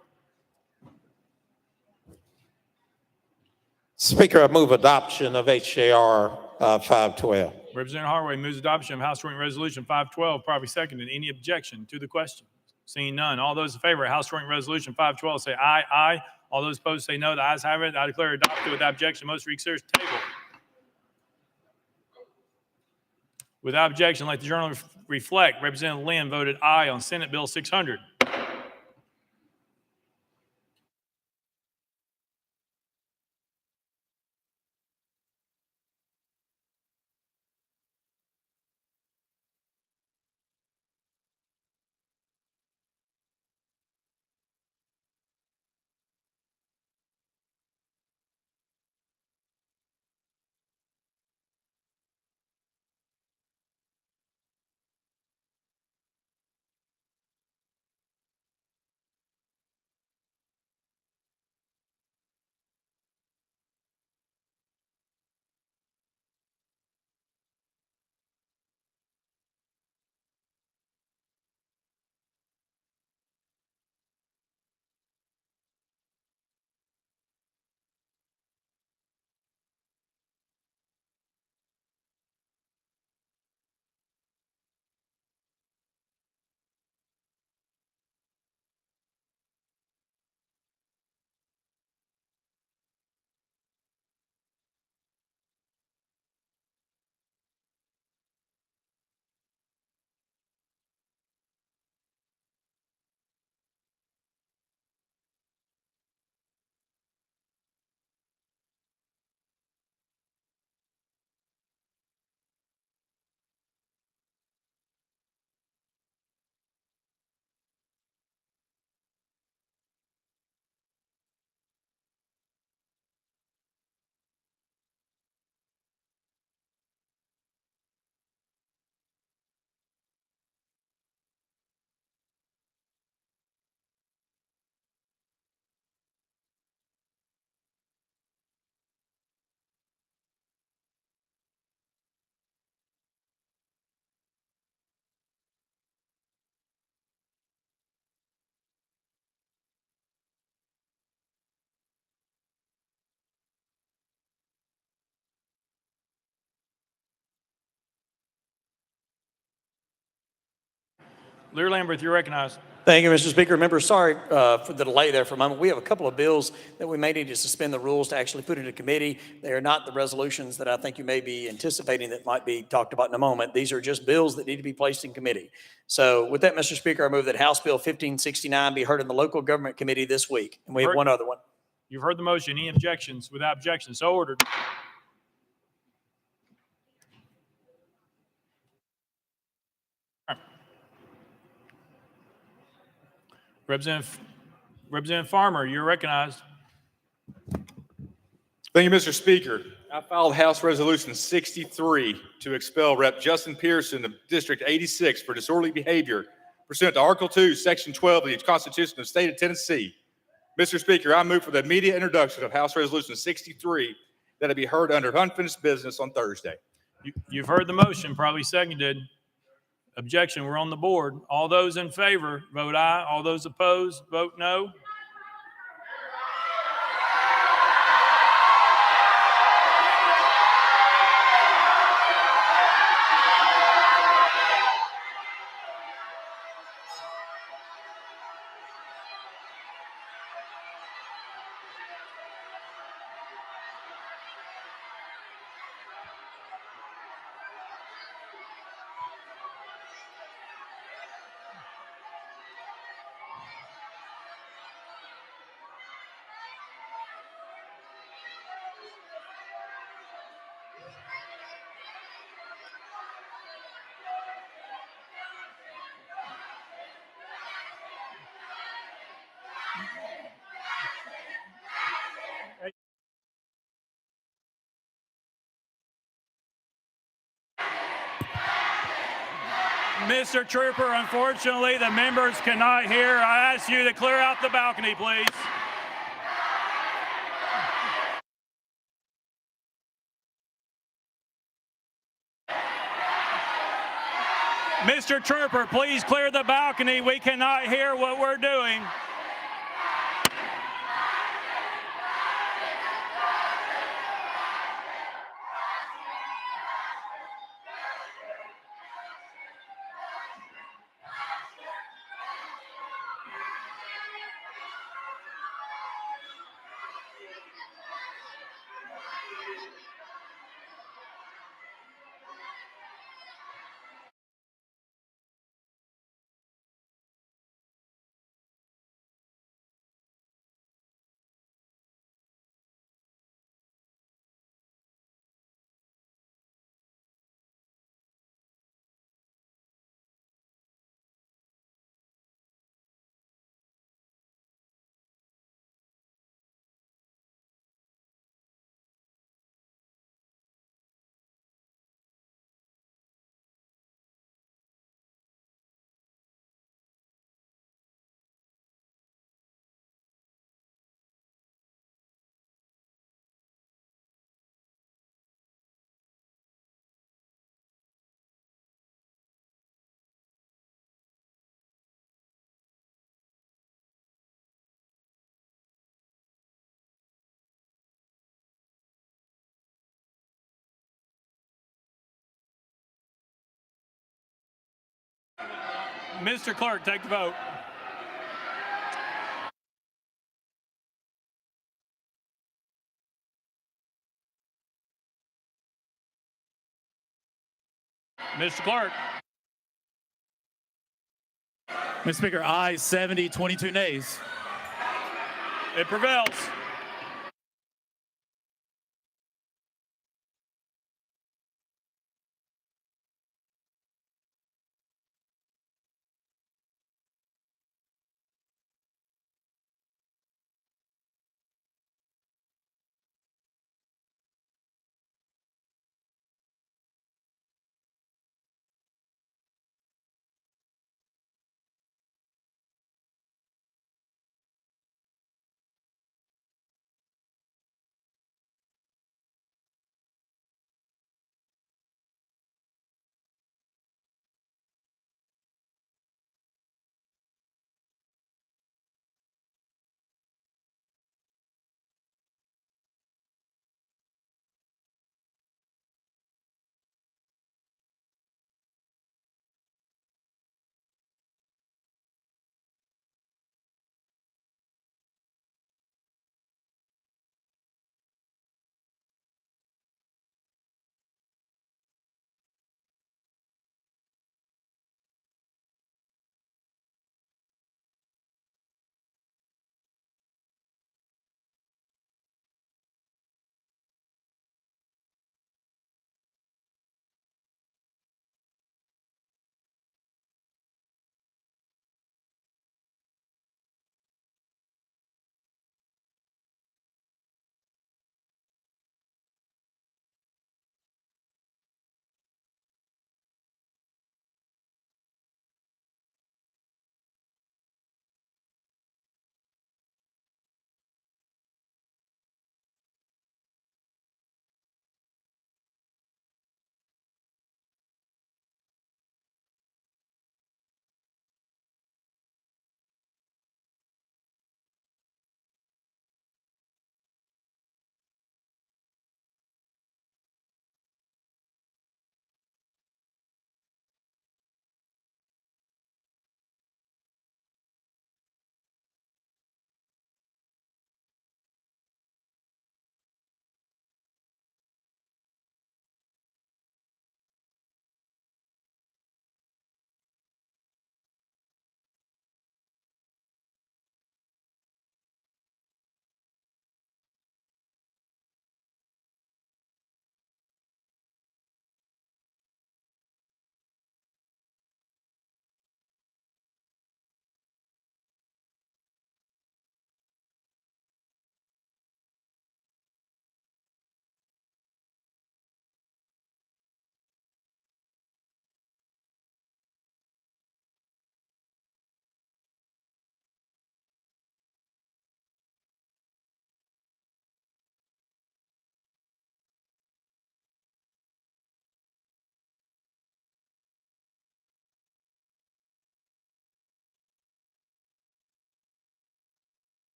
Speaker, I move adoption of HJR 512. Representative Hardaway moves adoption of House Joint Resolution 512, properly seconded. Any objection to the question? Seeing none, all those in favor of House Joint Resolution 512 say aye, aye. All those opposed say no. The ayes have it. I declare adopted without objection. Most reconsiders table. Without objection, let the journal reflect. Representative Lynn voted aye on Senate Bill 600. Lear Lambert, you're recognized. Thank you, Mr. Speaker. Members, sorry for the delay there for a moment. We have a couple of bills that we may need to suspend the rules to actually put into committee. They are not the resolutions that I think you may be anticipating that might be talked about in a moment. These are just bills that need to be placed in committee. So with that, Mr. Speaker, I move that House Bill 1569 be heard in the local government committee this week. And we have one other one. You've heard the motion. Any objections? Without objection, so ordered. Representative Farmer, you're recognized. Thank you, Mr. Speaker. I filed House Resolution 63 to expel Rep. Justin Pearson of District 86 for disorderly behavior pursuant to Article 2, Section 12 of the Constitution of the State of Tennessee. Mr. Speaker, I move for the immediate introduction of House Resolution 63 that it be heard under unfinished business on Thursday. You've heard the motion, probably seconded. Objection, we're on the board. All those in favor, vote aye. All those opposed, vote no. Mr. Trooper, unfortunately, the members cannot hear. I ask you to clear out the balcony, please. Mr. Trooper, please clear the balcony. We cannot hear what we're doing. Mr. Clerk, take the vote. Mr. Clerk. Mr. Speaker, ayes 70, 22 nays. It prevails.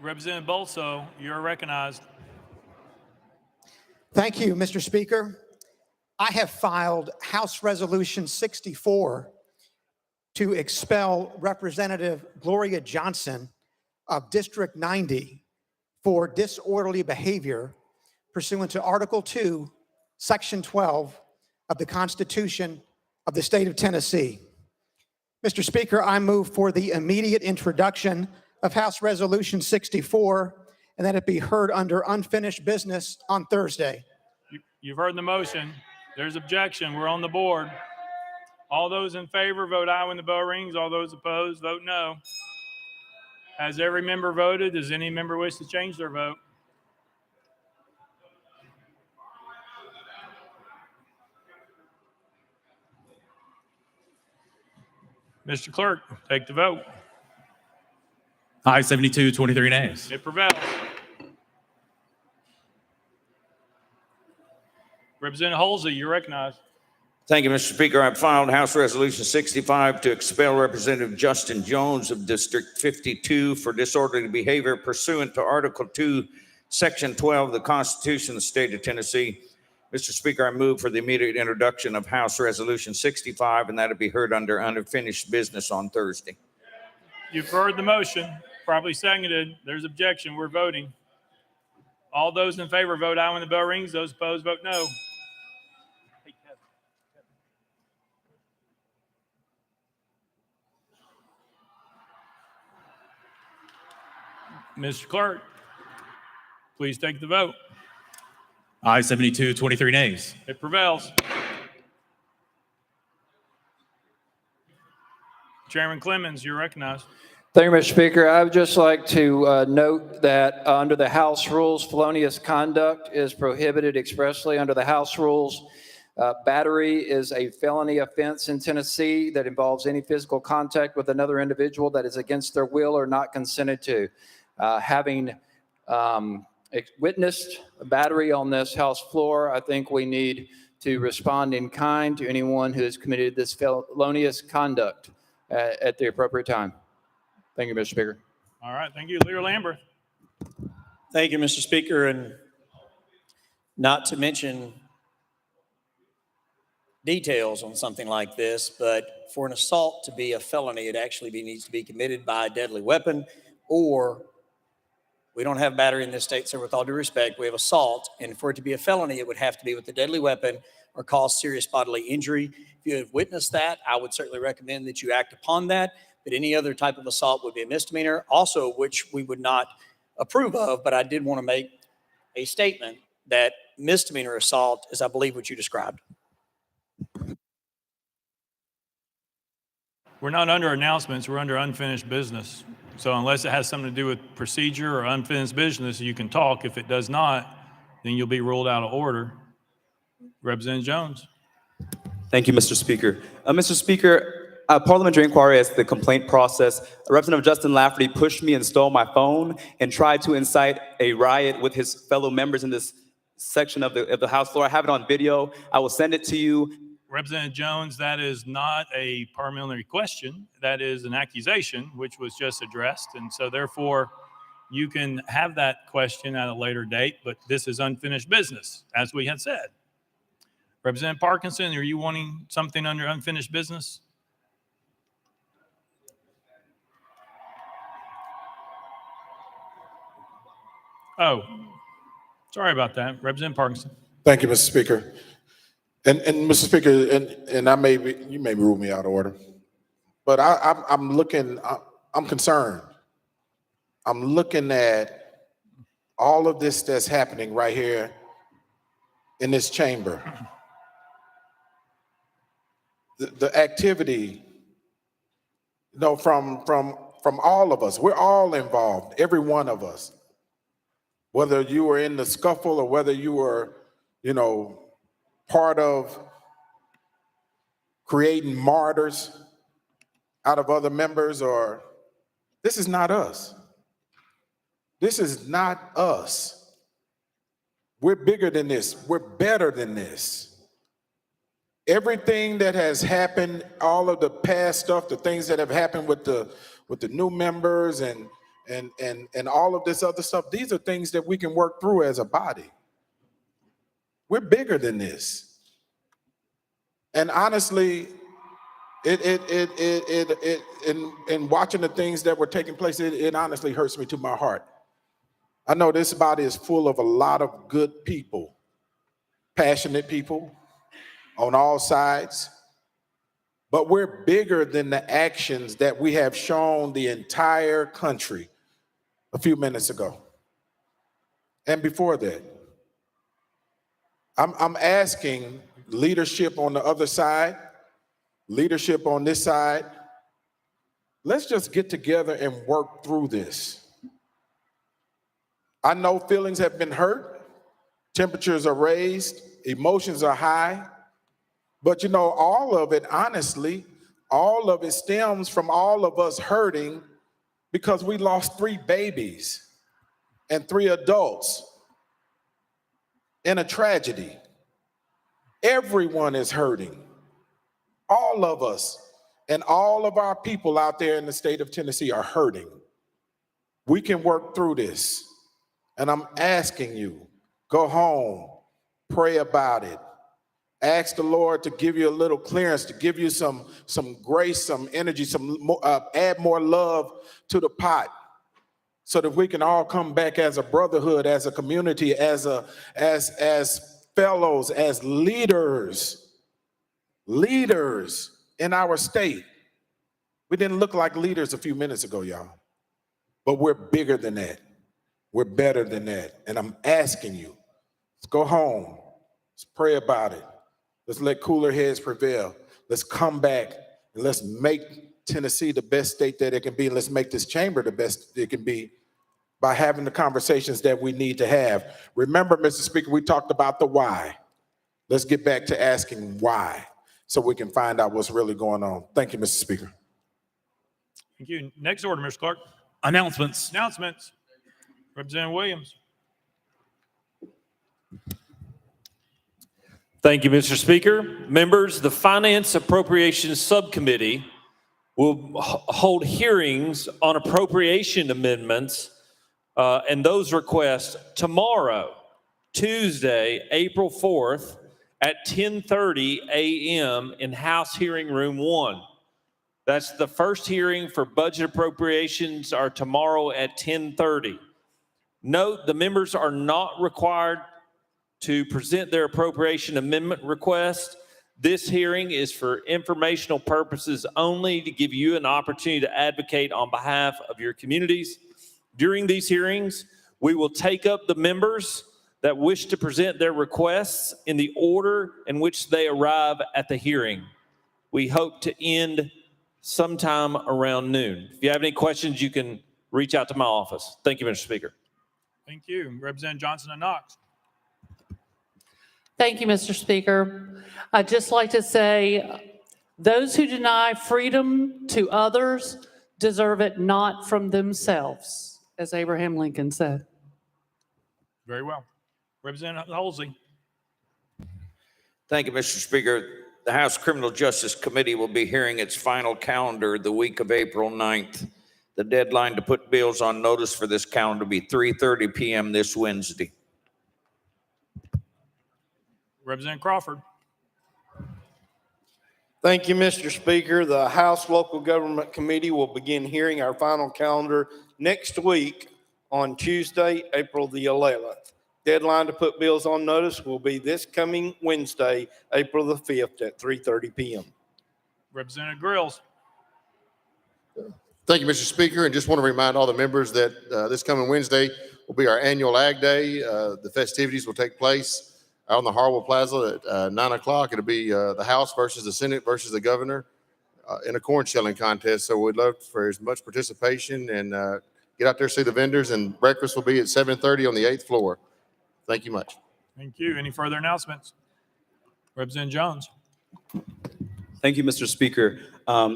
Representative Bolso, you're recognized. Thank you, Mr. Speaker. I have filed House Resolution 64 to expel Representative Gloria Johnson of District 90 for disorderly behavior pursuant to Article 2, Section 12 of the Constitution of the State of Tennessee. Mr. Speaker, I move for the immediate introduction of House Resolution 64 and that it be heard under unfinished business on Thursday. You've heard the motion. There's objection. We're on the board. All those in favor, vote aye when the bell rings. All those opposed, vote no. Has every member voted? Does any member wish to change their vote? Mr. Clerk, take the vote. Aye, 72, 23 nays. It prevails. Representative Halsey, you're recognized. Thank you, Mr. Speaker. I've filed House Resolution 65 to expel Representative Justin Jones of District 52 for disorderly behavior pursuant to Article 2, Section 12 of the Constitution of the State of Tennessee. Mr. Speaker, I move for the immediate introduction of House Resolution 65, and that it be heard under unfinished business on Thursday. You've heard the motion, probably seconded. There's objection. We're voting. All those in favor, vote aye when the bell rings. Those opposed, vote no. Mr. Clerk, please take the vote. Aye, 72, 23 nays. It prevails. Chairman Clemens, you're recognized. Thank you, Mr. Speaker. I would just like to note that under the House rules, felonious conduct is prohibited expressly under the House rules. Battery is a felony offense in Tennessee that involves any physical contact with another individual that is against their will or not consented to. Having witnessed a battery on this House floor, I think we need to respond in kind to anyone who has committed this felonious conduct at the appropriate time. Thank you, Mr. Speaker. All right, thank you. Lear Lambert. Thank you, Mr. Speaker, and not to mention details on something like this, but for an assault to be a felony, it actually needs to be committed by a deadly weapon, or we don't have battery in this state, so with all due respect, we have assault, and for it to be a felony, it would have to be with a deadly weapon or cause serious bodily injury. If you have witnessed that, I would certainly recommend that you act upon that, but any other type of assault would be a misdemeanor, also which we would not approve of, but I did want to make a statement that misdemeanor assault is, I believe, what you described. We're not under announcements, we're under unfinished business. So unless it has something to do with procedure or unfinished business, you can talk. If it does not, then you'll be ruled out of order. Representative Jones. Thank you, Mr. Speaker. Mr. Speaker, parliamentary inquiry as the complaint process. Representative Justin Lafferty pushed me and stole my phone and tried to incite a riot with his fellow members in this section of the House floor. I have it on video. I will send it to you. Representative Jones, that is not a parliamentary question. That is an accusation, which was just addressed. And so therefore, you can have that question at a later date, but this is unfinished business, as we had said. Representative Parkinson, are you wanting something under unfinished business? Oh, sorry about that. Representative Parkinson. Thank you, Mr. Speaker. And Mr. Speaker, and you may rule me out of order, but I'm concerned. I'm looking at all of this that's happening right here in this chamber. The activity, from all of us, we're all involved, every one of us. Whether you were in the scuffle or whether you were, part of creating martyrs out of other members, or this is not us. This is not us. We're bigger than this. We're better than this. Everything that has happened, all of the past stuff, the things that have happened with the new members and and all of this other stuff. These are things that we can work through as a body. We're bigger than this. And honestly, in watching the things that were taking place, it honestly hurts me to my heart. I know this body is full of a lot of good people, passionate people on all sides, but we're bigger than the actions that we have shown the entire country a few minutes ago. And before that, I'm asking leadership on the other side, leadership on this side, let's just get together and work through this. I know feelings have been hurt, temperatures are raised, emotions are high, but you know, all of it, honestly, all of it stems from all of us hurting because we lost 3 babies and 3 adults in a tragedy. Everyone is hurting. All of us and all of our people out there in the state of Tennessee are hurting. We can work through this. And I'm asking you, go home, pray about it. Ask the Lord to give you a little clearance, to give you some grace, some energy, add more love to the pot, so that we can all come back as a brotherhood, as a community, as fellows, as leaders in our state. We didn't look like leaders a few minutes ago, y'all, but we're bigger than that. We're better than that. And I'm asking you, let's go home. Let's pray about it. Let's let cooler heads prevail. Let's come back and let's make Tennessee the best state that it can be. And let's make this chamber the best it can be by having the conversations that we need to have. Remember, Mr. Speaker, we talked about the why. Let's get back to asking why so we can find out what's really going on. Thank you, Mr. Speaker. Thank you. Next order, Mr. Clark. Announcements. Announcements. Representative Williams. Thank you, Mr. Speaker. Members, the Finance Appropriations Subcommittee will hold hearings on appropriation amendments and those requests tomorrow, Tuesday, April 4th at 10:30 a.m. in House Hearing Room 1. That's the first hearing for budget appropriations are tomorrow at 10:30. Note, the members are not required to present their appropriation amendment request. This hearing is for informational purposes only, to give you an opportunity to advocate on behalf of your communities. During these hearings, we will take up the members that wish to present their requests in the order in which they arrive at the hearing. We hope to end sometime around noon. If you have any questions, you can reach out to my office. Thank you, Mr. Speaker. Thank you. Representative Johnson and Knox. Thank you, Mr. Speaker. I'd just like to say, those who deny freedom to others deserve it not from themselves, as Abraham Lincoln said. Very well. Representative Halsey. Thank you, Mr. Speaker. The House Criminal Justice Committee will be hearing its final calendar the week of April 9th. The deadline to put bills on notice for this calendar will be 3:30 p.m. this Wednesday. Representative Crawford. Thank you, Mr. Speaker. The House Local Government Committee will begin hearing our final calendar next week on Tuesday, April the 11th. Deadline to put bills on notice will be this coming Wednesday, April the 5th at 3:30 p.m. Representative Grills. Thank you, Mr. Speaker, and just want to remind all the members that this coming Wednesday will be our annual Ag Day. The festivities will take place out on the Harwell Plaza at 9 o'clock. It'll be the House versus the Senate versus the governor in a corn shelling contest. So we'd love for as much participation and get out there, see the vendors, and breakfast will be at 7:30 on the 8th floor. Thank you much. Thank you. Any further announcements? Representative Jones. Thank you, Mr. Speaker.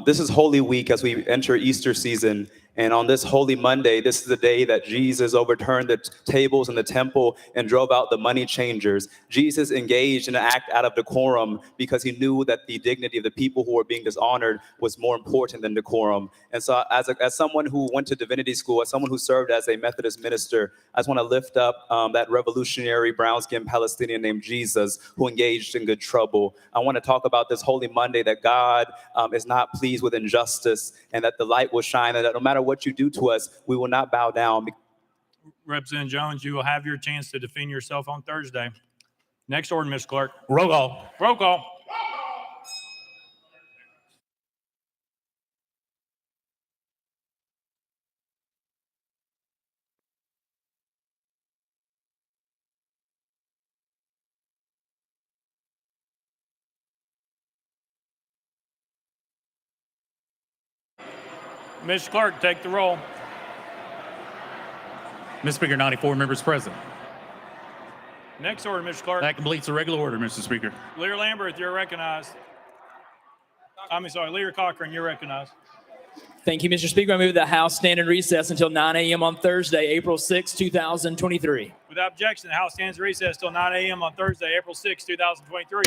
This is Holy Week as we enter Easter season, And on this Holy Monday, this is the day that Jesus overturned the tables in the temple and drove out the money changers. Jesus engaged in an act out of decorum because he knew that the dignity of the people who were being dishonored was more important than decorum. And so as someone who went to divinity school, as someone who served as a Methodist minister, I just want to lift up that revolutionary brown-skinned Palestinian named Jesus who engaged in good trouble. I want to talk about this Holy Monday, that God is not pleased with injustice, and that the light will shine, and that no matter what you do to us, we will not bow down. Representative Jones, you will have your chance to defend yourself on Thursday. Next order, Mr. Clerk. Roll call. Roll call. Mr. Clerk, take the roll. Mr. Speaker, 94 members present. Next order, Mr. Clerk. That completes the regular order, Mr. Speaker. Leader Lambert, you're recognized. Leader Cochran, you're recognized. Thank you, Mr. Speaker. I move the House stand in recess until 9 a.m. on Thursday, April 6, 2023. Without objection, the House stands in recess till 9 a.m. on Thursday, April 6, 2023.